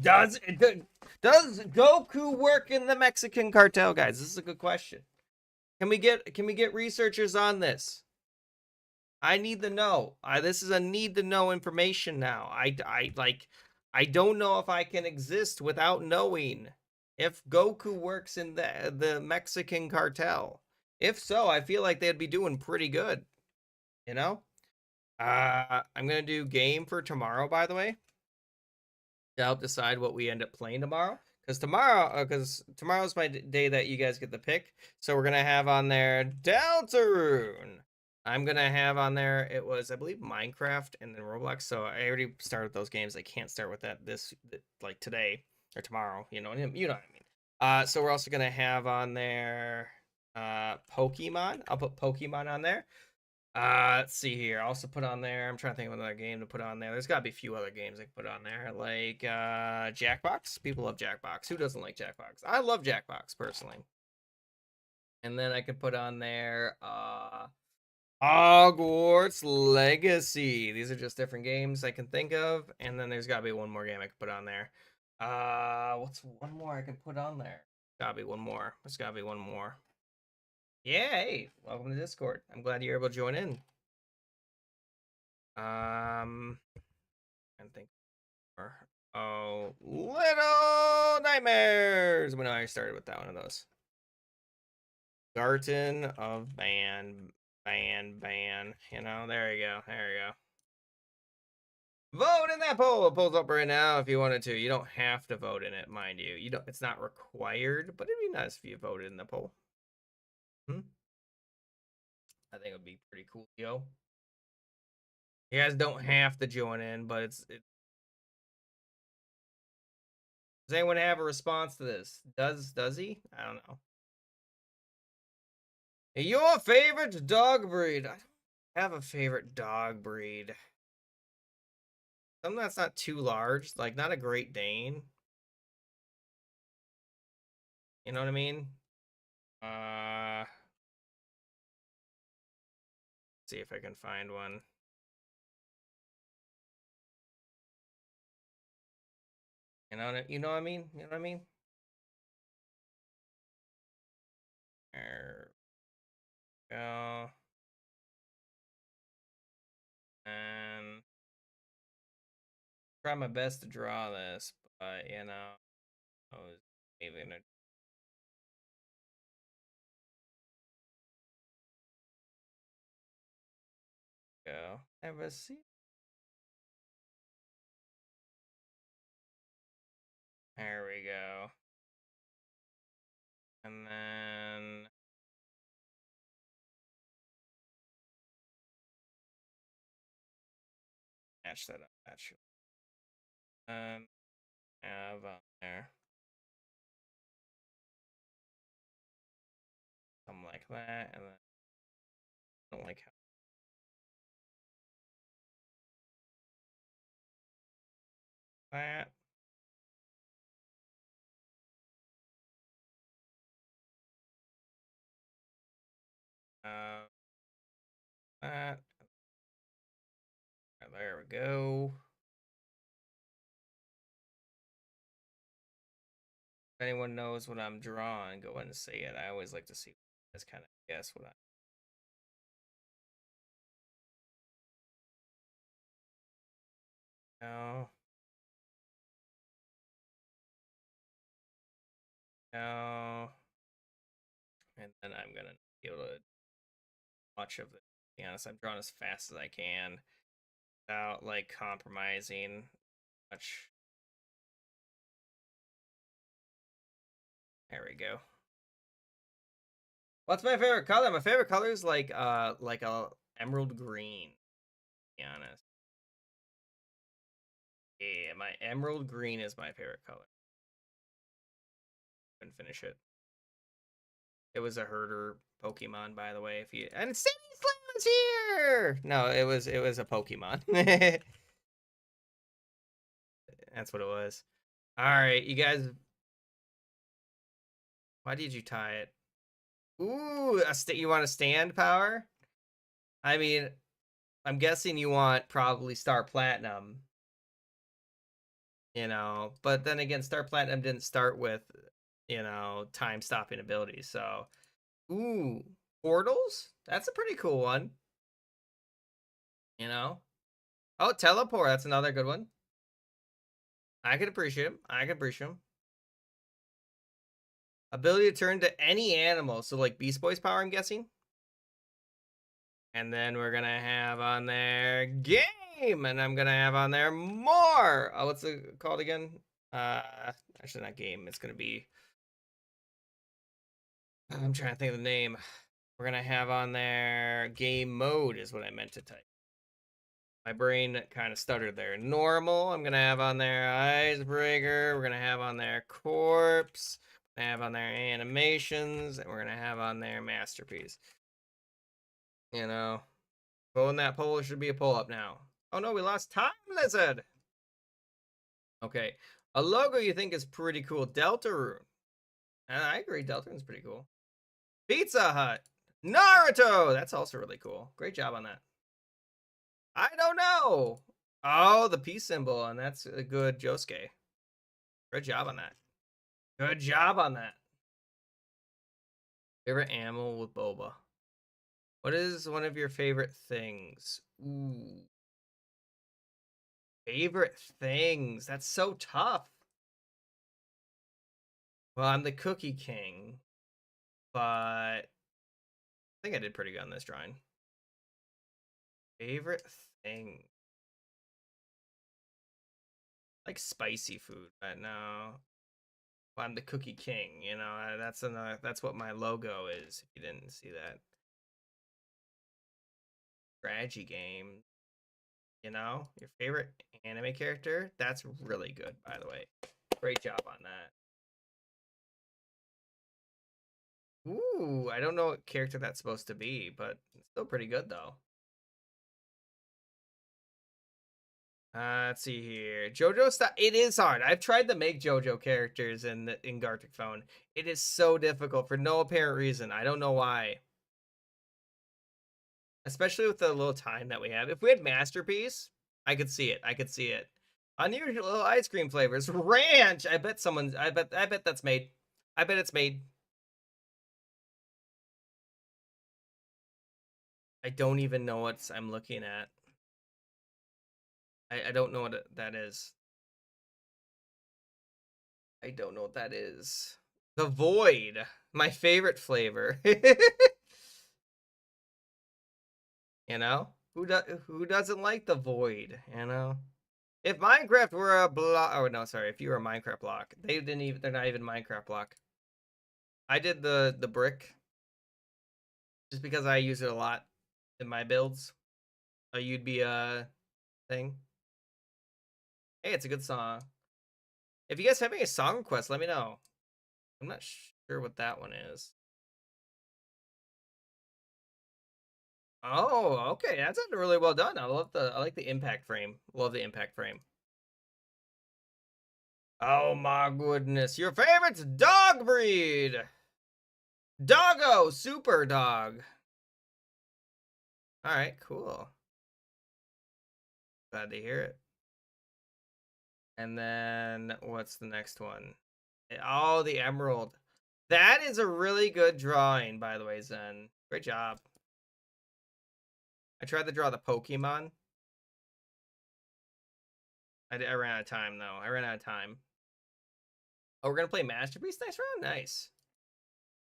Does Goku work in the Mexican cartel, guys? This is a good question. Can we get researchers on this? I need to know. This is a need to know information now. I don't know if I can exist without knowing if Goku works in the Mexican cartel. If so, I feel like they'd be doing pretty good, you know? I'm gonna do game for tomorrow, by the way, to help decide what we end up playing tomorrow. Because tomorrow's my day that you guys get the pick. So we're gonna have on there Deltarune. I'm gonna have on there. It was, I believe, Minecraft and then Roblox. So I already started those games. I can't start with that like today or tomorrow. You know what I mean. So we're also gonna have on there Pokemon. I'll put Pokemon on there. Let's see here. I also put on there. I'm trying to think of another game to put on there. There's got to be a few other games I can put on there, like Jackbox. People love Jackbox. Who doesn't like Jackbox? I love Jackbox personally. And then I could put on there Hogwarts Legacy. These are just different games I can think of. And then there's got to be one more game I could put on there. What's one more I can put on there? Gotta be one more. There's gotta be one more. Yeah, hey, welcome to Discord. I'm glad you're able to join in. I think. Oh, Little Nightmares. When I started with that one of those. Garden of Ban. You know, there you go. There you go. Vote in that poll. It pulls up right now if you wanted to. You don't have to vote in it, mind you. You don't. It's not required, but it'd be nice if you voted in the poll. I think it would be pretty cool, yo. You guys don't have to join in, but does anyone have a response to this? Does he? I don't know. Your favorite dog breed? I don't have a favorite dog breed. Something that's not too large, like not a Great Dane. You know what I mean? Uh, see if I can find one. You know what I mean? You know what I mean? There we go. And try my best to draw this, but I was maybe gonna go. Have a seat. There we go. And then match that up, actually. And have on there something like that, and then I don't like how that. Uh, that. There we go. If anyone knows what I'm drawing, go ahead and say it. I always like to see as kind of guess what I know. No. And then I'm gonna be able to much of it. To be honest, I'm drawing as fast as I can without like compromising much. There we go. What's my favorite color? My favorite color is like a emerald green, to be honest. Yeah, my emerald green is my favorite color. Couldn't finish it. It was a herder Pokemon, by the way. If you and City Slam's here. No, it was a Pokemon. That's what it was. All right, you guys. Why did you tie it? Ooh, you want a stand power? I mean, I'm guessing you want probably Star Platinum. But then again, Star Platinum didn't start with time stopping abilities. So, ooh, portals. That's a pretty cool one. You know. Oh, teleport. That's another good one. I could appreciate him. I could appreciate him. Ability to turn to any animal. So like Beast Boy's power, I'm guessing. And then we're gonna have on there game, and I'm gonna have on there more. Oh, what's it called again? Uh, Actually not game. It's gonna be. I'm trying to think of the name. We're gonna have on there game mode is what I meant to type. My brain kind of stuttered there. Normal. I'm gonna have on there icebreaker. We're gonna have on there corpse. We're gonna have on there animations, and we're gonna have on there masterpiece. Pulling that poll should be a pull up now. Oh no, we lost time, lizard. Okay, a logo you think is pretty cool. Deltarune. And I agree, Deltarune's pretty cool. Pizza Hut. Naruto. That's also really cool. Great job on that. I don't know. Oh, the peace symbol, and that's a good Josuke. Good job on that. Good job on that. Favorite animal with boba. What is one of your favorite things? Ooh. Favorite things. That's so tough. Well, I'm the Cookie King, but I think I did pretty good on this drawing. Favorite thing. Like spicy food, but no. Well, I'm the Cookie King, that's what my logo is, if you didn't see that. Strategy game. Your favorite anime character? That's really good, by the way. Great job on that. Ooh, I don't know what character that's supposed to be, but it's still pretty good though. Let's see here. JoJo style. It is hard. I've tried to make JoJo characters in Garticphone. It is so difficult for no apparent reason. I don't know why. Especially with the little time that we have. If we had Masterpiece, I could see it. I could see it. Unusual ice cream flavors. Ranch. I bet that's made. I bet it's made. I don't even know what I'm looking at. I don't know what that is. I don't know what that is. The Void. My favorite flavor. Who doesn't like the Void, If Minecraft were a block, oh no, sorry. If you were a Minecraft block, they didn't even. They're not even Minecraft block. I did the brick just because I use it a lot in my builds. You'd be a thing. Hey, it's a good song. If you guys have any song requests, let me know. I'm not sure what that one is. Oh, okay. That's really well done. I like the impact frame. Love the impact frame. Oh my goodness. Your favorite dog breed. Doggo Super Dog. All right, cool. Glad to hear it. And then what's the next one? Oh, the emerald. That is a really good drawing, by the way, Zen. Great job. I tried to draw the Pokemon. I ran out of time, though. I ran out of time. Oh, we're going to play Masterpiece next round? Nice.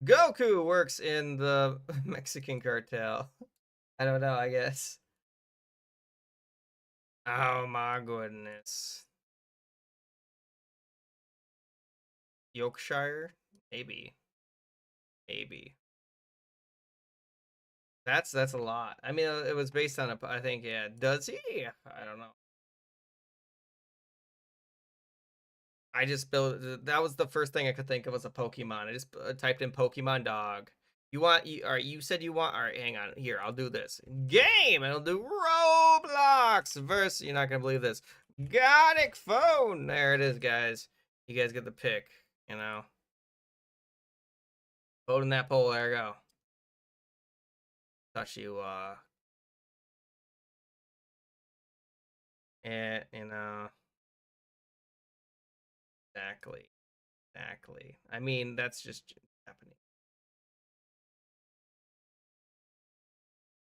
Goku works in the Mexican cartel. I don't know, I guess. Oh, my goodness. Yorkshire? Maybe. Maybe. That's a lot. I mean, it was based on I think, yeah. Does he? I don't know. I just built. That was the first thing I could think of was a Pokemon. I just typed in Pokemon dog. You want you? All right. You said you want. All right. Hang on. Here, I'll do this game. And I'll do Roblox versus. You're not gonna believe this. Garticphone. There it is, guys. You guys get the pick. You know. Vote in that poll. There we go. Thought you. And you know. Exactly. Exactly. I mean, that's just happening.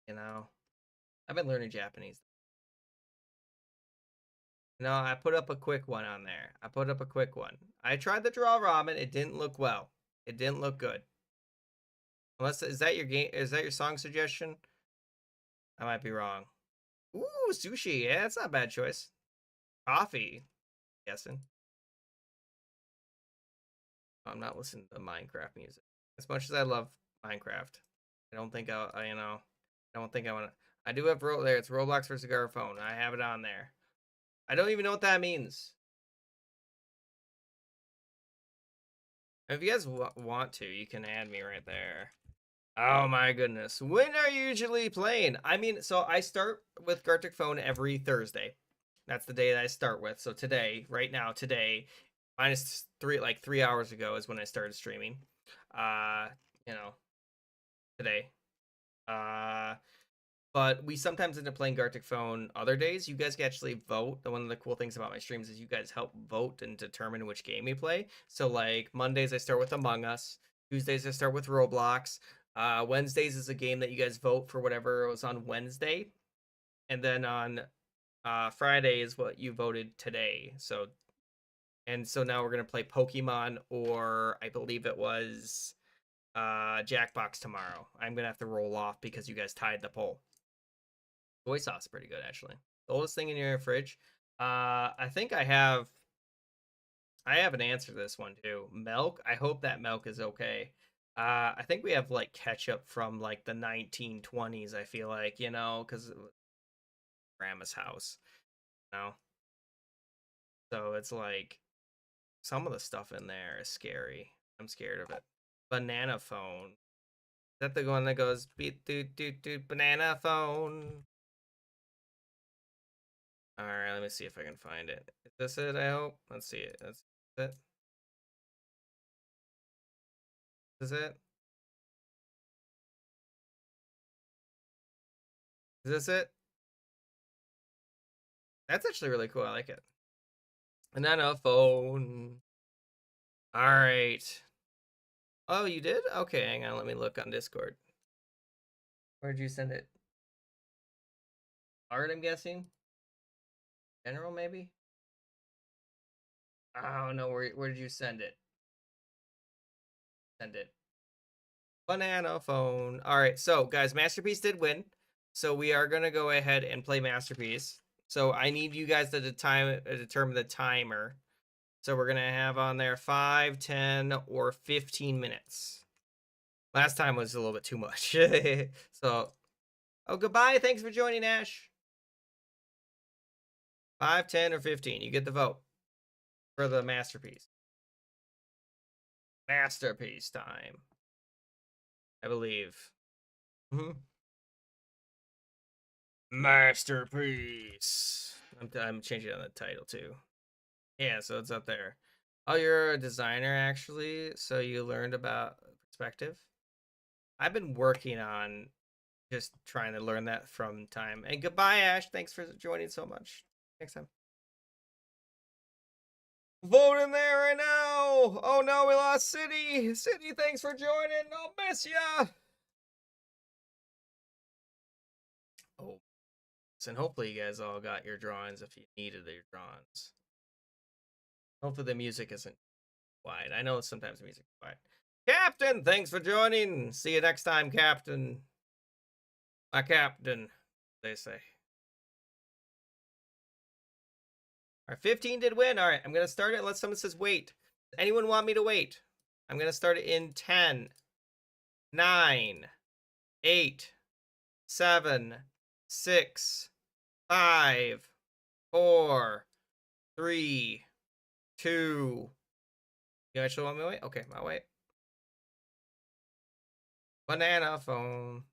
You know. I've been learning Japanese. No, I put up a quick one on there. I put up a quick one. I tried to draw ramen. It didn't look well. It didn't look good. Unless is that your game? Is that your song suggestion? I might be wrong. Ooh, sushi. Yeah, that's not a bad choice. Coffee. Guessing. I'm not listening to Minecraft music as much as I love Minecraft. I don't think you know. I don't think I want to. I do have there. It's Roblox versus Garphone. I have it on there. I don't even know what that means. If you guys want to, you can add me right there. Oh my goodness. When are you usually playing? I mean, so I start with Garticphone every Thursday. That's the day that I start with. So today, right now, today, minus 3 hours ago is when I started streaming. Uh, you know, today. Uh but we sometimes end up playing Garticphone other days. You guys can actually vote. One of the cool things about my streams is you guys help vote and determine which game we play. So like Mondays I start with Among Us. Tuesdays I start with Roblox. Wednesdays is a game that you guys vote for whatever was on Wednesday. And then on Friday is what you voted today. So now we're gonna play Pokemon, or I believe it was Jackbox tomorrow. I'm gonna have to roll off because you guys tied the poll. Soy sauce is pretty good, actually. The oldest thing in your fridge. I think I have an answer to this one too. Milk. I hope that milk is okay. I think we have like ketchup from like the 1920s. I feel like, you know, because grandma's house. You know, so it's like some of the stuff in there is scary. I'm scared of it. Banana phone. Is that the one that goes beep doot doot doot banana phone? All right, let me see if I can find it. Is this it? I hope. Let's see it. That's it. Is it? Is this it? That's actually really cool. I like it. And then a phone. All right. Oh, you did? Okay, hang on. Let me look on Discord. Where'd you send it? Art, I'm guessing. General, maybe. Oh no, where did you send it? Send it. Banana phone. All right, so guys, Masterpiece did win. So we are gonna go ahead and play Masterpiece. So I need you guys to determine the timer. So we're gonna have on there 5, 10, or 15 minutes. Last time was a little bit too much. So, oh, goodbye. Thanks for joining, Ash. 5, 10, or 15. You get the vote for the masterpiece. Masterpiece time, I believe. Mhm. Masterpiece. I'm changing it on the title too. Yeah, so it's up there. Oh, you're a designer actually, so you learned about perspective. I've been working on just trying to learn that from time. And goodbye, Ash. Thanks for joining so much. Next time. Vote in there right now. Oh no, we lost City. City, thanks for joining. I'll miss ya. Oh, and hopefully you guys all got your drawings if you needed your drawings. Hopefully the music isn't quiet. I know sometimes the music is quiet. Captain, thanks for joining. See you next time, Captain. My captain, they say. All right, 15 did win. All right, I'm going to start it unless someone says wait. Does anyone want me to wait? I'm going to start it in 10, 9, 8, 7, 6, 5, 4, 3, 2. You actually want me to wait? Okay, I'll wait. Banana phone.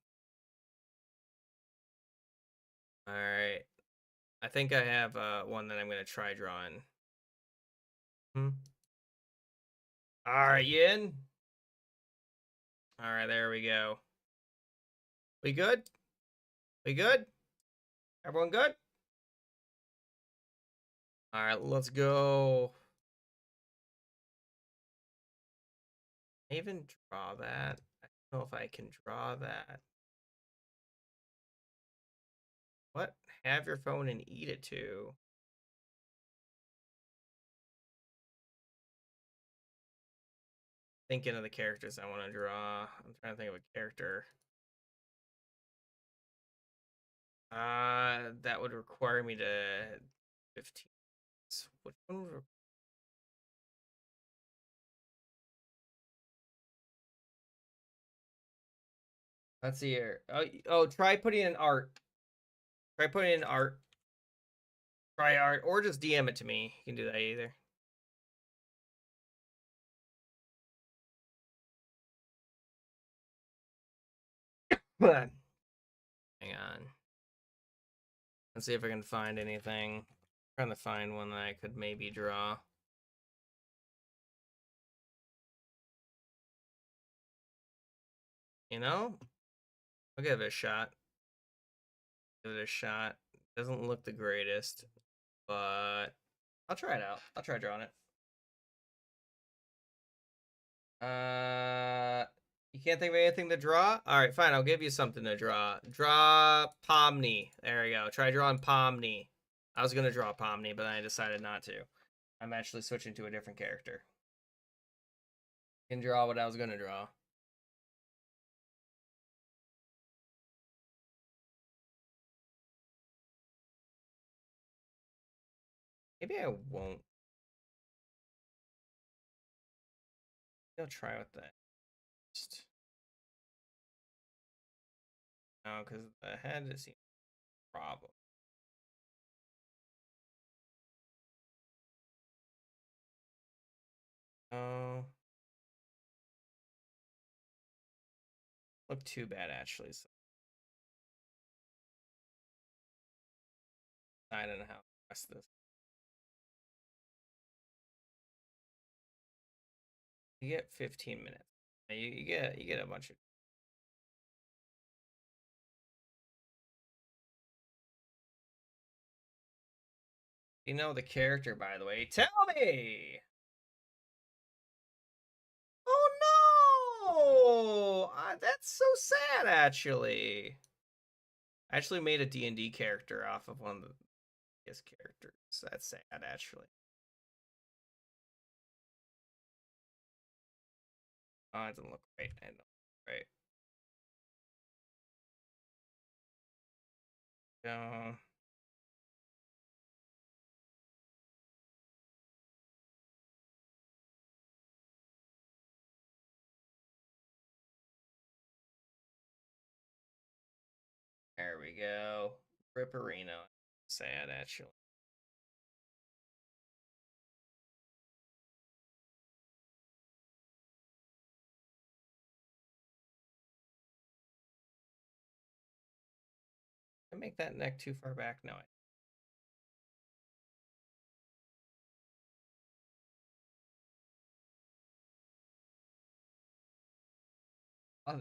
All right. I think I have one that I'm going to try drawing. All right, you in? All right, there we go. We good? We good? Everyone good? All right, let's go. Can I even draw that? I don't know if I can draw that. What? Have your phone and eat it too. Thinking of the characters I want to draw. I'm trying to think of a character. That would require me to 15. Which one would let's see here. Oh, try putting in art. Try putting in art. Try art, or just DM it to me. You can do that either. Hang on. Let's see if I can find anything. I'm trying to find one that I could maybe draw. You know? I'll give it a shot. Give it a shot. Doesn't look the greatest, but I'll try it out. I'll try drawing it. You can't think of anything to draw? All right, fine. I'll give you something to draw. Draw Pomni. There we go. Try drawing Pomni. I was gonna draw Pomni, but I decided not to. I'm actually switching to a different character. You can draw what I was gonna draw. Maybe I won't. I'll try with that. No, because the head is a problem. Oh, look too bad actually. So I don't know how to press this. You get 15 minutes. You get a bunch of. You know the character, by the way. Tell me. Oh no! That's so sad. Actually, I actually made a D&D character off of one of his characters. That's sad, actually. Oh, it doesn't look right. I know, right? No. we go. Ripperino. Sad, actually. I make that neck too far back? No. Oh,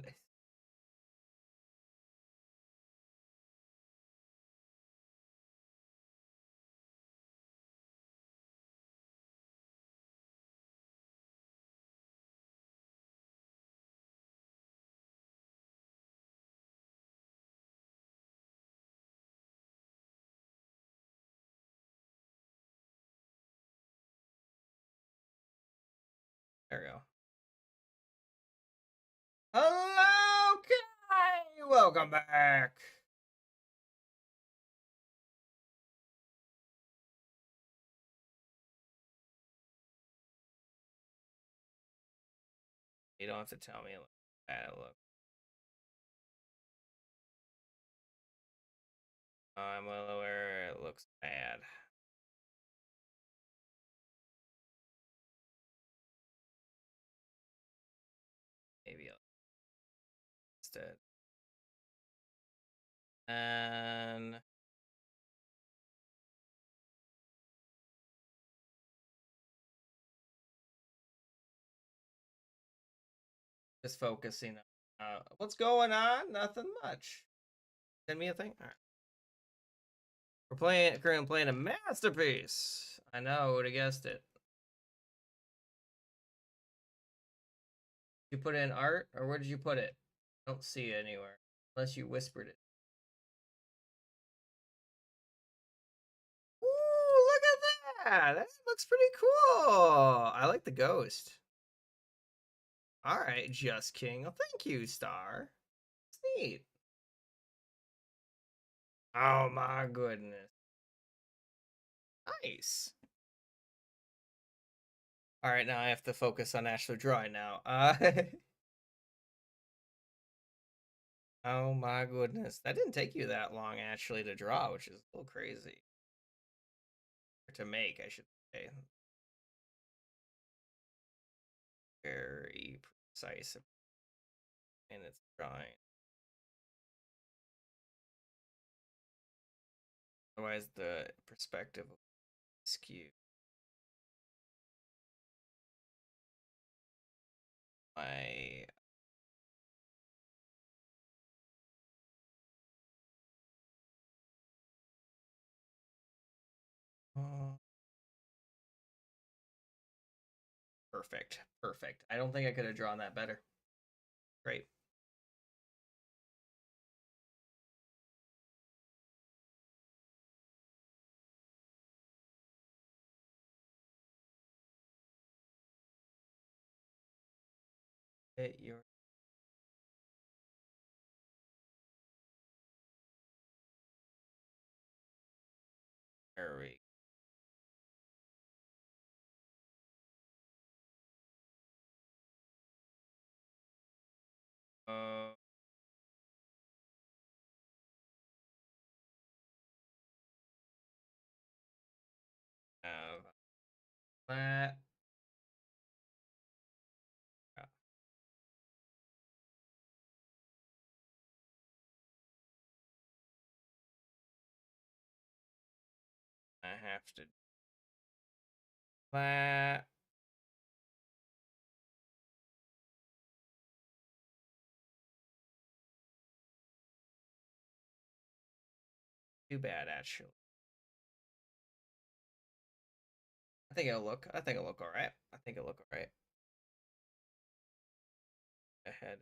there we go. Hello, Kai! Welcome back! You don't have to tell me how bad it looks. I'm well aware it looks bad. Maybe I'll instead. And just focusing on what's going on? Nothing much. Send me a thing. All right. We're currently playing a masterpiece. I know, would have guessed it. You put it in art, or where did you put it? I don't see it anywhere, unless you whispered it. Ooh, look at that! That looks pretty cool. I like the ghost. All right, Just King. Oh, thank you, Star. It's neat. Oh my goodness. Nice. All right, now I have to focus on actually drawing now. Oh my goodness. That didn't take you that long actually to draw, which is a little crazy. Or to make, I should say. Very precise in its drawing. Otherwise, the perspective will skew. My perfect. Perfect. I don't think I could have drawn that better. Great. Hit your there we go. Have that. Yeah, I have to that. Too bad, actually. I think it'll look. I think it'll look all right. I think it'll look all right. Ahead.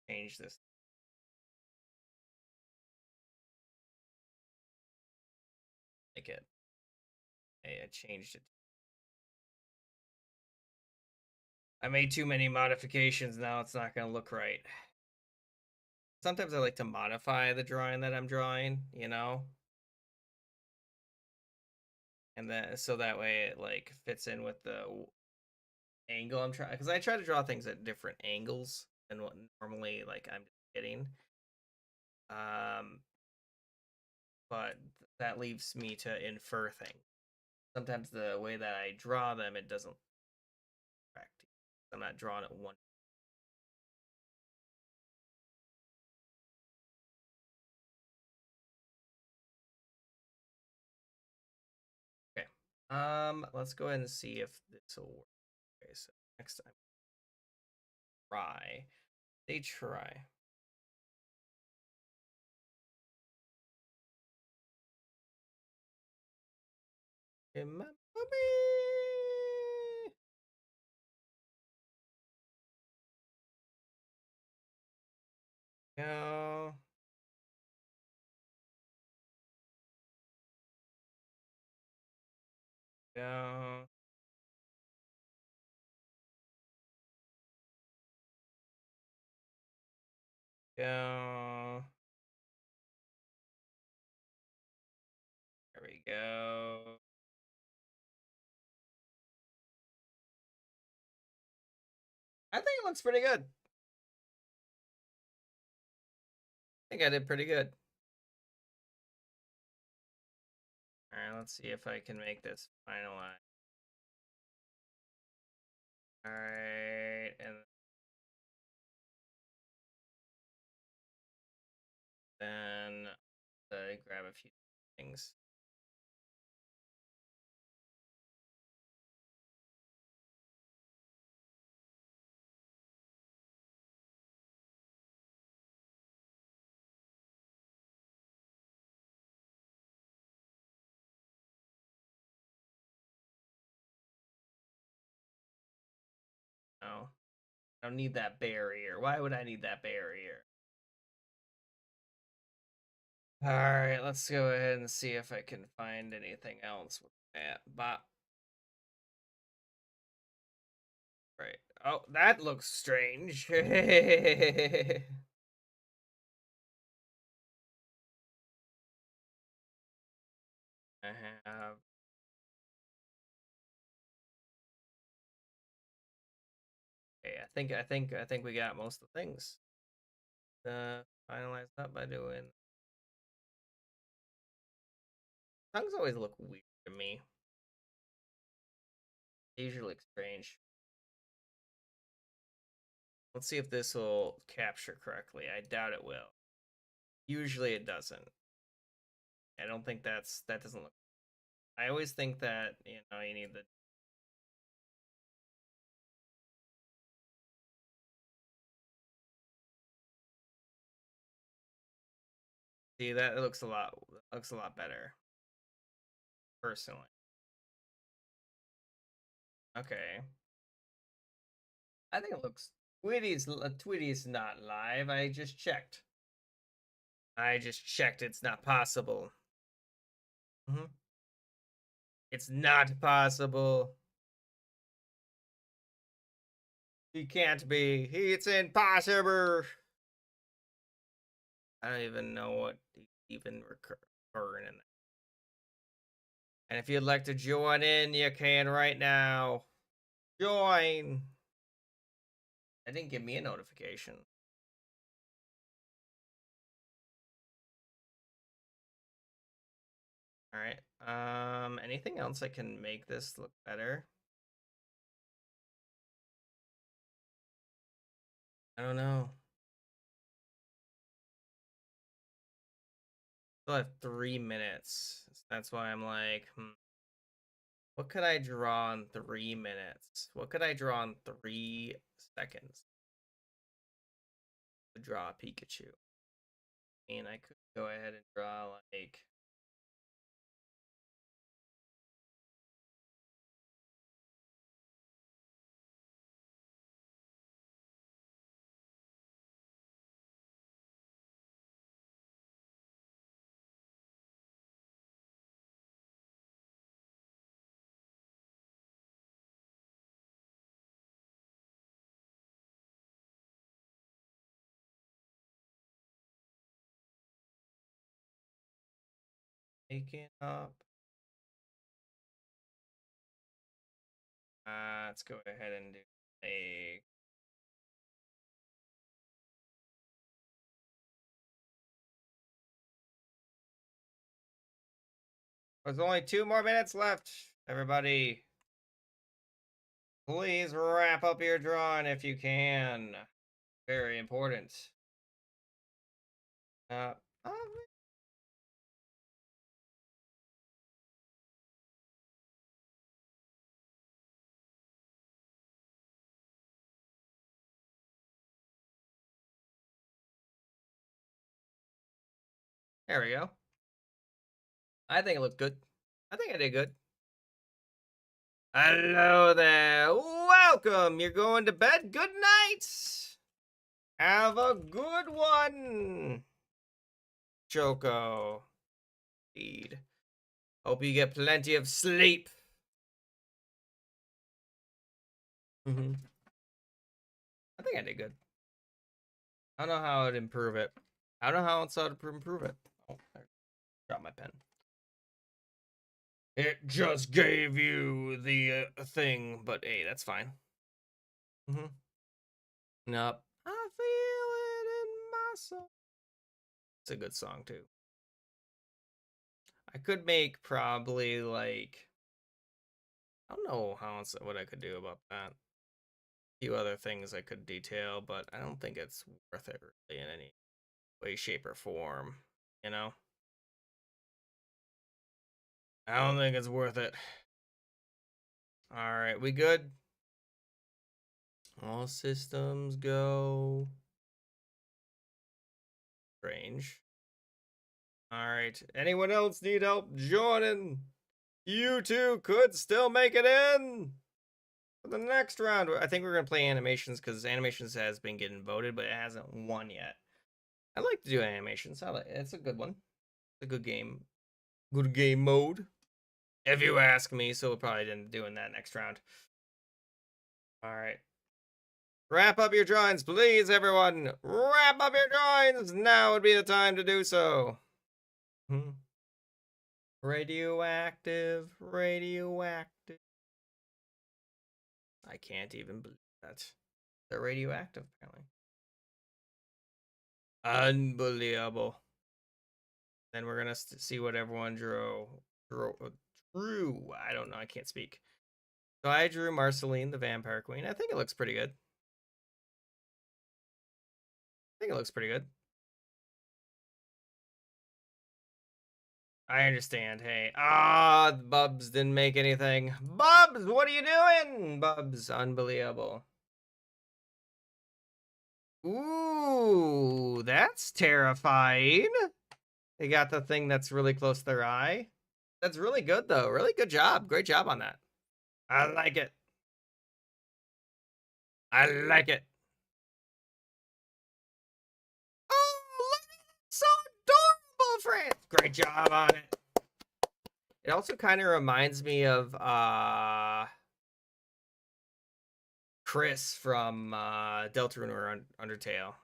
Change this. Like it. Hey, I changed it. I made too many modifications. Now it's not gonna look right. Sometimes I like to modify the drawing that I'm drawing. You know. And then so that way it like fits in with the angle I'm trying, because I try to draw things at different angles than what normally like I'm getting. Um, but that leaves me to infer things. Sometimes the way that I draw them, it doesn't correct. I'm not drawing it one. Okay. Let's go ahead and see if this will work. Okay, so next time, try. They try. In my puppy. Go. Go. Go. There we go. I think it looks pretty good. I think I did pretty good. All right, let's see if I can make this finalize. All right, and then grab a few things. No, I don't need that barrier. Why would I need that barrier? All right, let's go ahead and see if I can find anything else with that. Bop. Right. Oh, that looks strange. I have. Okay, I think we got most of the things. Finalize that by doing. Tongues always look weird to me. They usually look strange. Let's see if this will capture correctly. I doubt it will. Usually it doesn't. I don't think that doesn't look. I always think that you need the. See that it looks a lot better personally. Okay. I think it looks. Tweety's not live. I just checked. I just checked. It's not possible. Hmm. It's not possible. He can't be. It's impossible. I don't even know what even recurring in that. And if you'd like to join in, you can right now. Join. I didn't give me a notification. All right. Anything else that can make this look better? I don't know. Still have 3 minutes. That's why I'm like, what could I draw in 3 minutes? What could I draw in 3 seconds? Draw a Pikachu. And I could go ahead and draw like. Making up. Let's go ahead and do a There's only 2 more minutes left. Everybody, please wrap up your drawing if you can. Very important. Uh, there we go. I think it looked good. I think I did good. Hello there. Welcome. You're going to bed. Good night. Have a good one. Choco. Indeed. Hope you get plenty of sleep. I think I did good. I don't know how I'd improve it. I don't know how else I'd improve it. Oh, I dropped my pen. It just gave you the thing, but hey, that's fine. Nope. I feel it in my soul. It's a good song too. I could make probably like, I don't know how else, what I could do about that. A few other things I could detail, but I don't think it's worth it really in any way, shape, or form. You know, I don't think it's worth it. All right, we good? All systems go. Strange. All right. Anyone else need help joining? You two could still make it in for the next round. I think we're gonna play animations because animations has been getting voted, but it hasn't won yet. I like to do animations. It's a good one. It's a good game. Good game mode. If you ask me, so we'll probably end up doing that next round. All right. Wrap up your drawings, please, everyone. Wrap up your drawings. Now would be the time to do so. Radioactive, radioactive. I can't even believe that. They're radioactive, apparently. Unbelievable. Then we're gonna see what everyone drew. I don't know. I can't speak. So I drew Marceline, the vampire queen. I think it looks pretty good. I think it looks pretty good. I understand. Hey, Bubs didn't make anything. Bubs, what are you doing? Bubs, unbelievable. Ooh, that's terrifying. They got the thing that's really close to their eye. That's really good, though. Really good job. Great job on that. I like it. I like it. Oh, look, so adorable, friend. Great job on it. It also kind of reminds me of Chris from Deltarune or Undertale.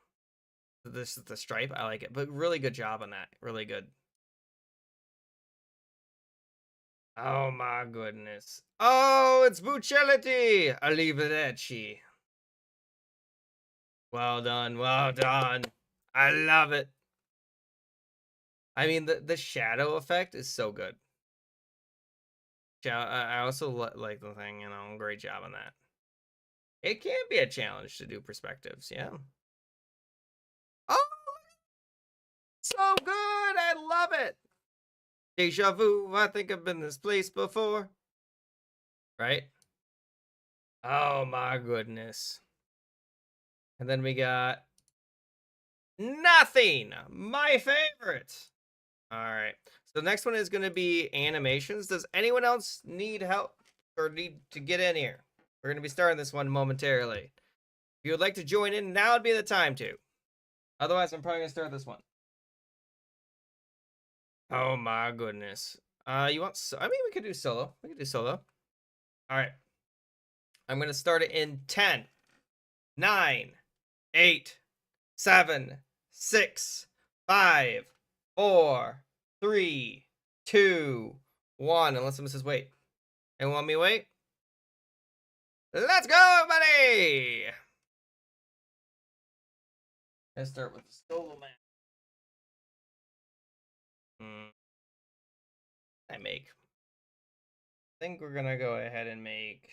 This is the stripe. I like it, but really good job on that. Really good. Oh my goodness. Oh, it's Bucellity. Arrivederci. Well done. Well done. I love it. I mean, the shadow effect is so good. I also like the thing, you know, great job on that. It can be a challenge to do perspectives, yeah. Oh, so good. I love it. Deja vu. I think I've been in this place before. Right? Oh my goodness. And then we got nothing. My favorite. All right. So the next one is going to be animations. Does anyone else need help or need to get in here? We're going to be starting this one momentarily. If you would like to join in, now would be the time to. Otherwise, I'm probably going to start this one. Oh my goodness. You want? I mean, we could do solo. We could do solo. All right. I'm going to start it in 10, 9, 8, 7, 6, 5, 4, 3, 2, 1. Unless someone says wait. And want me to wait? Let's go, buddy! Let's start with the solo man. I make. I think we're gonna go ahead and make.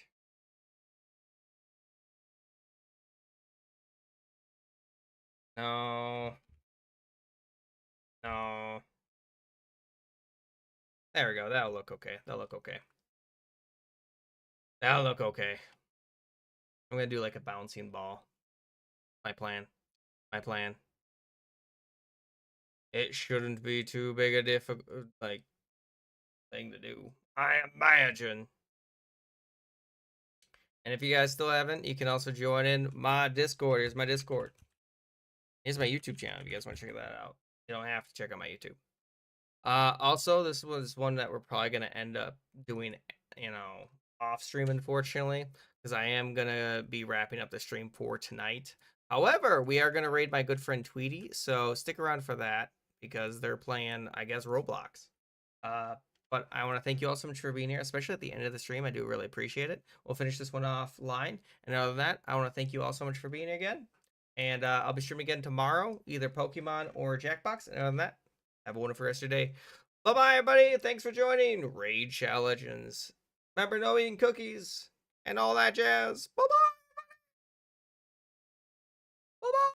No. No. There we go. That'll look okay. That'll look okay. That'll look okay. I'm gonna do like a bouncing ball. My plan. My plan. It shouldn't be too big a like thing to do, I imagine. And if you guys still haven't, you can also join in my Discord. Here's my Discord. Here's my YouTube channel if you guys want to check that out. You don't have to check out my YouTube. Also, this was one that we're probably gonna end up doing, off stream, unfortunately, because I am gonna be wrapping up the stream for tonight. However, we are gonna raid my good friend Tweety, so stick around for that because they're playing, I guess, Roblox. But I want to thank you all so much for being here, especially at the end of the stream. I do really appreciate it. We'll finish this one offline. And other than that, I want to thank you all so much for being here again. And I'll be streaming again tomorrow, either Pokemon or Jackbox. And other than that, have a wonderful rest of your day. Bye-bye, everybody. Thanks for joining Raid Shadow Legends. Remember, no eating cookies and all that jazz. Bye-bye. Bye-bye.